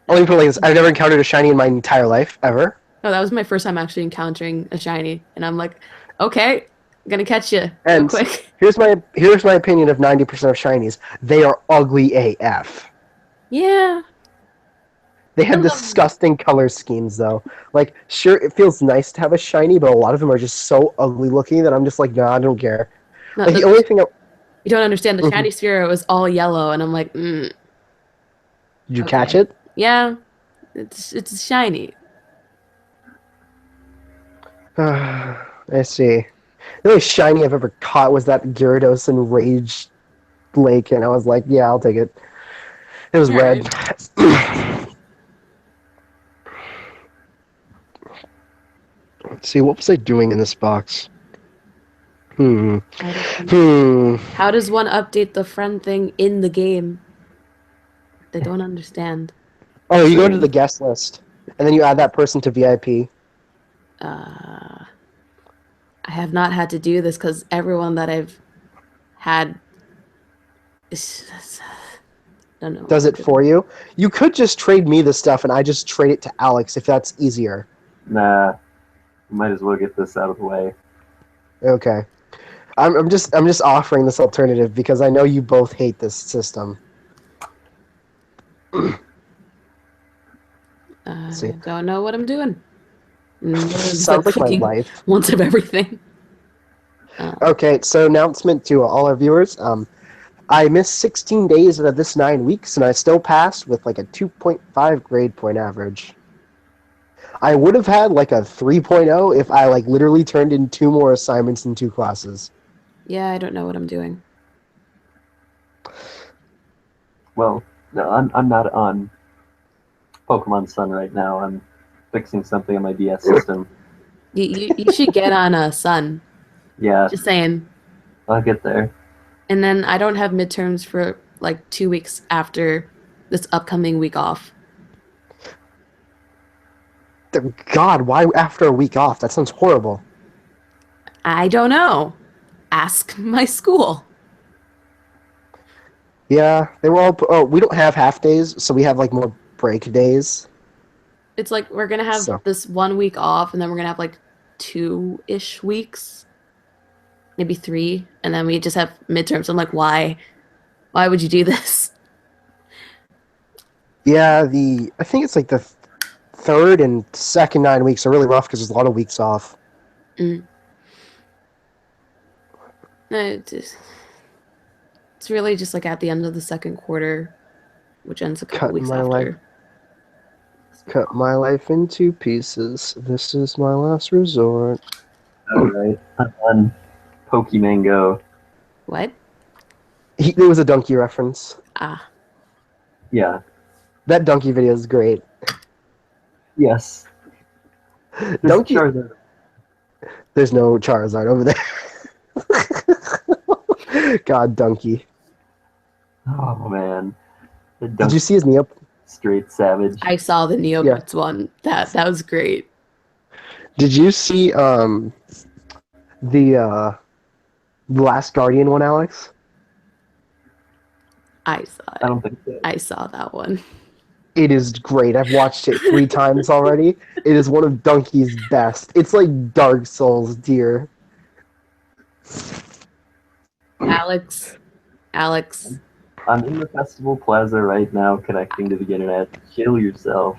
Let me put it like this. I've never encountered a shiny in my entire life, ever. No, that was my first time actually encountering a shiny, and I'm like, okay, I'm gonna catch you real And quick. here's my opinion of 90% of shinies. They are ugly AF. Yeah. They have Some of them- disgusting color schemes, though. Like, sure, it feels nice to have a shiny, but a lot of them are just so ugly looking that I'm just like, nah, I don't care. No, Like, the only thing. you don't understand. The Mhm. shiny Sphero is all yellow, and I'm like, Did you okay. catch it? Yeah, it's shiny. I see. The only shiny I've ever caught was that Gyarados in Rage Lake, and I was like, yeah, I'll take it. It was red. Let's see, what was I doing in this box? I don't know. Hmm. How does one update the friend thing in the game? They don't understand. Oh, you go to the guest list, and then you add that person to VIP. I have not had to do this because everyone that I've had don't know Does what I'm it for doing. you? You could just trade me the stuff, and I just trade it to Alex if that's easier. Nah, might as well get this out of the way. Okay. I'm just offering this alternative because I know you both hate this system. See, I don't know what I'm doing. It's like sounds like my clicking life. once of everything. Okay, so announcement to all our viewers. I missed 16 days out of this 9 weeks, and I still passed with like a 2.5 grade point average. I would have had like a 3.0 if I like literally turned in 2 more assignments in 2 classes. Yeah, I don't know what I'm doing. Well, no, I'm not on Pokemon Sun right now. I'm fixing something on my DS system. You should get on a Sun. Yeah, Just saying. I'll get there. And then I don't have midterms for like 2 weeks after this upcoming week off. God, why after a week off? That sounds horrible. I don't know. Ask my school. Yeah, they were all. Oh, we don't have half days, so we have like more break days. It's like we're gonna have So this 1 week off, and then we're gonna have like 2-ish weeks, maybe 3, and then we just have midterms. I'm like, why? Why would you do this? yeah, I think it's like the third and second 9 weeks are really rough because there's a lot of weeks off. Mm. It's really just like at the end of the second quarter, which ends a couple weeks after. Cut my life into pieces. This is my last resort. All right, I'm on Pokemon Go. What? There was a donkey reference. Ah, Yeah. That donkey video is great. Yes. There's Donkey. Charizard. There's no Charizard over there. God, donkey. Oh man. The Did you see his Neo? straight savage. I saw the Neopets one. That was great. Did you see the Last Guardian one, Alex? I saw I it. don't think so. I saw that one. It is great. I've watched it 3 times already. It is one of Donkey's best. It's like Dark Souls, dear. Alex, I'm in the festival plaza right now, connecting to the internet. Kill yourself.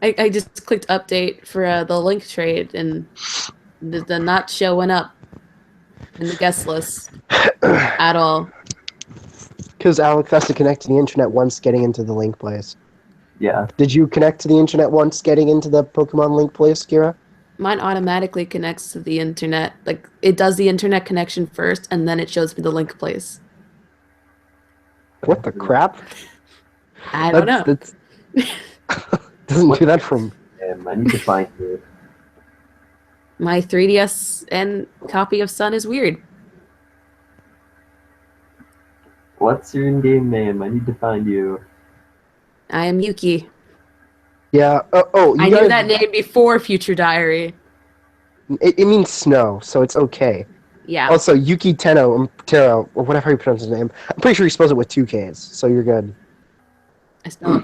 I just clicked update for the link trade, and the not showing up in the guest list at all. Because Alex has to connect to the internet once getting into the link place. Yeah. Did you connect to the internet once getting into the Pokemon link place, Kira? Mine automatically connects to the internet. Like it does the internet connection first, and then it shows me the link place. What the crap? I don't know. That's doesn't do that from. I need to find you. My 3DS and copy of Sun is weird. What's your in-game name? I need to find you. I am Yuki. Yeah. I knew that name before Future Diary. It means snow, so it's okay. Yeah. Also, Yuki Tero, or whatever you pronounce his name. I'm pretty sure he spells it with 2 Ks, so you're good.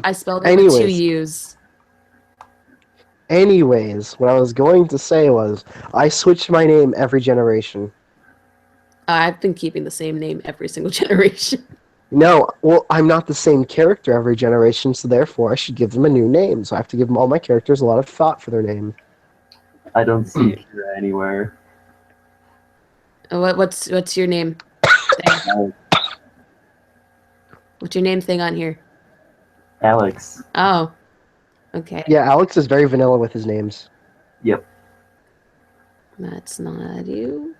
I spelled it with 2 U's. Anyways, what I was going to say was, I switched my name every generation. I've been keeping the same name every single generation. No, well, I'm not the same character every generation, so therefore I should give them a new name. So I have to give them all my characters a lot of thought for their name. I don't see Kira anywhere. What's your name? What's your name thing on here? Alex. Oh, okay. Yeah, Alex is very vanilla with his names. Yep. That's not you.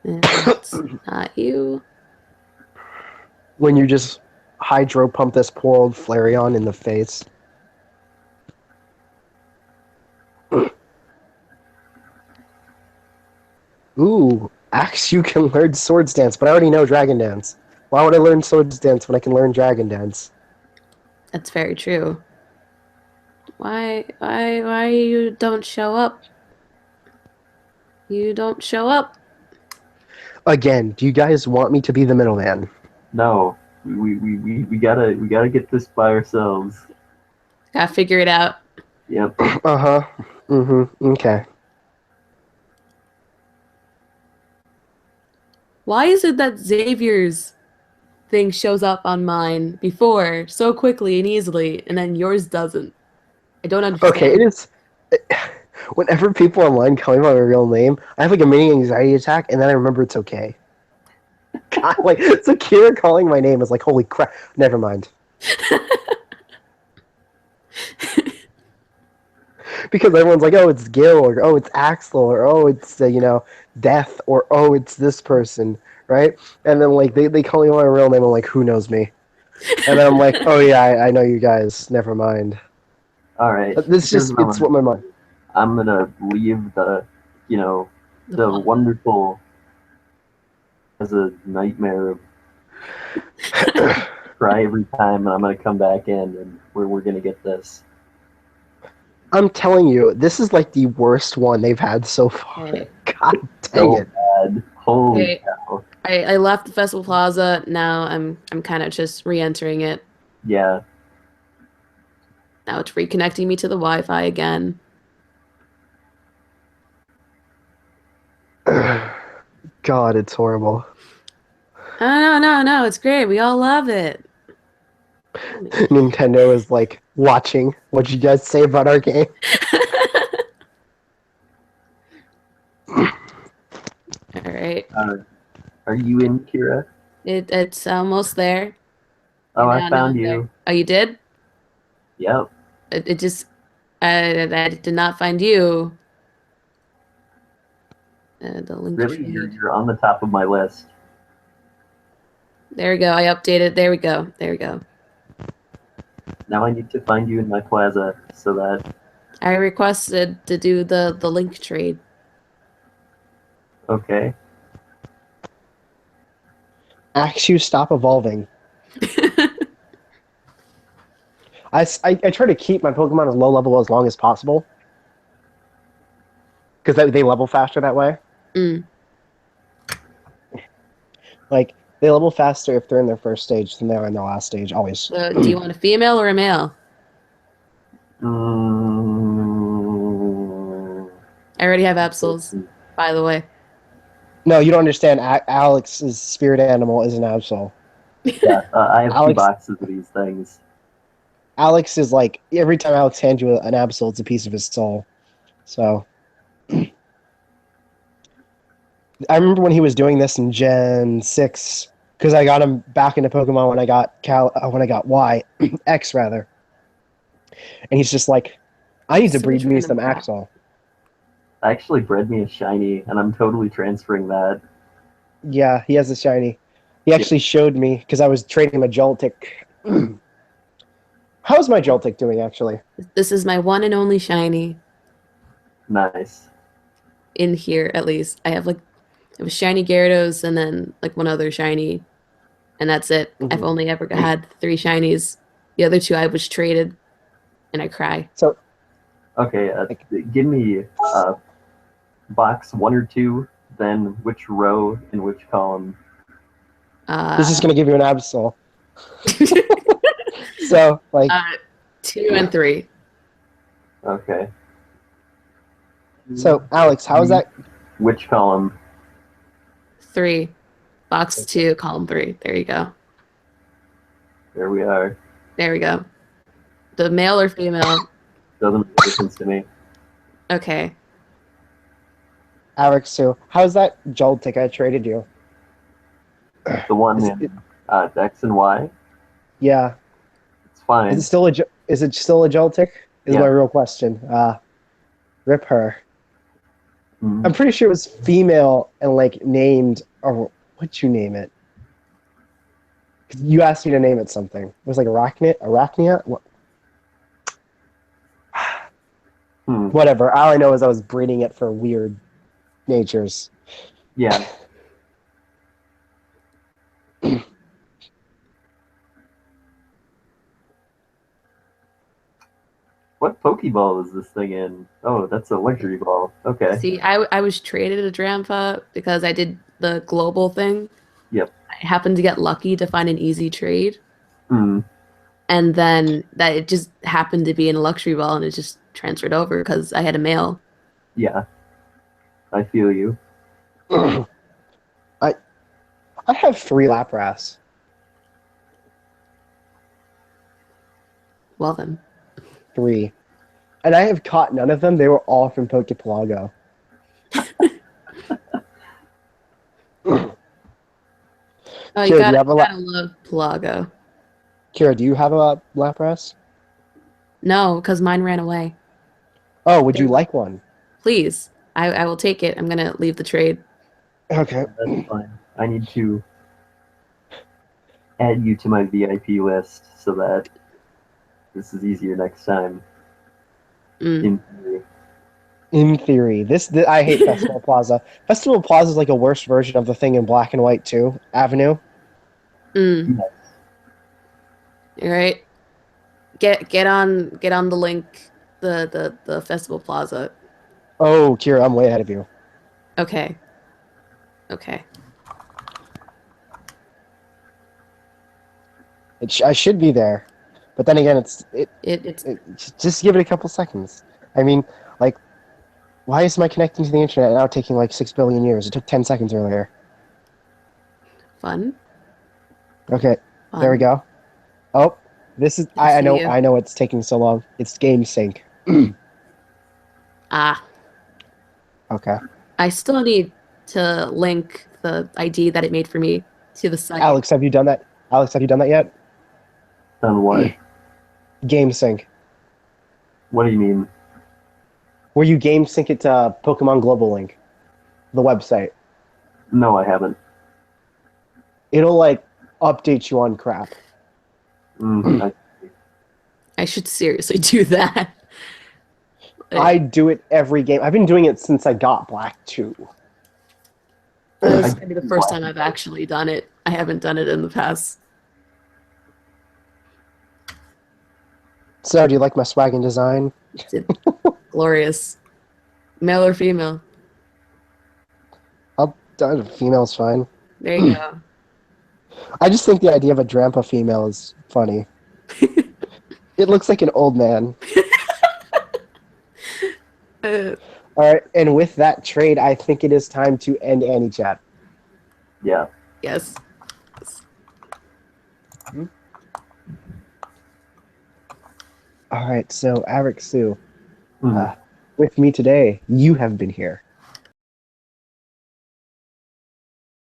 That's not you. When you just hydro pump this poor old Flareon in the face. Ooh, Axe, you can learn Swords Dance, but I already know Dragon Dance. Why would I learn Swords Dance when I can learn Dragon Dance? That's very true. Why you don't show up? You don't show up. Again, do you guys want me to be the middleman? No, we gotta get this by ourselves. Gotta figure it out. Yep. Uh-huh. Mm-hmm. Okay. Why is it that Xavier's thing shows up on mine before so quickly and easily, and then yours doesn't? I don't Okay, it understand. is... Whenever people online call me by my real name, I have like a mini anxiety attack, and then I remember it's okay. God, like, Sakira calling my name is like, holy crap. Never mind. Because everyone's like, oh, it's Gil, or oh, it's Axel, or oh, it's, Death, or oh, it's this person, right? And then, like, they call me by my real name, I'm like, who knows me? And then I'm like, oh, yeah, I know you guys. Never mind. All right. This Here's just, what I'm it's gonna what my do. mind. I'm gonna leave The the fun. wonderful as a nightmare of cry every time, and I'm gonna come back in, and we're gonna get this. I'm telling you, this is like the worst one they've had so far. Okay. God dang So it. bad. Holy Okay. cow. I left the Festival Plaza. Now I'm kind of just re-entering it. Yeah. Now it's reconnecting me to the Wi-Fi again. God, it's horrible. Oh, no, it's great. We all love it. Nintendo is like watching what you guys say about our game. All right. Are you in, Kira? It's almost there. Oh, I Now found I'm there. you. Oh, you did? Yep. It just I did not find you. The link Really? You're trade. you're on the top of my list. There we go. I updated. There we go. There we go. Now I need to find you in my plaza so that I requested to do the link trade. okay. Axe, you stop evolving. I try to keep my Pokemon as low level as long as possible. Because they level faster that way. Mm. Like, they level faster if they're in their first stage than they are in their last stage, always. So, do you want a female or a male? Mm, I already have Absols, by the way. No, you don't understand. Alex's spirit animal is an Absol. yeah, I have two Alex, boxes of these things. Alex is like, every time Alex hands you an Absol, it's a piece of his soul. So, I remember when he was doing this in Gen 6, because I got him back into Pokemon when I got Y, X rather. And he's just like, I need to So much breed me random some crap. Axel. I actually bred me a shiny, and I'm totally transferring that. Yeah, he has a shiny. He actually showed me, because I was trading him a Joltik. How's my Joltik doing, actually? This is my one and only shiny Nice. in here, at least. I have a shiny Gyarados and then like one other shiny, and that's it. I've Mhm. only ever had 3 shinies. The other 2 I was traded, and I cry. So, Okay, like, give me box 1 or 2, then which row in which column. this is Uh, going to give you an Absol. So, like, 2 and 3. Okay. so Alex, how is that? Which column? 3. Box 2, column 3. There you go. There we are. There we go. The male or female? Doesn't make a difference to me. Okay. Alex, too. How's that Joltik I traded you? The one Is in X and Y. Yeah. It's fine. Is it still a Joltik? Is Yeah. my real question. Rip her. Mhm. I'm pretty sure it was female and like named, or what'd you name it? 'Cause you asked me to name it something. It was like Arachnia? What? Whatever. All I know is I was breeding it for weird natures. Yeah. What Pokeball is this thing in? Oh, that's a luxury ball. Okay. See, I was traded a Drampa because I did the global thing. Yep. I happened to get lucky to find an easy trade, Hmm. and then that it just happened to be in a luxury ball, and it just transferred over because I had a mail. Yeah. I feel you. I I have 3 Lapras. Well then, 3. And I have caught none of them. They were all from Pokepelago. oh, Kira, do you have a gotta love Pelago. Kira, do you have a Lapras? No, because mine ran away. Oh, would you They're- like one? Please, I will take it. I'm gonna leave the trade. Okay. That's fine. I need to add you to my VIP list so that this is easier next time. Mm. In theory. In theory, I hate Festival Plaza. Festival Plaza is like a worse version of the thing in Black and White too. Avenue. Mm. Yes. All right, get on the link, the Festival Plaza. Oh, Kira, I'm way ahead of you. Okay, okay. I should be there, but then again, It's just give it a couple seconds. I mean, like, why is my connecting to the internet now taking like 6 billion years? It took 10 seconds earlier. fun, Okay, there we fun. go. Oh, this is I see you. I know it's taking so long. It's game sync. Ah, Okay, I still need to link the ID that it made for me to the site. Alex, have you done that? Alex, have you done that yet? Done what? Game sync, What do you mean? where you game sync it to Pokemon Global Link, the website. No, I haven't. It'll like update you on crap. I should seriously do that. I do it every game. I've been doing it since I got Black 2. This I is gonna be the first time I've actually done it. I haven't done it in the past. So, do you like my swag and design? It's glorious. Male or female? Female's fine. There you go. I just think the idea of a Drampa female is funny. It looks like an old man. Uh, All right, and with that trade, I think it is time to end Anichat. Yeah. yes. All right, so Eric Sue, Mhm. with me today, you have been here.